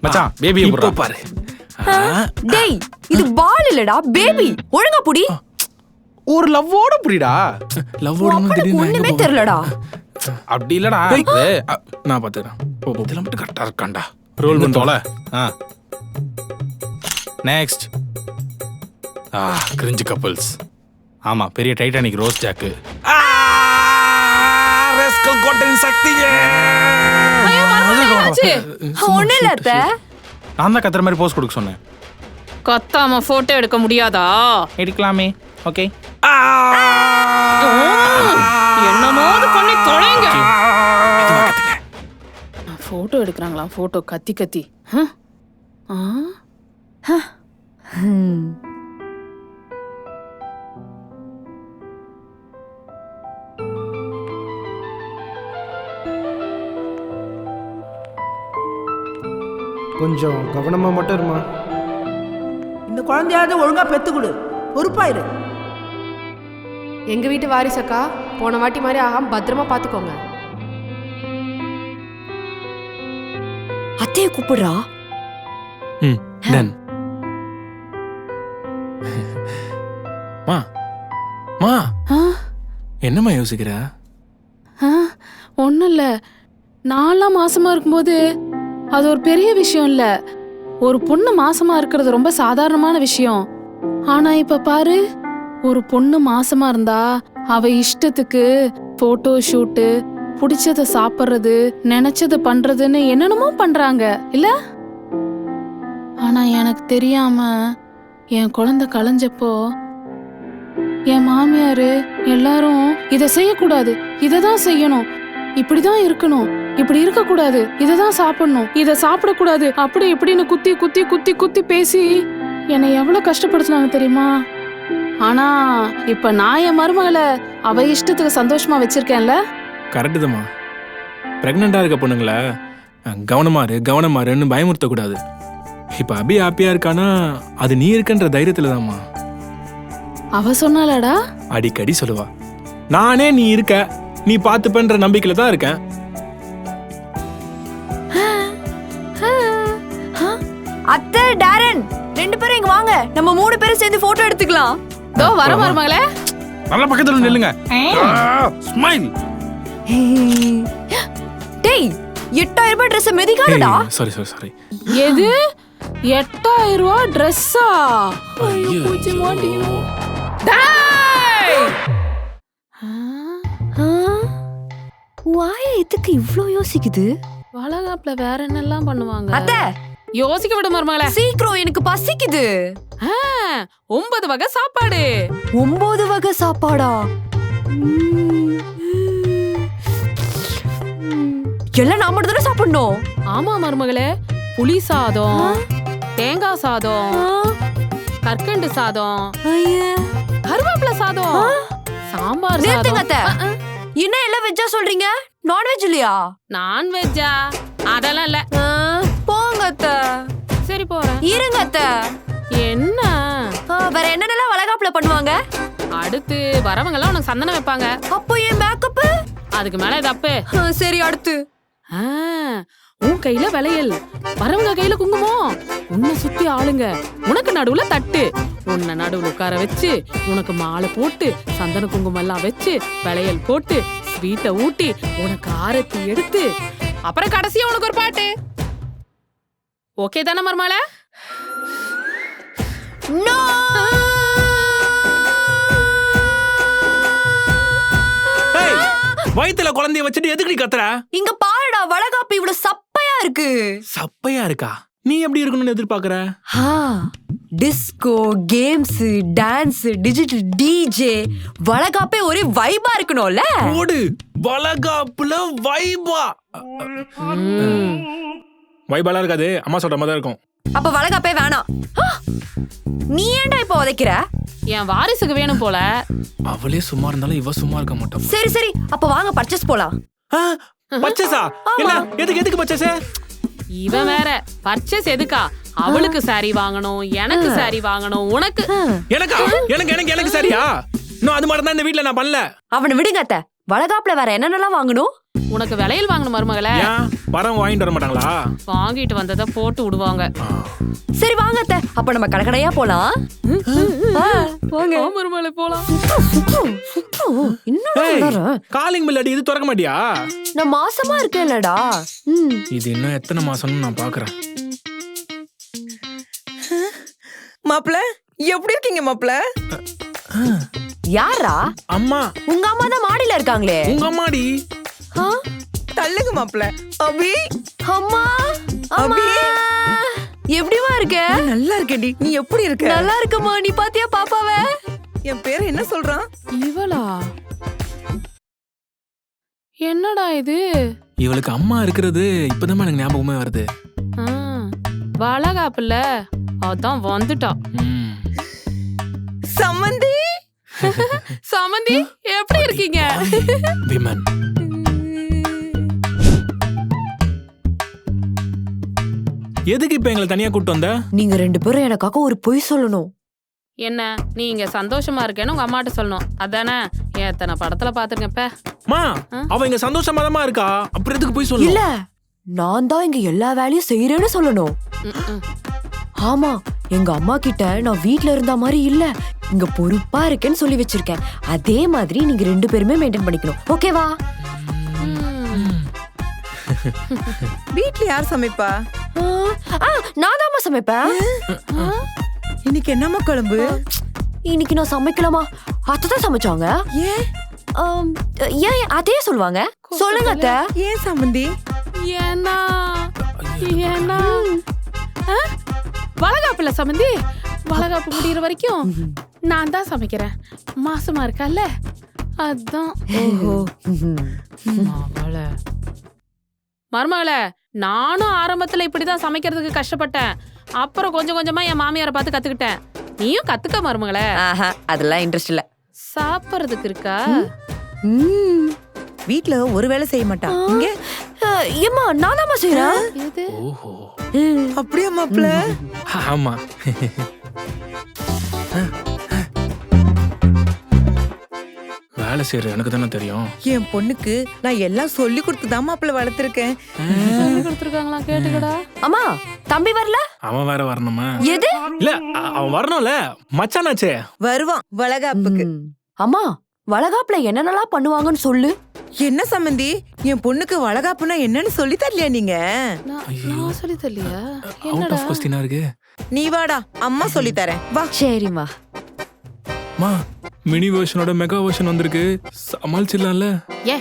மச்சான் பேபி இப்போ பாரு. டேய் இது பால் இல்லடா, பேபி. ஒழுங்கா புடி. ஒரு லவ்வோட புடிடா. லவ்வோட ஒண்ணுமே தெரியலடா. அப்படி இல்லடா. நான் பாத்துக்கிறேன். இதுல மட்டும் கரெக்டா இருக்கான்டா. ரோல் பண்ணோல. நெக்ஸ்ட். Cringe couples. ஆமா, பெரிய டைட்டானிக் ரோஸ் ஜாக்கு. ரஸ்கல் கோட்டன் சக்தி. ஒண்ணு இல்ல அத்தை. நான் தான் கத்துற மாதிரி போஸ் கொடுக்க சொன்னேன். கத்தாம போட்டோ எடுக்க முடியாதா? எடுக்கலாமே. ஓகே. என்னமாவது பண்ணி தொலைங்க. போட்டோ எடுக்கிறாங்களா? போட்டோ கத்தி கத்தி. கொஞ்சம் கவனமா மட்டும் இருமா. இந்த குழந்தையாவது ஒழுங்கா பெத்து கொடு. பொறுப்பாயிரு. எங்க வீட்டு வாரிசக்கா, போன வாட்டி மாதிரி ஆகாம பத்திரமா பாத்துக்கோங்க. அத்தையை கூப்பிடுறா. டன். மா மா ஆ என்னம்மா யோசிக்கிற? ஒன்றும் இல்லை. நான்லாம் மாசமா இருக்கும்போது அது ஒரு பெரிய விஷயம் இல்லை. ஒரு பொண்ணு மாசமா இருக்கிறது ரொம்ப சாதாரணமான விஷயம். ஆனா இப்ப பாரு, ஒரு பொண்ணு மாசமா இருந்தா அவ இஷ்டத்துக்கு போட்டோ ஷூட்டு, பிடிச்சத சாப்பிட்றது, நினைச்சத பண்றதுன்னு என்னென்னமோ பண்றாங்க இல்ல? ஆனா எனக்கு தெரியாம என் குழந்தை கலைஞ்சப்போ என் மாமியாரு எல்லாரும் இதை செய்யக்கூடாது, இதை தான் செய்யணும், இப்படிதான் இருக்கணும், இப்படி இருக்க கூடாது, இதைதான் சாப்பிடணும், இதை சாப்பிடக்கூடாது, அப்படி இப்படின்னு குத்தி குத்தி குத்தி குத்தி பேசி என்னை எவ்வளவு கஷ்டப்படுத்தினாங்க தெரியுமா? ஆனா இப்ப நான் என் மருமகளை அவ இஷ்டத்துக்கு சந்தோஷமா வச்சிருக்கேன்ல. கரெக்டு தான்மா. ப்ரெக்னெண்ட்டாக இருக்க பொண்ணுங்களை கவனமாருன்னு பயமுறுத்தக்கூடாது. இப்போ அபி ஹாப்பியாக இருக்கானா அது நீ இருக்கன்ற தைரியத்தில் தான்மா. அவ சொன்னாலடா, அடிக்கடி சொல்லுவா, நானே நீ இருக்க, நீ பார்த்துப்பன்ற நம்பிக்கையில தான் இருக்கேன். அத்தை, டாரன், 2 பேரும் இங்க வாங்க. நம்ம 3 பேரும் சேர்ந்து போட்டோ எடுத்துக்கலாம். தோ வர மருமகளே. நல்ல பக்கத்துல நில்லுங்க. ஸ்மைல். டேய், 8000 ரூபாய் Dress மெதிக்காதடா. சாரி. எது 8000 ரூபாய் Dress-ஆ? ஐயோ பூச்சி மாட்டியோ. டேய்! வாய் எதுக்கு இவ்ளோ யோசிக்குது? வளகாப்புல வேற என்னெல்லாம் பண்ணுவாங்க? அத்தை, யோசிக்க விடு மருமகளே. சீக்கிரம், எனக்கு பசிக்குது. 9 வகை சாப்பாடு. 9 வகை சாப்பாடா? எல்லாம் நாம மட்டும் தானே சாப்பிடணும்? ஆமா மருமகளே. புளி சாதம், தேங்காய் சாதம், கற்கண்டு சாதம், கருவேப்பிலை சாதம், சாம்பார் நிறுத்துங்க சாதம். அத்தை. என்ன எல்லாம் வெஜ்ஜா சொல்றீங்க? நான்வெஜ் இல்லையா? நான்வெஜ்ஜா? அதெல்லாம் இல்ல. போங்க அத்தை. சரி போறேன். இருங்க அத்தை. என்ன வேற என்னென்னலாம் வளகாப்புல பண்ணுவாங்க? அடுத்து வரவங்க எல்லாம் உனக்கு சந்தனம் வைப்பாங்க. அப்போ என் மேக்கப்? அதுக்கு மேல தப்பு. சரி, அடுத்து உன் கையில வளையல், வரவங்க கையில குங்குமம், உன்னை சுத்தி ஆளுங்க, உனக்கு நடுவுல தட்டு, உன்னை நடுவுல உட்கார வச்சு உனக்கு மாலை போட்டு சந்தன குங்குமம் எல்லாம் வச்சு வளையல் போட்டு ஸ்வீட்டை ஊட்டி உனக்கு ஆரத்தி எடுத்து அப்புறம் கடைசியா உனக்கு ஒரு பாட்டு. ஓகே தானே மருமகளே? நோ. வயித்துல குழந்தைய வச்சுட்டு எதுக்கு நீ கத்துற? இங்க பாருடா, வளகாப்பு இவ்வளவு சப்பையா இருக்கு. சப்பையா இருக்கா? நீ எப்படி இருக்கணும்னு எதிர்பார்க்கற? Disco, games, dance, digital DJ, வளகாப்பே ஒரே வைபா இருக்கணும்ல. ஓடு, வளகாப்புல வைபா. வைபாலா இருக்காது, அம்மா சொல்ற மாதிரி தான் இருக்கும். அப்ப வளகாப்பே வேணாம். நீ ஏன்டா இப்ப உதைக்கிற? என் வாரிசுக்கு வேணும் போல. அவளே சும்மா இருந்தாலும் இவ சும்மா இருக்க மாட்டா. சரி, அப்ப வாங்க பர்ச்சேஸ் போலாம். பர்ச்சேஸா? என்ன? எதுக்கு பர்ச்சேஸ்? இவன் வேற பர்ச்சேஸ் எதுக்கா? அவளுக்கு சாரி வாங்கணும், எனக்கு சாரி வாங்கணும், உனக்கு எனக்கு சரியா? இன்னும் அது மாதிரி தான் இந்த வீட்ல நான் பண்ணல. அவனை விடுங்க அத்தை. வளகாப்புல வேற என்னென்னலாம் வாங்கணும்? உனக்கு விலையில் வாங்கணும் மருமகளே. வரவங்க வாங்கிட்டு வர மாட்டாங்களா? வாங்கிட்டு வந்ததை போட்டு விடுவாங்க. சரி வாங்க அத்தை, அப்ப நம்ம கடைக்கடையா போலாம். வாங்க மருமகளே போலாம். காலிங் பெல் அடி, இது திறக்க மாட்டியா? நான் மாசமா இருக்கேன்லடா. இது இன்னும் எத்தனை மாசம்னு நான் பாக்குறேன். மாப்ள, எப்படி இருக்கீங்க மாப்ள? யாரா? அம்மா. உங்க அம்மா தான் மாடியில இருக்காங்களே. உங்க அம்மாடி. தள்ளுங்க மாப்ள. அபி. அம்மா. அபி. எப்படிமா இருக்க? நல்லா இருக்கேன்டி. நீ எப்படி இருக்க? நல்லா இருக்கமா. நீ பாத்தியா பாப்பாவ? என் பேரை என்ன சொல்றான்? இவளா? என்னடா இது? இவளுக்கு அம்மா இருக்கிறது இப்பதான் எனக்கு ஞாபகமே வருது. வளகாப்புல அதான் வந்துட்டா. சமந்தி. சமந்தி, எப்படி இருக்கீங்க? விமன். எதுக்கு இப்ப எங்களை தனியா கூட்டு வந்த? நீங்க 2 பேரும் எனக்காக ஒரு பொய் சொல்லணும். என்ன? நீ இங்க சந்தோஷமா இருக்கேன்னு உங்க அம்மாட்ட சொல்லணும், அதானே? எத்தனை படத்துல பாத்துருக்கேன்ப்ப. மா, அவ இங்க சந்தோஷமா தான் இருக்கா, அப்புறம் எதுக்கு போய் சொல்லணும்? இல்ல, நான் தான் இங்க எல்லா வேலையும் செய்யறேன்னு சொல்லணும். ஆமா, எங்க அம்மா கிட்ட நான் வீட்ல இருந்த மாதிரி இல்ல, இங்க பொறுப்பா இருக்கேன்னு சொல்லி வச்சிருக்கேன். அதே மாதிரி நீங்க 2 பேருமே மெயின்டைன் பண்ணிக்கணும். ஓகேவா? வீட்ல யார் சமைப்பா? நான் தான் சமைப்பேன். இன்னைக்கு என்னம்மா குழம்பு? இன்னைக்கு நான் சமைக்கலாமா? அத்தை சமைச்சாங்க. ஏன் அதே சொல்லுவாங்க? சொல்லுங்க அத்தை. ஏன் சம்பந்தி? ஏன்னா வளகாப்புல சம்பந்தி, வளகாப்பு முடிகிற வரைக்கும் நான் தான் சமைக்கிறேன். மாசமா இருக்கல்ல, அதான். மருமகளே, நானும் ஆரம்பத்துல இப்படிதான் சமைக்கிறதுக்கு கஷ்டப்பட்டேன். அப்புறம் கொஞ்சம் கொஞ்சமா என் மாமியாரை பார்த்து கத்துக்கிட்டேன். நீயும் கத்துக்க மருமகளே. அதெல்லாம் இன்ட்ரெஸ்ட் இல்ல. சாப்பிடுறதுக்கு இருக்கா? வீட்ல ஒரு வேளை செய்ய மாட்டா. இங்க ஏம்மா நான் தான் செய்றேன். ஓஹோ, அப்படியே மாப்ள? ஆமா. வேலை செய்யற எனக்கு தானே தெரியும். என் பொண்ணுக்கு நான் எல்லாம் சொல்லி கொடுத்துதான் மாப்ள வளர்த்திருக்கேன். சொல்லி கொடுத்துருக்காங்களா? கேட்டுக்கடா. அம்மா, தம்பி வரல? அவன் வேற வரணுமா? எது? இல்ல, அவன் வரணும்ல, மச்சானாச்சே. வருவான் வளகாப்புக்கு. அம்மா, வளகாப்புல என்னென்னலாம் பண்ணுவாங்கன்னு சொல்லு. என்ன சம்பந்தி, என் பொண்ணுக்கு வளகாப்புனா என்னன்னு சொல்லி தரலையா நீங்க? நான் சொல்லி தரலையா? அவுட் ஆஃப் கொஸ்டினா இருக்கு. நீ வாடா, அம்மா சொல்லி தரேன். வா. சரிம்மா. மா, மினி வெர்ஷனோட மெகா வெர்ஷன் வந்திருக்கு, சமாளிச்சிடலாம்ல? ஏ,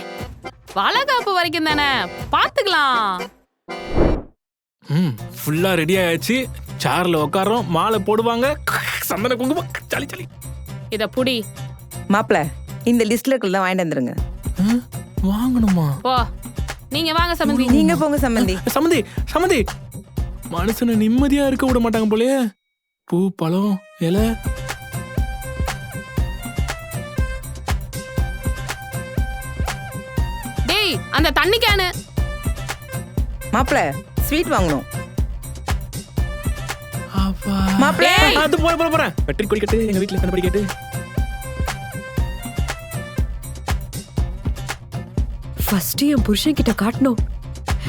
வளகாப்பு வரைக்கும் தானே, பாத்துக்கலாம். ஃபுல்லா ரெடி ஆயாச்சு. சேர்ல உட்காரோம், மாலை போடுவாங்க, சந்தன குங்குமம், சளி சளி. இத புடி மாப்ள. இந்த லிஸ்ட்ல இருக்கிறதெல்லாம் வாங்கிட்டு வந்துருங்க. வாங்கணுமா? போ, நீங்க வாங்க சம்பந்தி. நீங்க போங்க சம்பந்தி. சம்பந்தி, சம்பந்தி, மனுஷனை நிம்மதியா இருக்க விட மாட்டாங்க போலயே. பூ, பழம், இலை. டேய், அந்த தண்ணி கேனு. மாப்ள, ஸ்வீட் வாங்கணும். மாப்ள, அது போறேன். வெற்றி கொடிக்கட்டு எங்க வீட்டுல எத்தனை படிக்கட்டு? ஃபர்ஸ்ட் என் புருஷன் கிட்ட காட்டணும்.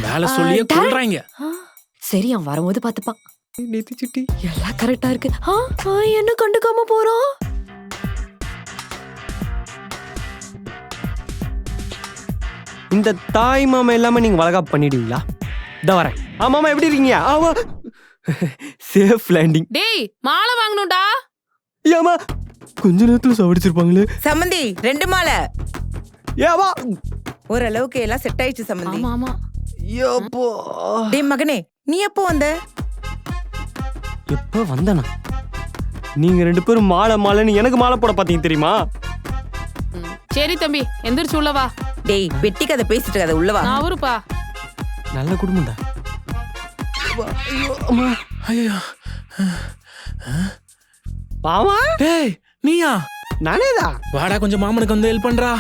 வேலை சொல்லியே கொல்றாங்க. சரி, அவன் வரும்போது பாத்துப்பான். நேத்து சிட்டி எல்லாம் கரெக்டா இருக்கு. என்ன கண்டுக்காம போறோம்? இந்த தாய் மாமா இல்லாம நீங்க வளகாப்பு பண்ணிடுவீங்களா? இத வரேன். மாமா எப்படி இருக்கீங்க? ஆமா, சேஃப் லேண்டிங். டேய், மாலை வாங்கணும்டா. ஏமா கொஞ்ச நேரத்துல சாவடிச்சிருப்பாங்களே. சம்பந்தி, 2 மாலை. ஏவா, ஓரளவுக்கு எல்லாம் செட் ஆயிடுச்சு சம்பந்தி. ஆமா ஆமா. யோப்போ. டேய் மகனே, நீ எப்போ வந்த? எப்ப வந்தனா? நீங்க 2 பேரும் மாலைன்னு எனக்கு மாலை போட பாத்தீங்க தெரியுமா? சரி தம்பி, எந்திரிச்சு உள்ள வா. டேய், வெட்டி கதை பேசிட்டு இருக்காத, உள்ள வா. நான் ஊருப்பா. நல்ல குடும்பம்டா. ஐயோ அம்மா, ஐயோ. மாமா, டேய் நீயா? நானேதான். வாடா, கொஞ்சம் மாமனுக்கு வந்து ஹெல்ப் பண்றா.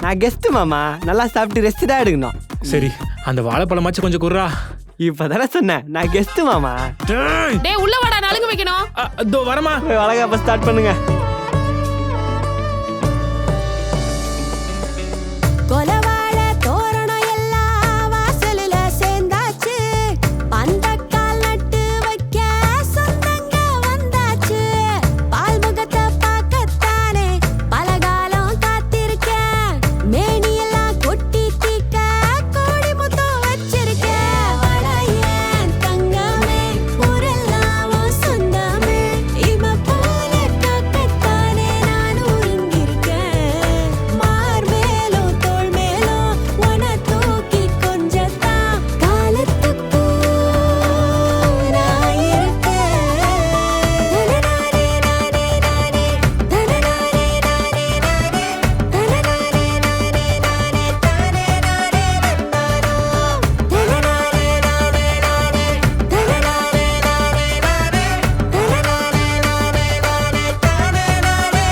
நான் கெஸ்ட் மாமா, நல்லா சாப்பிட்டு ரெஸ்ட் தான் எடுக்கணும். சரி, அந்த வாழைப்பழமாச்சு கொஞ்சம் குர்றா. இப்பதானே சொன்னேன், நான் கெஸ்ட் மாமா. டேய், உள்ள வாடா, நலுங்கு வைக்கணும். அதோ வரமா. வளகாப்ப ஸ்டார்ட் பண்ணுங்க. கொலவாழ தோரணம் எல்லாம் வாசலில சேர்ந்தாச்சு. பந்தக்கால் நட்டு வைக்க சொந்தங்க வந்தாச்சு. பால்முகத்தை பார்க்கத்தானே பலகாலம் காத்திருக்கேன். மேனியெல்லாம் கொட்டி தீக்க கோடி முத்தம் வச்சிருக்கேன். வளையன் தங்கமே, ஊரெல்லாம் சொந்தமே. இம போல காக்கத்தானே நானும் இங்கிருக்கேன். மார்மேலோ தோள் மேலோ உன தூக்கி கொஞ்சத்தான் காலத்துக்கு நான் இருக்கேன். தனநானே நானே நானே, தனநானே நானே நானே, தனநானே நானே நானே, தானே நானே தன்னானோ. தனநானே நானே நானே, தனநானே நானே நானே, தனநானே நானே நானே, தானே நானே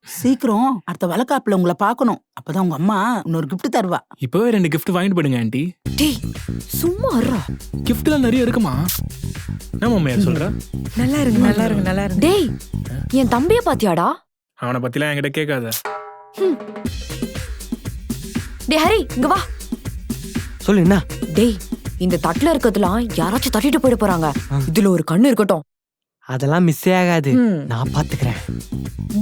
சீக்கிரம் அடுத்த வளக்காப்புல உங்களை பார்க்கணும். அப்பதான் உங்க அம்மா இன்னொரு gift தருவா. இப்பவே 2 gift வாங்கிட்டு போயிடுங்க ஆண்டி. டேய், சும்மா இருடா. கிஃப்ட்லாம் நிறைய இருக்குமா? என்ன மாமையா சொல்ற? நல்லா இருக்கு, நல்லா இருக்கு, நல்லா இருக்கு. டேய், என் தம்பிய பாத்தியாடா? அவனை பத்திலாம் என்கிட்ட கேட்காத. டேய் ஹரி, இங்க வா. சொல்லு என்ன? டேய், இந்த தட்டுல இருக்கிறதுலாம் யாராச்சும் தட்டிட்டு போயிட போறாங்க. இதுல ஒரு கண்ணு இருக்கட்டும். அதெல்லாம் மிஸ்ஸே ஆகாது, நான் பாத்துக்கிறேன்.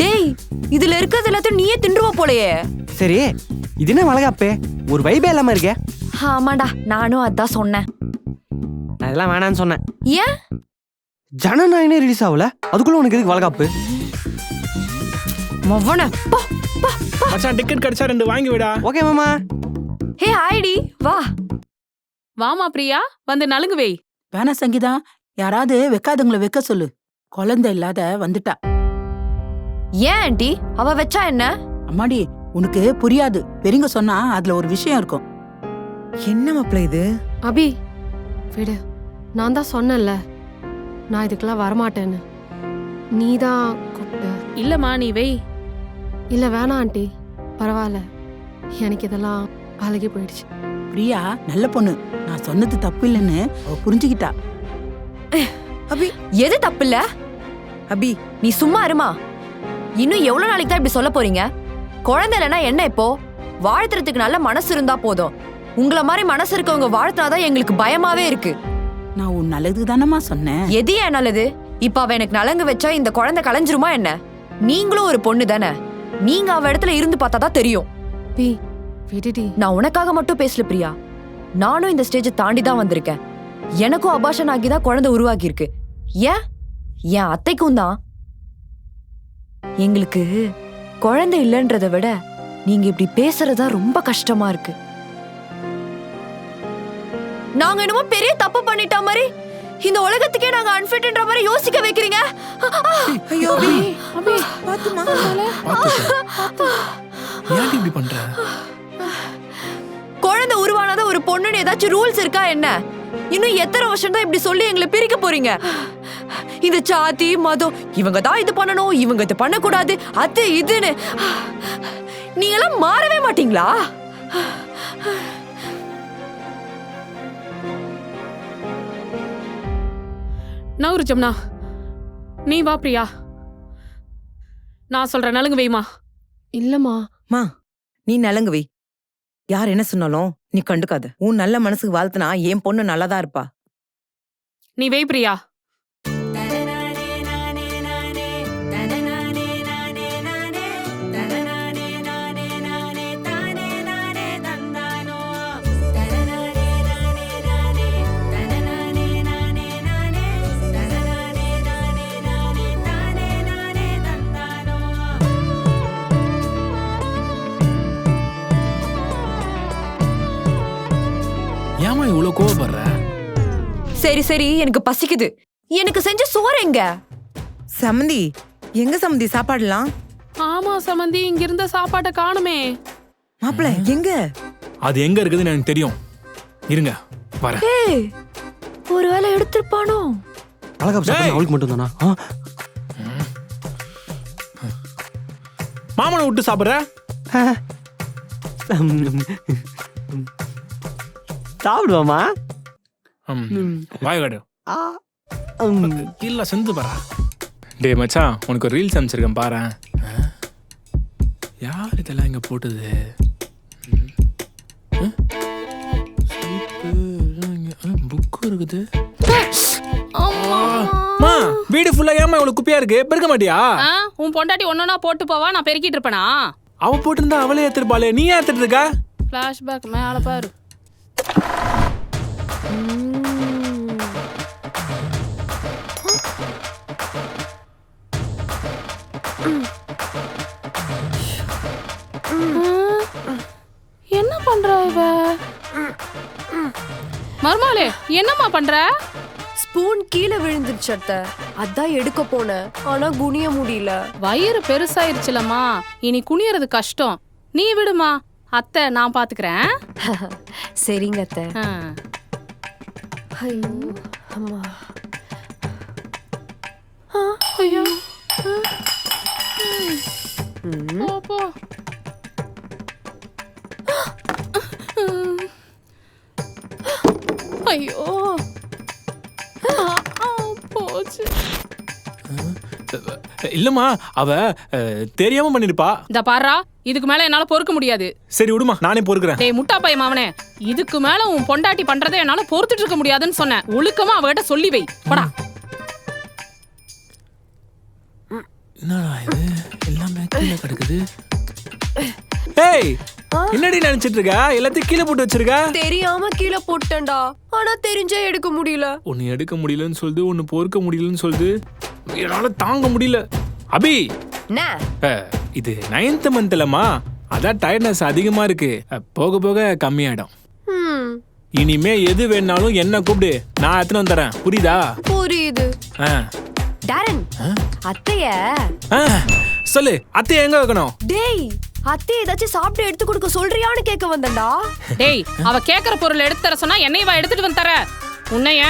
டேய், இதுல இருக்கிறது எல்லாத்தையும் நீயே தின்றுவ போலயே. சரி, இது என்ன வளகாப்பே, ஒரு வைபே இல்லாம இருக்கே. ஆமாடா, நானும் அதான் சொன்னேன். நான் இதெல்லாம் வேணான்னு சொன்னேன். ஏன்? ஜனநாயகனே ரிலீஸ் ஆகல, அதுக்குள்ள உனக்கு எதுக்கு வளகாப்பு? மவன போ போ. மச்சான் டிக்கெட் கிடைச்சா 2 வாங்கி விடா. ஓகே மாமா. ஹே ஹாய்டி, வா. வாமா பிரியா, வந்து நலுங்கு வை. வேணா சங்கீதா, யாராவது வைக்காதவங்கள வைக்க சொல்லு. குழந்தை இல்லாத வந்துட்டா. ஏன் ஆண்டி, அவ வச்சா என்ன? அம்மாடி, உனக்கு புரியாது. பெரியங்க சொன்னா அதுல ஒரு விஷயம் இருக்கும். என்ன மாப்பிள்ள இது? அபி விடு, நான் தான் சொன்னேன்ல நான் இதுக்கெல்லாம் வரமாட்டேன்னு. நீ தான் கூப்பிட்ட. இல்லம்மா நீ வை. இல்லை வேணாம் ஆண்டி, பரவாயில்ல, எனக்கு இதெல்லாம் பழகி போயிடுச்சு. பிரியா நல்ல பொண்ணு, நான் சொன்னது தப்பு இல்லைன்னு அவ புரிஞ்சுக்கிட்டா. அபி எது தப்பு இல்ல? அபி நீ சும்மா இருமா. இன்னும் எவ்வளவு நாளைக்கு தான் இப்படி சொல்ல போறீங்க? குழந்தை இல்லைன்னா என்ன இப்போ? வாழ்த்துறதுக்கு நல்ல மனசு இருந்தா போதும். உங்கள மாதிரி மனசு இருக்கவங்க வாழ்த்தாதான் எங்களுக்கு பயமாவே இருக்கு. நான் உன் நல்லதுக்கு தானம்மா சொன்னேன். எது ஏன் நல்லது? இப்ப அவ எனக்கு நலங்கு வச்சா இந்த குழந்தை கலைஞ்சிருமா என்ன? நீங்களும் ஒரு பொண்ணு தானே, நீங்க அவ இடத்துல இருந்து பார்த்தாதான் தெரியும். பி விடுடி. நான் உனக்காக மட்டும் பேசல பிரியா, நானும் இந்த ஸ்டேஜை தாண்டி தான் வந்திருக்கேன். எனக்கும் அபாஷன் ஆகிதான் குழந்தை உருவாகி இருக்கு. ஏன் என் அத்தைக்கும் தான். எங்களுக்கு குழந்தை இல்லைன்றதை விட நீங்க இப்படி பேசுறதா ரொம்ப கஷ்டமா இருக்கு. நாங்க என்னமோ பெரிய தப்பு பண்ணிட்ட மாதிரி இந்த உலகத்துக்கே நாங்க அன்ஃபிட்ன்ற மாதிரி யோசிக்க வைக்கிறீங்க. ஐயோ அபி, பாத்துமா. ஏன் இப்படி பண்ற? குழந்தை உருவானத ஒரு பொண்ணுன்னு ஏதாச்சும் ரூல்ஸ் இருக்கா என்ன? இன்னும் எத்தனை வருஷம் தான் இப்படி சொல்லி எங்களை பிரிக்க போறீங்க? இந்த சாதி மதம், இவங்க தான் இது பண்ணணும், இவங்க இது பண்ணக்கூடாது, அது இதுன்னு நீங்க எல்லாம் மாறவே மாட்டீங்களா? நவுரு ஜம்னா, நீ வா பிரியா. நான் சொல்ற நலுங்கு வைமா. இல்லம்மா. மா, நீ நலங்கு வை. யார் என்ன சொன்னாலும் நீ கண்டுக்காத. உன் நல்ல மனசுக்கு வாழ்த்துனா என் பொண்ணு நல்லாதான் இருப்பா. நீ வை பிரியா. ஏமா இவ்வளவு கோவப்படுற? சரி சரி, எனக்கு பசிக்குது. எனக்கு செஞ்ச சோறு எங்க? சமந்தி, எங்க சமந்தி சாப்பாடுலாம்? ஆமா சமந்தி, இங்க இருந்த சாப்பாட்டை காணுமே. மாப்பிள்ள எங்க? அது எங்க இருக்குதுன்னு எனக்கு தெரியும், இருங்க வரேன். ஏய், ஒருவேளை எடுத்துப்பானோ? அழகா சாப்பிட அவளுக்கு மட்டும் தானா? மாமனை விட்டு சாப்பிடுற? சாப்பிடுவாமா? வாய்காடு இல்ல செஞ்சு பாரா. டே மச்சான், உனக்கு ஒரு ரீல்ஸ் அனுப்பிச்சிருக்கேன் பாரு. யார் இதெல்லாம் இங்க போட்டது? புக்கு இருக்குது. வீடு ஃபுல்லா ஏமா இவ்வளவு குப்பையா இருக்கு, பெருக்க மாட்டியா? உன் பொண்டாட்டி ஒன்னொன்னா போட்டு போவா, நான் பெருக்கிட்டு இருப்பேனா? அவ போட்டு இருந்தா அவளே ஏத்திருப்பாளே, நீ ஏத்துட்டு இருக்க? பிளாஷ்பேக் மேல பாரு. என்ன பண்ற இவ? மர்மாலே, என்னம்மா பண்ற? ஸ்பூன் கீழே விழுந்துருச்சு அத்தை, அதான் எடுக்க போனேன், ஆனா குனிய முடியல. வயிறு பெருசாயிருச்சுலம்மா, இனி குனியறது கஷ்டம். நீ விடுமா, அத்தை நான் பாத்துக்கிறேன். சரிங்க அத்தை. ஐயோ அம்மா. ஐயோ போ. ஐயோ போச்சு. இல்லம்மா, அவ தெரியாம பண்ணிருப்பா. இந்த பாரா, இதுக்கு மேல என்னால பொறுக்க முடியாது. சரி விடுமா, நானே பொறுக்கிறேன். டேய் முட்டா பைய மாவனே, இதுக்கு மேல உன் பொண்டாட்டி பண்றதை என்னால பொறுத்துட்டு இருக்க முடியாதுன்னு சொன்னேன். ஒழுக்கமா அவகிட்ட சொல்லி வை. போடா. என்னடா இது எல்லாமே கீழே கிடக்குது. ஏய் என்னடி நினைச்சிட்டு இருக்க? எல்லாத்தையும் கீழே போட்டு வச்சிருக்க. தெரியாம கீழே போட்டேன்டா, ஆனா தெரிஞ்சே எடுக்க முடியல. ஒன்னு எடுக்க முடியலன்னு சொல்லுது, ஒன்னு பொறுக்க முடியலன்னு சொல்லுது. என்னால தாங்க முடியல. அபி இது 9th மந்த்லமா, அதான் டயர்ட்னஸ் அதிகமா இருக்கு. போக போக கம்மியாயிடும். இனிமே எது வேணாலும் என்ன கூப்பிடு, நான் எத்தனை வந்துறேன். புரியுதா? புரியுது. டாரன், அத்தைய சொல்லு, அத்தைய எங்க வைக்கணும்? டேய் அத்தை ஏதாச்சும் சாப்பிட்டு எடுத்து கொடுக்க சொல்றியான்னு கேட்க வந்தேன்டா. டேய் அவ கேக்குற பொருள் எடுத்து தர சொன்னா என்னைய வா எடுத்துட்டு வந்து தர. உன்னைய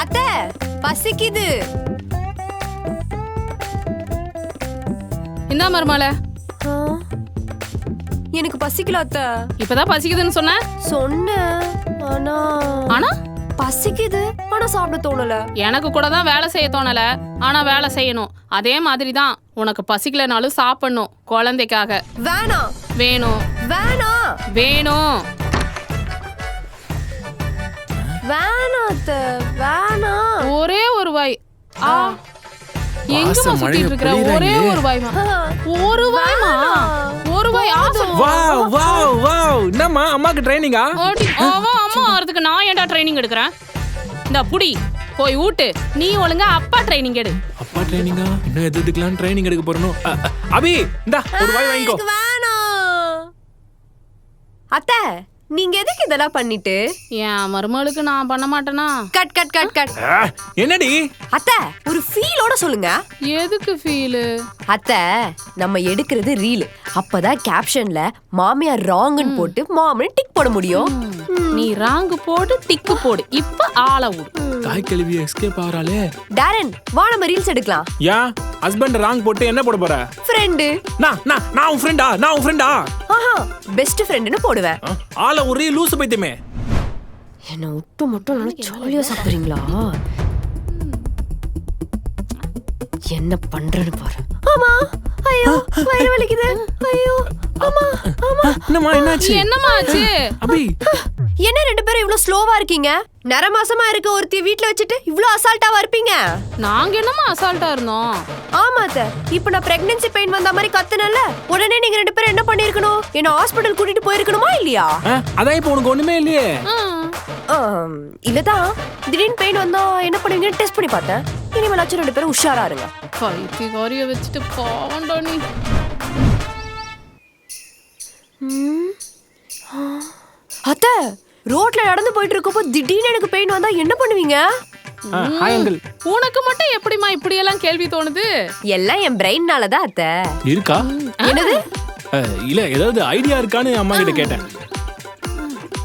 அத்தை பசிக்குது. இந்தா மருமகளே. எனக்கு பசிக்கல அத்தை. இப்பதான் பசிக்குதுன்னு சொன்னேன், ஆனா பசிக்குது, ஆனா சாப்பிட தோணல. எனக்கு கூட தான் வேலை செய்ய தோணல, ஆனா வேலை செய்யணும். அதே மாதிரி தான் உனக்கு பசிக்கலனாலும் சாப்பிடணும், குழந்தைக்காக. வேணாம். வேணும். வேணாம். வேணும். வேணாம் அத்தை, வேணாம். ஒரே ஒரு வாய். எங்க சுத்திட்டு இருக்கற? ஒரே ஒரு வாய்மா. ஒரு வாய்மா. ஒரு வாய் ஆசை. Wow wow wow. என்னம்மா அம்மாக்கு ட்ரைனிங்கா? அம்மா வரதுக்கு நான் ஏன்டா ட்ரைனிங் எடுக்கறேன்? இந்த புடி போய் ஊட்டு. நீ ஒழுங்கா அப்பா ட்ரைனிங் எடு. அப்பா ட்ரைனிங்கா? இன்னும் எதுக்குலாம் ட்ரைனிங் எடுக்க போறனோ? அபி இந்தா ஒரு வாய் வாங்கிக்கோ. வேணாம். அத்தை நீங்க எதுக்கு இதெல்லாம் பண்ணிட்டு? என் மருமகளுக்கு நான் பண்ண மாட்டேனா? Cut cut cut cut. என்னடி? அத்தை ஒரு ஃபீலோட சொல்லுங்க. எதுக்கு ஃபீல்? அத்தை நம்ம எடுக்கிறது ரீல். அப்பதான் கேப்ஷன்ல மாமியார் ராங்னு போட்டு மாமன் டிக் போட முடியும். நீ ராங் போடு, டிக் போடு. இப்ப ஆள விடு. தாய் கல்வி எஸ்கேப் ஆறாளே. டாரன் வா நம்ம ரீல்ஸ் எடுக்கலாம். யா ஹஸ்பண்ட் ராங் போட்டு என்ன போட போற? ஃப்ரெண்ட். நான் உன் ஃப்ரெண்டா? நான் உன் ஃப்ரெண்டா? ஆஹா பெஸ்ட் ஃப்ரெண்ட்னு போடுவேன். ஆள ஒரே லூசு பைத்தியமே. என்ன விட்டு மட்டும் நல்லா ஜாலியா சாப்பிடுறீங்களா? என்ன பண்றேன்னு பாரு. ஆமா ஐயோ வயிறு வலிக்குது. ஐயோ ஆமா ஆமா. என்னம்மா என்னாச்சு? என்னம்மா ஆச்சு? அபி என்ன ரெண்டு பேரும் இவ்ளோ ஸ்லோவா இருக்கீங்க? நரமாசமா இருக்க ஒருத்தி வீட்ல வச்சிட்டு இவ்ளோ அசால்ட்டாவா இருப்பீங்க? நாங்க என்னமா அசால்ட்டா இருந்தோம்? ஆமா அத்தை, இப்போ நான் பிரெக்னன்சி பெயின் வந்த மாதிரி கத்துனல, உடனே நீங்க ரெண்டு பேரும் என்ன பண்ணிருக்கணும்? என்ன ஹாஸ்பிடல் கூட்டிட்டு போயிருக்கணுமா இல்லையா? அதான் இப்போ உனக்கு ஒண்ணுமே இல்லையே. இல்லதான் திடீர்னு பெயின் வந்தா என்ன பண்ணுவீங்கன்னு டெஸ்ட் பண்ணி பார்த்தேன். இனிமேலாச்சும் ரெண்டு பேரும் உஷாரா இருங்க. பைத்தியக்காரிய வச்சுட்டு பாவண்டா நீ. அத்தை ரோட்ல நடந்து போயிட்டு இருக்கப்போ திடீர்னு எனக்கு பெயின் வந்தா என்ன பண்ணுவீங்க? Hi uncle. உனக்கு மட்டும் எப்படிமா இப்படி எல்லாம் கேள்வி தோணுது? எல்லாம் என் பிரெயின்னால தான் அத்தை. இருக்கா? என்னது? இல்ல ஏதாவது ஐடியா இருக்கான்னு அம்மா கிட்ட கேட்டேன்.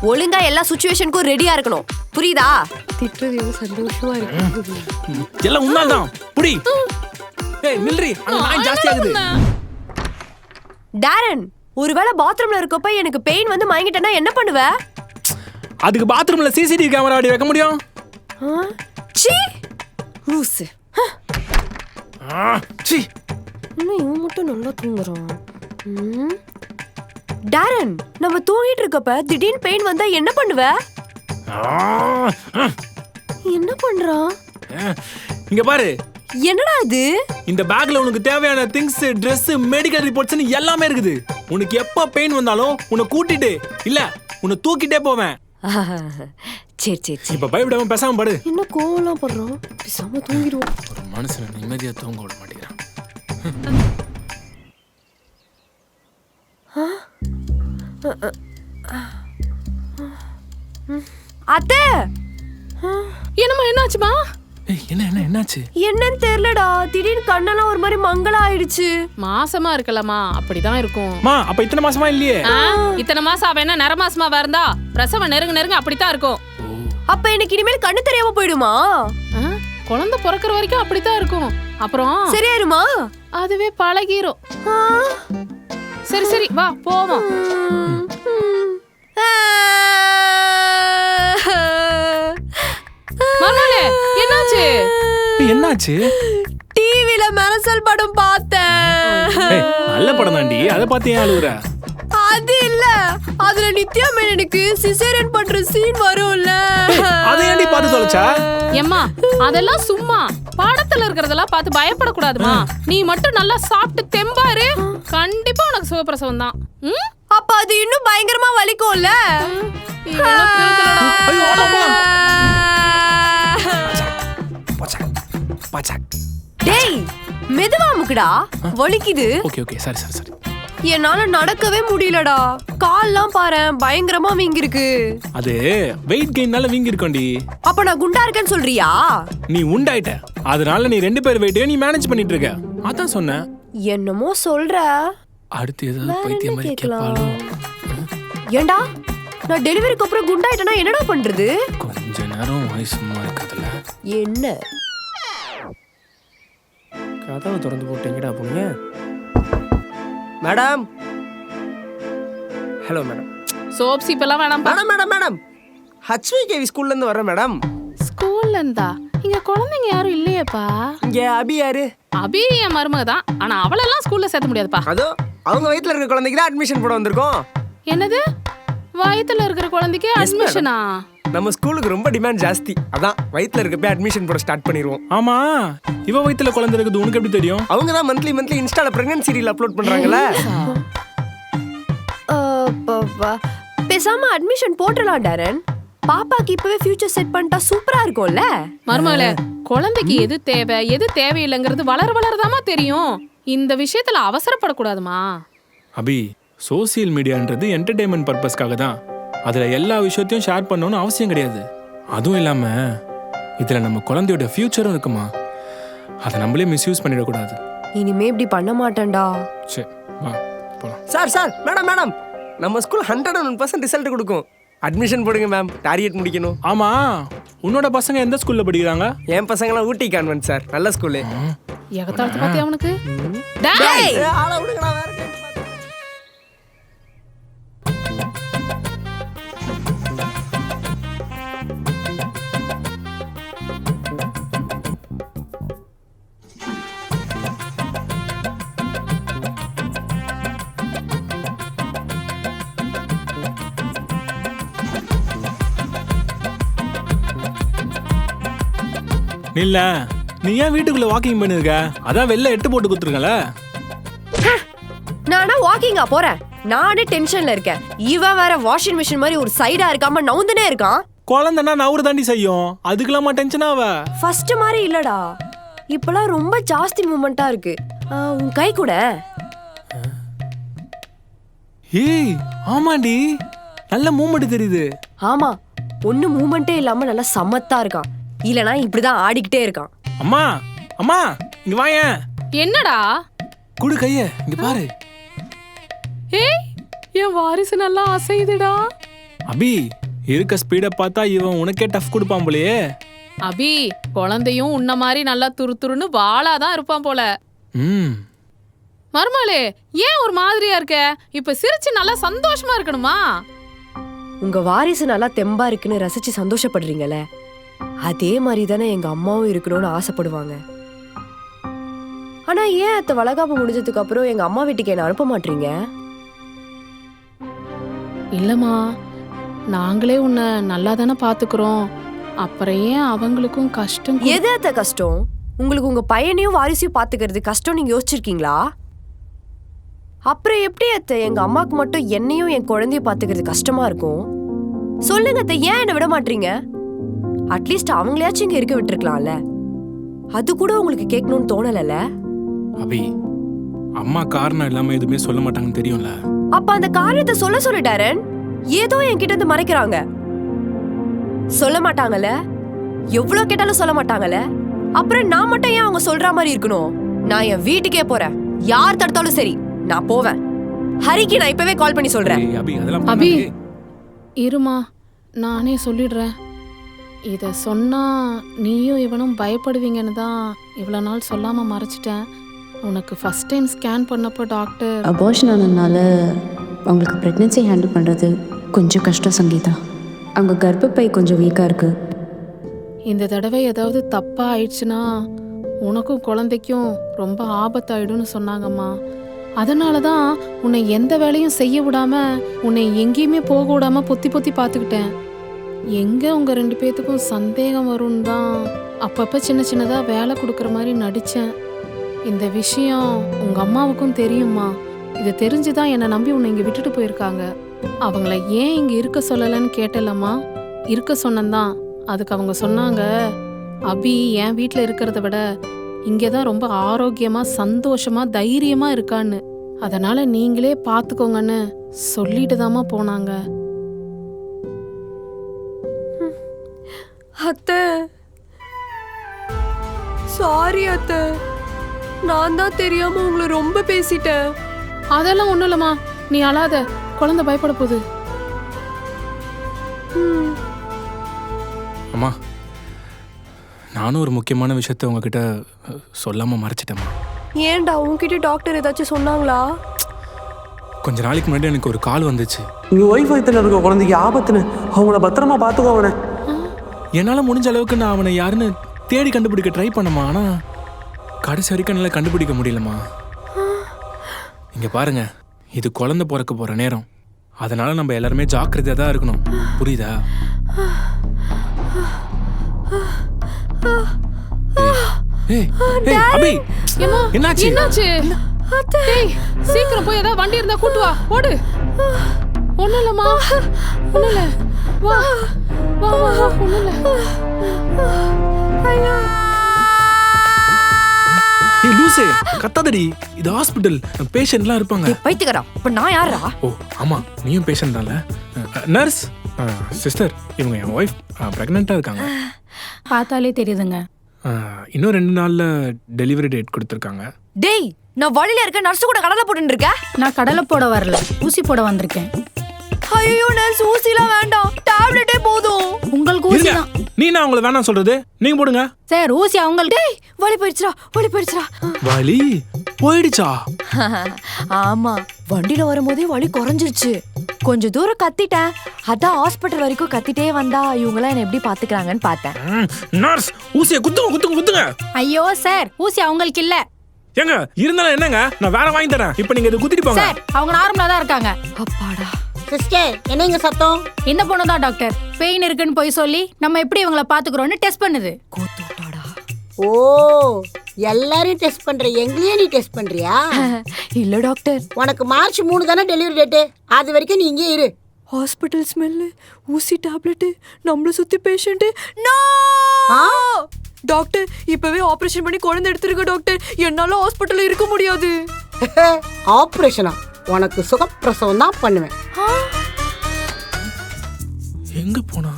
ஒழுங்கா எல்லா சிச்சுவேஷனுக்கும் ரெடியா இருக்கணும், புரியுதா? திட்டுறது எவ்வளவு சந்தோஷமா இருக்கு. எல்லாம் உன்னால்தான். புடி. ஏய் நில்றி, அங்க நாய் ஜாஸ்தி ஆகுது. டாரன் ஒருவேளை பாத்ரூம்ல இருக்கப்ப எனக்கு பெயின் வந்து மயங்கிட்டேன்னா என்ன பண்ணுவ? அதுக்கு பாத்ரூம்ல சிசிடிவி கேமரா அடி வைக்க முடியும்? சீ லூசு. சீ இன்னும் இவன் மட்டும் நல்லா தூங்குறான். டாரன் நம்ம தூங்கிட்டு இருக்கப்ப திடீர்னு பெயின் வந்தா என்ன பண்ணுவ? என்ன பண்றான்? இங்க பாரு. என்னடா இது? இந்த பேக்ல உனக்கு தேவையான திங்ஸ், Dress, மெடிக்கல் ரிப்போர்ட்ஸ் எல்லாமே இருக்குது. உனக்கு எப்ப பெயின் வந்தாலும் உன்னை கூட்டிட்டு இல்ல உன்னை தூக்கிட்டே போவேன். சரி சரி சரி. இப்ப பயப்படாம பேசாம படு. என்ன கோவலாம் பண்றோம்? பேசாம தூங்கிடுவோம். ஒரு மனுஷனை நிம்மதியா தூங்க விட மாட்டேங்கிறான். அத்தை என்னம்மா என்னாச்சுமா? என்னாச்சு? என்னன்னு தெரியலடா, திடீர்னு கண்ணெல்லாம் ஒரு மாதிரி மங்களா ஆயிடுச்சு. மாசமா இருக்கலமா, அப்படிதான் இருக்கும். அப்ப இத்தனை மாசமா இல்லையே? இத்தனை மாசம் அவ என்ன நரமாசமா வரந்தா? பிரசவம் நெருங்க அப்படித்தான் இருக்கும். அப்ப எனக்கு இனிமேல் கண்ணு தெரியாம போயிடுமா? குழந்தை பிறக்கிற வரைக்கும் அப்படித்தான் இருக்கும். அப்புறம் சரியாயிருமா? அதுவே பழகிரும். சரி சரி வா போவோம். மர்மலே என்னாச்சு? என்னாச்சு? டிவில மெரசல் படம் பார்த்தேன். நல்ல படம் தாண்டி, அதை பார்த்து ஏன் அழுகுற? அது இல்ல, அதுல நித்யா மேனனுக்கு சிசேரியன் பண்ற சீன் வரும்ல. அதை ஏன்டி பார்த்து தொலைச்சா? ஏம்மா அதெல்லாம் சும்மா படத்துல இருக்கிறதெல்லாம் பார்த்து பயப்படக்கூடாதுமா. நீ மட்டும் நல்லா சாப்பிட்டு தெம்பாரு, கண்டிப்பா உனக்கு சுகப்பிரசவம் தான். அப்ப அது இன்னும் பயங்கரமா வலிக்கும்ல. டேய் மெதுவா முக்குடா, வலிக்குது. ஓகே ஓகே சரி சரி சரி. என்னால நடக்கவே முடியலடா, கால்லாம் பாரேன் பயங்கரமா வீங்கிருக்கு. அது வெயிட் கெயின்னால வீங்கி இருக்கோண்டி. அப்ப நான் குண்டா இருக்கேன்னு சொல்றியா? நீ உண்டாயிட்ட, அதனால நீ 2 பேர் வெயிட்டையும் நீ மேனேஜ் பண்ணிட்டு இருக்க. அதான் சொன்னேன். என்னமோ சொல்ற. அடுத்து ஏதாவது பைத்தியம் மாதிரி கேட்பாளோ? ஏண்டா நான் டெலிவரிக்கு அப்புறம் குண்டாயிட்டனா என்னடா பண்றது? கொஞ்ச நேரம் வாய் சும்மா இருக்கதுல. என்ன கதவை திறந்து போட்டீங்கடா போனீங்க. மேடம். Hello madam. சோப் சீப் எல்லாம் வேணாம். மேடம் மேடம் மேடம் HVKV ஸ்கூல்ல இருந்து வரேன் மேடம். ஸ்கூல்ல இருந்தா? இங்க குழந்தைங்க யாரும் இல்லையேப்பா. இங்க அபி யாரு? அபி என் மருமக தான், ஆனா அவளெல்லாம் ஸ்கூல்ல சேர்த்த முடியாதுப்பா. அதோ அவங்க வயித்துல இருக்கிற குழந்தைக்கு தான் அட்மிஷன் போட வந்திருக்கோம். என்னது வயித்துல இருக்கிற குழந்தைக்கு அட்மிஷனா? நம்ம ஸ்கூலுக்கு ரொம்ப டிமாண்ட் ஜாஸ்தி, அதான் வயித்துல இருக்கப்ப அட்மிஷன் போட ஸ்டார்ட் பண்ணிடுவோம். ஆமா, இவ வயித்துல குழந்தை இருக்குது உனக்கு எப்படி தெரியும்? அவங்க தான் மந்த்லி இன்ஸ்டால பிரெக்னன்சி ரீல் அப்லோட் பண்றாங்கல. பேசாம அட்மிஷன் போட்டுடலாம் டாரன். பாப்பாக்கு இப்பவே ஃபியூச்சர் செட் பண்ணிட்டா சூப்பரா இருக்கும்ல. மருமகளே, குழந்தைக்கு எது தேவை எது தேவையில்லைங்கிறது வளரதாமா தெரியும். இந்த விஷயத்துல அவசரப்படக்கூடாதுமா. அபி, சோசியல் மீடியான்றது என்டர்டெயின்மெண்ட் பர்பஸ்க்காக தான். அதுல எல்லா விஷயத்தையும் ஷேர் பண்ணணும்னு அவசியம் கிடையாது. அதுவும் இல்லாம இதுல நம்ம குழந்தையோட ஃபியூச்சரும் இருக்குமா, அதை நம்மளே மிஸ்யூஸ் பண்ணிடக்கூடாது. இனிமே இப்படி பண்ண மாட்டேன்டா. சரி வா போலாம். சார் மேடம் மேடம் நம்ம ஸ்கூல் 101% ரிசல்ட் கொடுக்கும். அட்மிஷன் போடுங்க மேம், டார்கெட் முடிக்கணும். ஆமா, உன்னோட பசங்க எந்த ஸ்கூல்ல படிக்கிறாங்க? என் பசங்களாம் ஊட்டி கான்வென்ட் சார், நல்ல ஸ்கூலு. எகத்தாளத்து பாத்தியா அவனுக்கு? டேய் ஆள விடுங்கடா வேற. இல்ல, நீ ஏன் வீட்டுக்குள்ள வாக்கிங் பண்ணிருக்க? அதான் வெளில 8 போட்டு குத்துருக்கல. நானா வாக்கிங்கா போறேன்? நானே டென்ஷன்ல இருக்கேன். இவன் வேற வாஷிங் மிஷின் மாதிரி ஒரு சைடா இருக்காம நவுந்துனே இருக்கான். குழந்தைன்னா நவுறு தாண்டி செய்யும், அதுக்கெல்லாமா டென்ஷன் ஆவ? ஃபர்ஸ்ட் மாதிரி இல்லடா, இப்பெல்லாம் ரொம்ப ஜாஸ்தி மூமெண்டா இருக்கு. உன் கை கூட. ஏய் ஆமாண்டி, நல்ல மூமெண்ட் தெரியுது. ஆமா, ஒண்ணு மூமெண்டே இல்லாம நல்லா சமத்தா இருக்கான். இல்லனா இப்படிதான் ஆடிக்கிட்டே இருக்கான். அம்மா அம்மா இங்க வாயேன். என்னடா? குடு கைய, இங்க பாரு. ஏய், என் வாரிசு நல்லா அசையுதுடா. அபி, இருக்க ஸ்பீட பார்த்தா இவன் உனக்கே டஃப் கொடுப்பான் போலயே. அபி, குழந்தையும் உன்ன மாதிரி நல்லா துருதுருன்னு வாளாதான் இருப்பான் போல. மருமகளே, ஏன் ஒரு மாதிரியா இருக்க? இப்ப சிரிச்சு நல்லா சந்தோஷமா இருக்கணுமா? உங்க வாரிசு நல்லா தெம்பா இருக்குன்னு ரசிச்சு சந்தோஷப்படுறீங்கல்ல, அதே மாதிரி தானே எங்க அம்மாவும் இருக்கணும்னு ஆசைப்படுவாங்க. ஆனா ஏன் அத்த வளகாப்பு முடிஞ்சதுக்கு அப்புறம் எங்க அம்மா வீட்டுக்கு என்ன அனுப்ப மாட்டீங்க? இல்லம்மா, நாங்களே உன்னை நல்லா தானே பாத்துக்கிறோம், அப்புறம் ஏன் அவங்களுக்கும் கஷ்டம்? எது அத்த கஷ்டம்? உங்களுக்கு உங்க பையனையும் வாரிசையும் பாத்துக்கிறது கஷ்டம் நீங்க யோசிச்சிருக்கீங்களா? அப்புறம் எப்படி அத்த எங்க அம்மாக்கு மட்டும் என்னையும் என் குழந்தைய பாத்துக்கிறது கஷ்டமா இருக்கும்? சொல்லுங்க அத்த, ஏன் என்ன விட மாட்டீங்க? அட்லீஸ்ட் அவங்களையாச்சும் இங்க இருக்க விட்டுருக்கலாம்ல. அது கூட உங்களுக்கு கேட்கணும்னு தோணலல? அபி, அம்மா காரணம் இல்லாம எதுவுமே சொல்ல மாட்டாங்கன்னு தெரியும்ல. அப்ப அந்த காரியத்தை சொல்ல டாரன். ஏதோ என்கிட்ட இருந்து மறைக்கிறாங்க. சொல்ல மாட்டாங்கல்ல, எவ்வளவு கேட்டாலும் சொல்ல மாட்டாங்கல்ல. அப்புறம் நான் மட்டும் ஏன் அவங்க சொல்ற மாதிரி இருக்கணும்? நான் என் வீட்டுக்கே போறேன், யார் தடுத்தாலும் சரி நான் போவேன். ஹரிக்கு நான் இப்பவே கால் பண்ணி சொல்றேன். அபி இருமா, நானே சொல்லிடுறேன். இத சொன்னா நீயும் இவனும் பயப்படுவீங்கன்னு தான் இவ்வளவு நாள் சொல்லாம மறைச்சிட்டேன். உனக்கு ஃபர்ஸ்ட் டைம் ஸ்கேன் பண்ணப்போ டாக்டர் அபார்ஷன் ஆனதுனால அவங்களுக்கு ப்ரெக்னென்சி ஹேண்டில் பண்ணுறது கொஞ்சம் கஷ்டம் சங்கீதா. அவங்க கர்ப்பப்பை கொஞ்சம் வீக்காக இருக்குது. இந்த தடவை ஏதாவது தப்பா ஆயிடுச்சுன்னா உனக்கும் குழந்தைக்கும் ரொம்ப ஆபத்தாயிடும்னு சொன்னாங்கம்மா. அதனால தான் உன்னை எந்த வேலையும் செய்ய விடாம உன்னை எங்கேயுமே போக விடாம பொத்தி பொத்தி பார்த்துக்கிட்டேன். எங்க உங்க 2 பேத்துக்கும் சந்தேகம் வரும்னு தான் அப்பப்ப சின்ன சின்னதா வேலை கொடுக்குற மாதிரி நடிச்சேன். இந்த விஷயம் உங்க அம்மாவுக்கும் தெரியுமா? இது தெரிஞ்சுதான் என்னை நம்பி உன்னை இங்க விட்டுட்டு போயிருக்காங்க. அவங்கள ஏன் இங்க இருக்க சொல்லலன்னு கேட்டலம்மா. இருக்க சொன்னந்தான். அதுக்கு அவங்க சொன்னாங்க, அபி என் வீட்டில் இருக்கிறத விட இங்கே தான் ரொம்ப ஆரோக்கியமா சந்தோஷமா தைரியமா இருக்கான்னு. அதனால நீங்களே பார்த்துக்கோங்கன்னு சொல்லிட்டு தாம்மா போனாங்க. அத்தை சாரி அத்தை, நான் தான் தெரியாம உங்களை ரொம்ப பேசிட்டேன். அதெல்லாம் ஒன்றும் இல்லைம்மா, நீ அழாத, குழந்தை பயப்பட போகுது. அம்மா, நானும் ஒரு முக்கியமான விஷயத்த உங்ககிட்ட சொல்லாமல் மறைச்சிட்டேம்மா. ஏன்டா உன்கிட்ட டாக்டர் ஏதாச்சும் சொன்னாங்களா? கொஞ்ச நாளைக்கு முன்னாடி எனக்கு ஒரு கால் வந்துச்சு. உங்க ஒய்ஃப் வயித்துல இருக்க குழந்தைக்கு ஆபத்துன்னு, அவங்கள பத்திரமா பார்த்துக்கோ. அவனை என்னால் முடிஞ்ச அளவுக்கு நான் அவனை யாருன்னு தேடி கண்டுபிடிக்க ட்ரை பண்ணமா, ஆனால் கடைசி வரைக்கும் என்னால் கண்டுபிடிக்க முடியலம்மா. இங்கே பாருங்க, இது குழந்தை பிறக்க போகிற நேரம். அதனால நம்ம எல்லாருமே ஜாக்கிரதையாக தான் இருக்கணும், புரியுதா? என்னாச்சு? சீக்கிரம் போய் ஏதாவது வண்டி இருந்தா கூட்டு வா, ஓடு. ஒண்ணும் இல்லம்மா, ஒண்ணும் இல்ல, வா வா வா, ஒண்ணும் இல்ல. லூசே, கத்தாதடி, இது ஹாஸ்பிட்டல், பேஷண்ட்லாம் இருப்பாங்க. பைத்தியக்காரா, இப்ப நான் யாரா? ஓ ஆமா, நீயும் பேஷண்ட் தான்ல. நர்ஸ் சிஸ்டர், இவங்க என் ஒய்ஃப் பிரெக்னெண்டா இருக்காங்க. பார்த்தாலே தெரியுதுங்க. இன்னும் 2 நாள்ல டெலிவரி டேட் கொடுத்துருக்காங்க. டேய், நான் வழியில இருக்க நர்ஸ் கூட கடலை போட்டுட்டு இருக்கேன். நான் கடலை போட வரல, ஊசி போட வந்திருக்கேன். ஐயோ நர்ஸ், ஊசிலாம் வேண்டாம், டேப்லெட்டே போதும். உங்களுக்கு ஊசி தான். நீ நான் உங்களை வேணாம் சொல்றது, நீங்க போடுங்க. சார், ஊசி அவங்களுக்கு. டேய், வலி போயிடுச்சுடா, வலி போயிடுச்சுடா. வலி போயிடுச்சா? ஆமா, வண்டியில வரும்போதே வலி குறைஞ்சிருச்சு. கொஞ்ச தூரம் கத்திட்டேன், அதான் ஹாஸ்பிட்டல் வரைக்கும் கத்திட்டே வந்தா இவங்களாம் என்ன எப்படி பாத்துக்கிறாங்கன்னு பார்த்தேன். நர்ஸ், ஊசியை குத்துங்க குத்துங்க குத்துங்க. ஐயோ சார், ஊசி அவங்களுக்கு இல்ல. ஏங்க இருந்தாலும் என்னங்க, நான் வேற வாங்கி தரேன். இப்போ நீங்க இத குத்திட்டு போங்க. சார், அவங்க நார்மலா தான் இருக்காங்க. அப்பாடா. சிஸ்டர், என்னங்க சத்தம்? இந்த பொண்ணு தான் டாக்டர் பெயின் இருக்குன்னு போய் சொல்லி நம்ம எப்படி இவங்கள பாத்துக்கிறோம்னு டெஸ்ட் பண்ணுது. ஓ, எல்லாரையும் டெஸ்ட் பண்ற, எங்களையே நீ டெஸ்ட் பண்றியா? இல்ல டாக்டர், உனக்கு மார்ச் 3 தானே டெலிவரி டேட்டு. அது வரைக்கும் நீ இங்கே இரு. ஹாஸ்பிட்டல் ஸ்மெல்லு, ஊசி டேப்லெட், நம்மள சுத்தி பேஷண்ட். நோ டாக்டர், இப்பவே ஆபரேஷன் பண்ணி குழந்தை எடுத்துருங்க டாக்டர். என்னால ஹாஸ்பிட்டல்ல இருக்க முடியாது. ஆபரேஷனா? உனக்கு சுகப்பிரசவம் தான் பண்ணுவேன். எங்க போனா?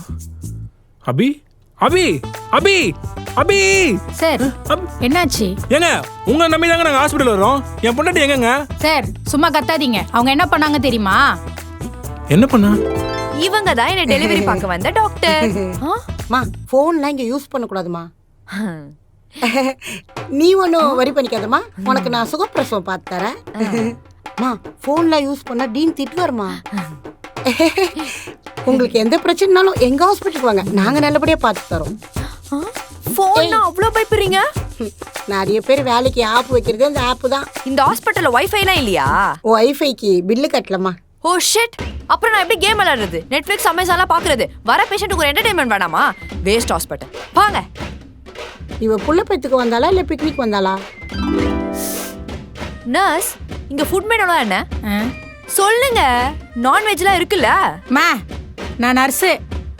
அபி அபி அபி அபி. சார், என்னாச்சு? ஏங்க, உங்க நம்பி தாங்க நாங்க ஹாஸ்பிடல் வரோம். என் பொண்டாட்டி எங்கங்க? சார், சும்மா கத்தாதீங்க. அவங்க என்ன பண்ணாங்க தெரியுமா? என்ன பண்ணா? இவங்க தான் என்ன டெலிவரி பார்க்க வந்த டாக்டர். மா, போன்லாம் இங்க யூஸ் பண்ண கூடாதுமா. நீ ஒன்றும் வரி பண்ணிக்காதம்மா, உனக்கு நான் சுகப்பிரசவம் பார்த்து தரேன். மா, போன்லாம் யூஸ் பண்ணா டீன் திட்டுவாருமா. உங்களுக்கு எந்த பிரச்சனைனாலும் எங்க ஹாஸ்பிட்டலுக்கு வாங்க, நாங்க நல்லபடியா பார்த்து தரோம். போன் அவ்வளோ பயப்படுறீங்க? நிறைய பேர் வேலைக்கு ஆப் வைக்கிறது அந்த ஆப் தான். இந்த ஹாஸ்பிட்டல்ல வைஃபைலாம் இல்லையா? வைஃபைக்கு பில்லு கட்டலமா. ஓ ஷிட், அப்புறம் நான் எப்படி கேம் விளையாடுறது, நெட்ஃபிளிக்ஸ் அமேசான்லாம் பார்க்கறது? வர பேஷண்ட்டுக்கு ஒரு என்டர்டைன்மெண்ட் வேணாமா? Waste hospital. வாங்க. இவ புள்ள பெத்துக்கு வந்தாளா இல்ல பிக்னிக் வந்தாளா? நர்ஸ், இங்க ஃபுட் மெனுல என்ன சொல்லுங்க? நான்வெஜ்லாம் இருக்குல்ல? மா, நான் நர்ஸு,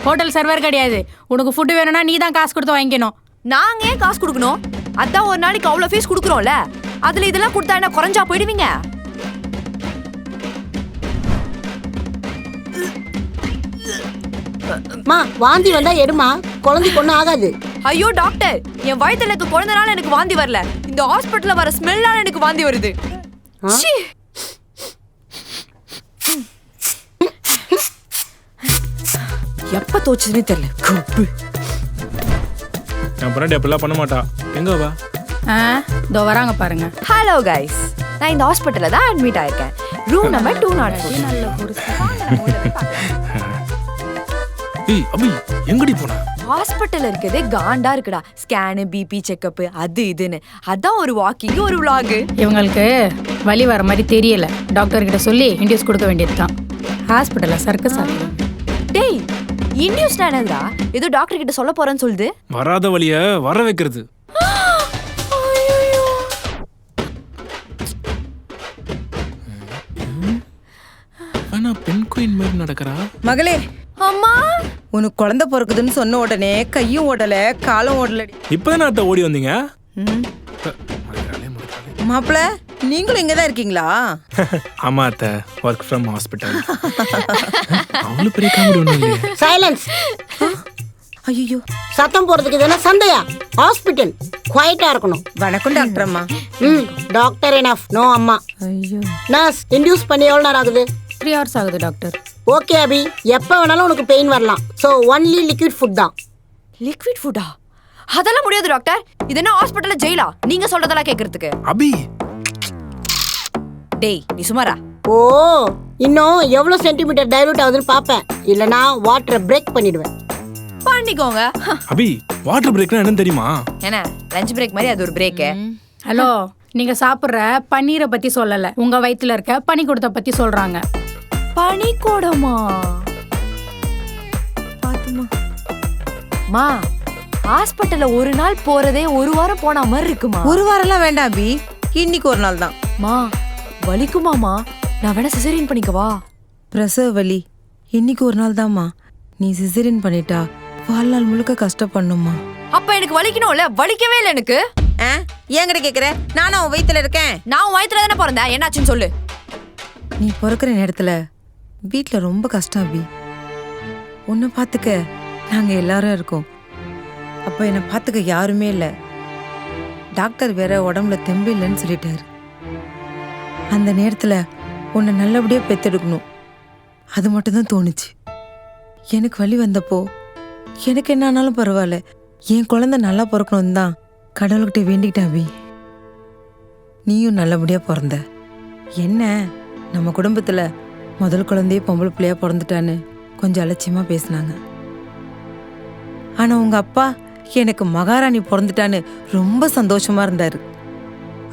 ஹோட்டல் சர்வர் கிடையாது. உனக்கு ஃபுட் வேணும்னா நீ தான் காசு கொடுத்து வாங்கிக்கணும். நாங்க ஏன் காசு கொடுக்கணும்? அதான் ஒரு நாளைக்கு அவ்வளோ ஃபீஸ் கொடுக்குறோம்ல, அதுல இதெல்லாம் கொடுத்தா என்ன குறைஞ்சா போயிடுவீங்க? மா, வாந்தி வந்தா எடுமா, குழந்தைக்கு ஒன்றும் ஆகாது. ஐயோ டாக்டர், என் வயித்துல இருக்க குழந்தைனால எனக்கு வாந்தி வரல, இந்த ஹாஸ்பிட்டல்ல வர ஸ்மெல்லால எனக்கு வாந்தி வருது. எப்ப தோச்சுதுன்னு தெரியல. நான் பொண்டாட்டி அப்படிலாம் பண்ண மாட்டா. எங்க வா? இதோ வராங்க பாருங்க. ஹலோ கைஸ், நான் இந்த ஹாஸ்பிட்டல்ல தான் அட்மிட் ஆயிருக்கேன். Room number 204. ஏய் அபி, எங்கடி போனா? ஹாஸ்பிட்டல் இருக்கிறதே காண்டா இருக்குடா. ஸ்கேனு, பிபி செக்கப், அது இதுன்னு. அதான் ஒரு வாக்கிங், ஒரு vlog. இவங்களுக்கு வலி வர மாதிரி தெரியல. டாக்டர் கிட்ட சொல்லி இன்டியூஸ் கொடுக்க வேண்டியதுதான். ஹாஸ்பிட்டல்ல சர்க்கஸ் ஆகுது. டேய், இன்டியூஸ்னா என்னடா? ஏதோ டாக்டர் கிட்ட சொல்ல போறேன்னு சொல்லுது. வராத வழிய வர வைக்கிறது. ஆனா பெண் குயின் மாதிரி நடக்கிறா. மகளே, அம்மா, உனக்கு குழந்தை பிறக்குதுன்னு சொன்ன உடனே கையும் ஓடல காலும் ஓடலடி. இப்பதானே அத்தை ஓடி வந்தீங்க? மாப்பிள, நீங்களும் இங்கதான் இருக்கீங்களா? ஆமா அத்தை, ஒர்க் ஃப்ரம் ஹாஸ்பிட்டல். அவ்வளவு பெரிய காமெடி ஒண்ணும் இல்லையே. சைலன்ஸ். ஐயோ, சத்தம் போறதுக்கு இதெல்லாம் சண்டையா? ஹாஸ்பிட்டல் குவைட்டா இருக்கணும். வணக்கம் டாக்டர் அம்மா. டாக்டர் எனஃப், நோ அம்மா. ஐயோ, நர்ஸ், இன்டியூஸ் பண்ணி எவ்வளவு நேரம் ஆகுது? 3 hours ஆகுது டாக்டர். ஓகே அபி, எப்ப வேணாலும் உனக்கு பெயின் வரலாம். சோ ஒன்லி லிக்விட் ஃபுட் தான். லிக்விட் ஃபுட்டா? அதெல்லாம் முடியாது டாக்டர். இது என்ன ஹாஸ்பிட்டல்ல ஜெயிலா? நீங்க சொல்றதெல்லாம் கேக்குறதுக்கு. அபி, டேய் நீ சுமாரா. ஓ, இன்னும் எவ்வளவு சென்டிமீட்டர் டைலூட் ஆகுதுன்னு பாப்பேன். இல்லனா வாட்டரை பிரேக் பண்ணிடுவேன். பண்ணிக்கோங்க. அபி, வாட்டர் பிரேக்னா என்னன்னு தெரியுமா? என்ன லஞ்ச் பிரேக் மாதிரி அது ஒரு பிரேக். ஹலோ, நீங்க சாப்பிடுற பன்னீரை பத்தி சொல்லல. உங்க வயித்துல இருக்க பனிக்கூடத்தை பத்தி சொல்றாங்க. பனிக்கூடமா? பாத்துமா. மா, ஹாஸ்பிட்டல்ல ஒரு நாள் போறதே ஒரு வாரம் போன மாதிரி இருக்குமா? ஒரு வாரம்லாம் வேண்டாம் அபி, இன்னைக்கு ஒரு நாள் தான். மா, வலிக்குமாமா? நான் வேணா சிசேரியன் பண்ணிக்கவா? பிரசவ வலி இன்னைக்கு ஒரு நாள் தான்மா. நீ சிசேரியன் பண்ணிட்டா வாழ்நாள் முழுக்க கஷ்டப்படணுமா? அப்ப எனக்கு வலிக்கணும்ல? வலிக்கவே இல்லை எனக்கு. ஏங்கிட்ட கேக்குற? நானும் உன் வயித்துல இருக்கேன். நான் உன் வயித்துல தானே பிறந்தேன். என்னாச்சுன்னு சொல்லு. நீ பிறக்கிற நேரத்துல வீட்டுல ரொம்ப கஷ்டம் அபி. உன்னை பார்த்துக்க நாங்க எல்லாரும் இருக்கோம். அப்ப என்னை பார்த்துக்க யாருமே இல்லை. டாக்டர் வேற உடம்புல தெம்பு இல்லைன்னு சொல்லிட்டாரு. அந்த நேரத்துல உன்னை நல்லபடியா பெத்தெடுக்கணும், அது மட்டும்தான் தோணுச்சு. எனக்கு வலி வந்தப்போ எனக்கு என்ன ஆனாலும் பரவாயில்ல, என் குழந்தை நல்லா பிறக்கணும் தான் கடவுள்கிட்ட வேண்டிக்கிட்டேன் அபி. நீயும் நல்லபடியா பிறந்த. என்ன நம்ம குடும்பத்துல முதல் குழந்தையே பொம்பளை பிள்ளையா பிறந்துட்டான்னு கொஞ்சம் அலட்சியமா பேசினாங்க. ஆனா உங்க அப்பா எனக்கு மகாராணி பிறந்துட்டான்னு ரொம்ப சந்தோஷமா இருந்தாரு.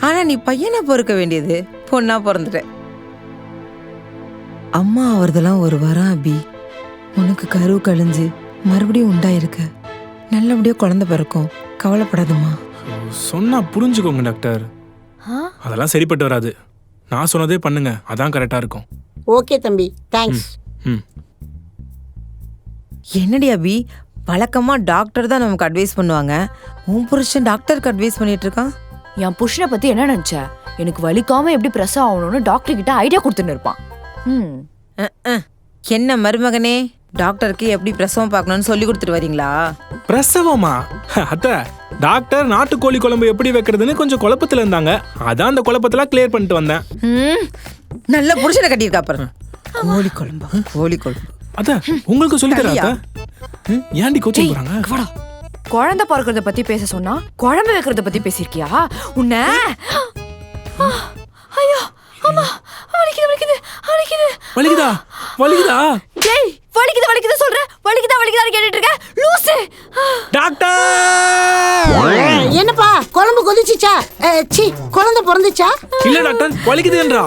ஆனா நீ பையனை பிறக்க வேண்டியது பொண்ணா பிறந்துட்ட. அம்மா அவர்தெல்லாம் ஒரு வாரம் அபி. உனக்கு கரு கழிஞ்சு மறுபடியும் உண்டாயிருக்க, நல்லபடியா குழந்தை பிறக்கும், கவலைப்படாதுமா. சொன்னா புரிஞ்சுக்கோங்க டாக்டர். அதெல்லாம் சரிப்பட்டு வராது. நான் சொன்னதே பண்ணுங்க, அதான் கரெக்டா இருக்கும். ஓகே தம்பி, தேங்க்ஸ். என்னடி அபி, வழக்கமா டாக்டர் தான் நமக்கு அட்வைஸ் பண்ணுவாங்க. உன் புருஷன் டாக்டருக்கு அட்வைஸ் பண்ணிட்டு இருக்கான். என் புருஷனை பத்தி என்ன நினைச்ச? எனக்கு வலிக்காம எப்படி பிரசவம் ஆகணும்னு டாக்டர் கிட்ட ஐடியா கொடுத்துன்னு இருப்பான். என்ன மருமகனே, டாக்டருக்கு எப்படி பிரசவம் பார்க்கணும்னு சொல்லி கொடுத்துட்டு வரீங்களா? பிரசவமா? அத்தை, டாக்டர் நாட்டுக்கோழி குழம்பு எப்படி வைக்கிறதுன்னு கொஞ்சம் குழப்பத்துல இருந்தாங்க. அதான் அந்த குழப்பத்தெல்லாம் கிளியர் பண்ணிட்டு வந்தேன். நல்ல புருஷனை கட்டியிருக்கா பாரு. கோழி குழம்பு, கோழி குழம்பு. அத உங்களுக்கு சொல்லி தரா? ஏன்டி கோச்சிங் போறாங்க? குழந்தை பிறக்கிறத பத்தி பேச சொன்னா குழம்பு வைக்கிறத பத்தி பேசிருக்கியா? உன்ன ஐயோ அம்மா, வலிக்குது வலிக்குது வலிக்குது. வலிக்குதா? வலிக்குதா? டேய், வலிக்குது வலிக்குது சொல்ற. வலிக்குதா வலிக்குதான்னு கேட்டுட்டு இருக்க லூசு. டாக்டர், என்னப்பா குழம்பு கொதிச்சிச்சா? சி, குழந்தை பிறந்துச்சா? இல்ல டாக்டர், வலிக்குதுன்றா.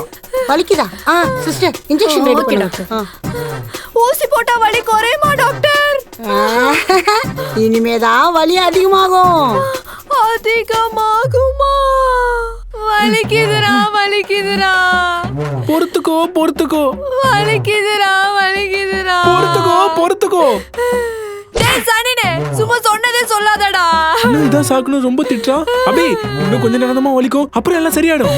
வலிக்குதா? சிஸ்டர், இன்ஜெக்ஷன் ரெடி பண்ணுங்க. ஊசி போட்டா வலி குறையுமா டாக்டர்? இனிமேதான் வலி அதிகமாகும். அதிகமாகுமா? வலிக்குதுடா வலிக்குதுடா. பொறுத்துக்கோ பொறுத்துக்கோ. வலிக்குதுடா வலிக்குதுடா. பொறுத்துக்கோ பொறுத்துக்கோ. டேய் சனினே, சும்மா சொன்னதே சொல்லாதடா. என்ன இதான் சாக்குன்னு ரொம்ப திட்டா? அபி, இன்னும் கொஞ்ச நேரமா வலிக்கும், அப்புறம் எல்லாம் சரியாயிடும்.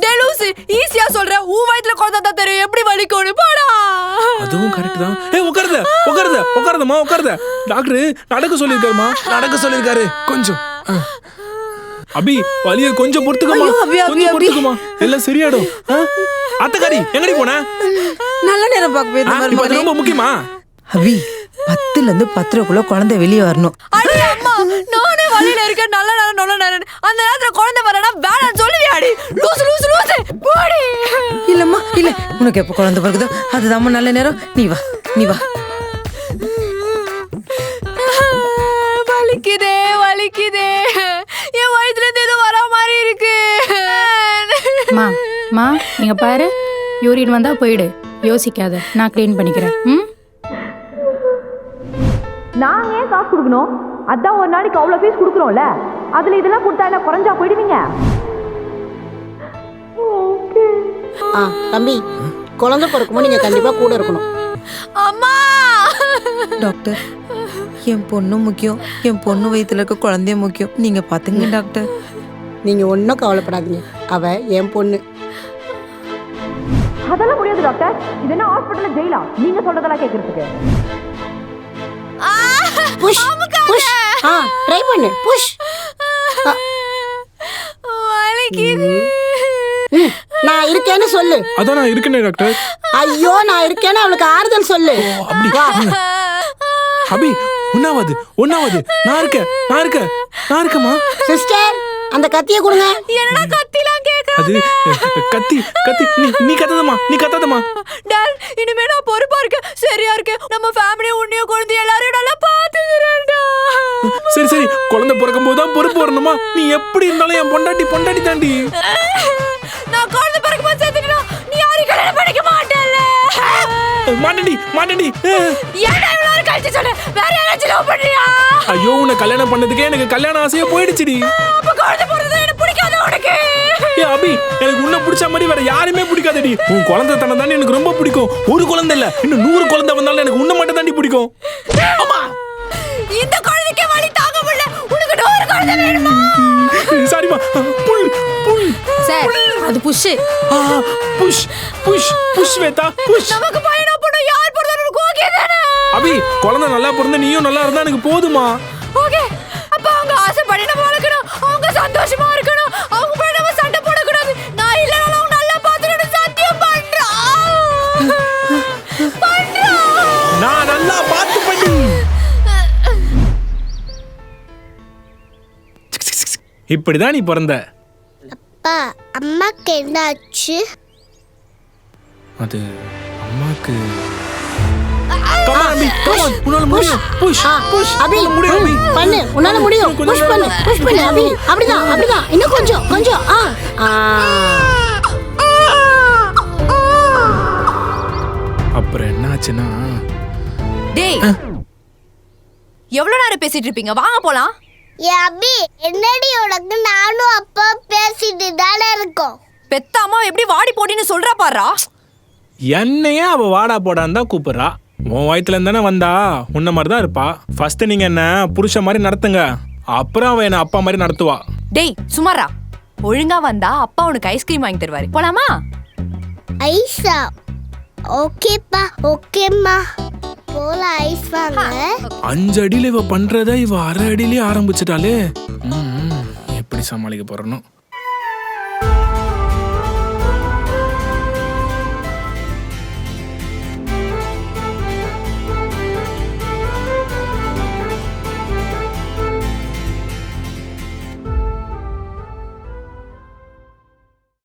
டேய் லூசு, ஈஸியா சொல்ற. உன் வயித்துல குழந்தை தான் தெரியும் எப்படி வலிக்கும்னு. போடா. அதுவும் கரெக்ட் தான். ஏய் உட்காருங்க உட்காருங்க உட்காருங்கம்மா உட்காருங்க. டாக்டர் நடக்க சொல்லிருக்காருமா, நடக்க சொல்லிருக்காரு. கொஞ்சம் அபி, வலிய கொஞ்சம் பொறுத்துக்கமா, கொஞ்சம் பொறுத்துக்கமா, எல்லாம் சரியாயிடும். அத்தக்காரி எங்கடி போன? நல்ல நேரம் பார்க்க ரொம்ப முக்கியமா அபி. 10ல இருந்து 10:30 குழந்தை வெளியே வரணும். அடி அம்மா, நானே வலியில இருக்கேன். நல்ல நேரம் நல்ல நேரம். அந்த நேரத்துல குழந்தை வரனா வேணாம் சொல்லுவியாடி? லூசு லூசு லூசு போடி. இல்லம்மா இல்ல, உனக்கு எப்ப குழந்தை பிறகுதோ அதுதான் நல்ல நேரம். நீ வா நீ வா. வலிக்குதே வலிக்குதே, என் வயிற்றுல இருந்து ஏதோ வர மாதிரி இருக்கு. மா இங்க பாரு, யூரின் வந்தா போயிடு, யோசிக்காத, நான் க்ளீன் பண்ணிக்கிறேன். நாங்க ஏன் காசு கொடுக்கணும்? அதான் ஒரு நாளைக்கு அவ்வளோ ஃபீஸ் கொடுக்குறோம்ல, அதுல இதெல்லாம் கொடுத்தா என்ன குறைஞ்சா போயிடுவீங்க? தம்பி, குழந்தை பிறக்கும்போது நீங்க கண்டிப்பா கூட இருக்கணும். அம்மா டாக்டர், என் பொண்ணு முக்கியம், என் பொண்ணு வயித்துல இருக்க குழந்தைய முக்கியம். நீங்க பாத்துங்க டாக்டர். நீங்க ஒன்றும் கவலைப்படாதீங்க, அவ என் பொண்ணு. அதெல்லாம் முடியாது டாக்டர். இது என்ன ஹாஸ்பிட்டல்ல ஜெயிலா? நீங்க சொல்றதெல்லாம் கேட்கறதுக்கு. புஷ் புஷ், ட்ரை பண்ணு, புஷ். வலிக்குது. நான் இருக்கேன்னு சொல்லு. அதான் நான் இருக்கேனே டாக்டர். ஐயோ, நான் இருக்கேன்னு அவளுக்கு ஆறுதல் சொல்லு. அபி, ஒன்னாவது நான் இருக்கேம்மா. சிஸ்டர், அந்த கத்தியை கொடுங்க. என்னடா கத்திலாம் கேட்க? அது கத்தி நீ கத்தாதம்மா. டால், இனிமே நான் பொறுப்பா இருக்கேன், சரியா இருக்கேன். நம்ம ஃபேமிலி உன்னைய குழந்தை எல்லாரையும் நல்லா பாத்துக்கிறேன்டா. சரி, குழந்தை பிறக்கும் போது தான் பொறுப்பு வரணுமா? நீ எப்படி இருந்தாலும் என் பொண்டாட்டி தாண்டி. நான் குழந்தை பிறக்கும் போது சேர்த்துட்டா நீ யாரையும் கல்யாணம் பண்ணிக்க மாட்டேல்ல? மாட்டேன்டி. ஏன்டா இவ்வளவு நேரம் கழிச்சு சொன்ன? வேற யாராச்சும் லவ் பண்றியா? ஐயோ, உன்னை கல்யாணம் பண்ணதுக்கே எனக்கு கல்யாண ஆசையா போயிடுச்சுடி. அப்ப குழந்தை பிறந்தது எனக்கு பிடிக்காது உனக்கு? அபி, எனக்கு உன்னை பிடிச்ச மாதிரி வேற யாருமே பிடிக்காதடி. உன் குழந்தை தனம் தானே எனக்கு ரொம்ப பிடிக்கும். ஒரு குழந்தை இல்ல, இன்னும் 100 குழந்தை வந்தாலும் எனக்கு உன்னை மட்டும் தாண்டி பிடிக்கும். இந்த குழந்தைக்கு வலி தாங்க முடியல, உனக்கு 100 குழந்தை வேணுமா? சாரிமா, புல் சார், அது புஷ். Push Veda, push. நமக்கு பையனோ பொண்ணோ யார் பிறந்தாலும் உனக்கு ஓகே தானே? அபி, குழந்தை நல்லா பிறந்தா நீயும் நல்லா இருந்தா எனக்கு போதுமா? ஓகே. அப்ப அவங்க ஆசைப்படி நம்ம வளர்க்கணும், அவங்க சந்தோஷமா இருக்கணும், அவங்க போய் நம்ம சண்டை போடக்கூடாது. நான் இல்லைனாலும் அவங்க நல்லா பார்த்துக்கணும், சத்தியம் பண்றேன். நான் நல்லா பார்த்து பண்ணி. இப்படிதான் நீ பிறந்த. அப்பா, அம்மாக்கு என்னாச்சு? அது அம்மாக்கு. உன்னால முடியும். அபி, பண்ணு, உன்னால முடியும். புஷ் பண்ணு அபி. அப்படிதான். இன்னும் கொஞ்சம். அப்புறம் என்னாச்சுன்னா, டேய், எவ்வளவு நேரம் பேசிட்டு இருப்பீங்க? வாங்க போலாம். அபி, என்னடி உனக்கு? நானும் அப்பா பேசிட்டு தானே இருக்கோம். பெத்த அம்மா எப்படி வாடி போடின்னு சொல்றா பாரா. என்னையே அவ வாடா போடான்னு தான் கூப்பிடுறா. உன் வயிற்றுல இருந்தானே வந்தா, உன்ன மாதிரி தான் இருப்பா. ஃபர்ஸ்ட் நீங்க என்ன புருஷ மாதிரி நடத்துங்க, அப்புறம் அவ என்ன அப்பா மாதிரி நடத்துவா. டேய் சுமாரா, ஒழுங்கா வந்தா அப்பா உனக்கு ஐஸ்கிரீம் வாங்கி தருவாரு. போலாமா? ஐஸா? ஓகேப்பா, ஓகேம்மா. போல ஐஸ் வாங்க. 5 அடியில இவ பண்றத இவ 1/2 அடியிலே ஆரம்பிச்சிட்டாலே. எப்படி சமாளிக்க போறனோ?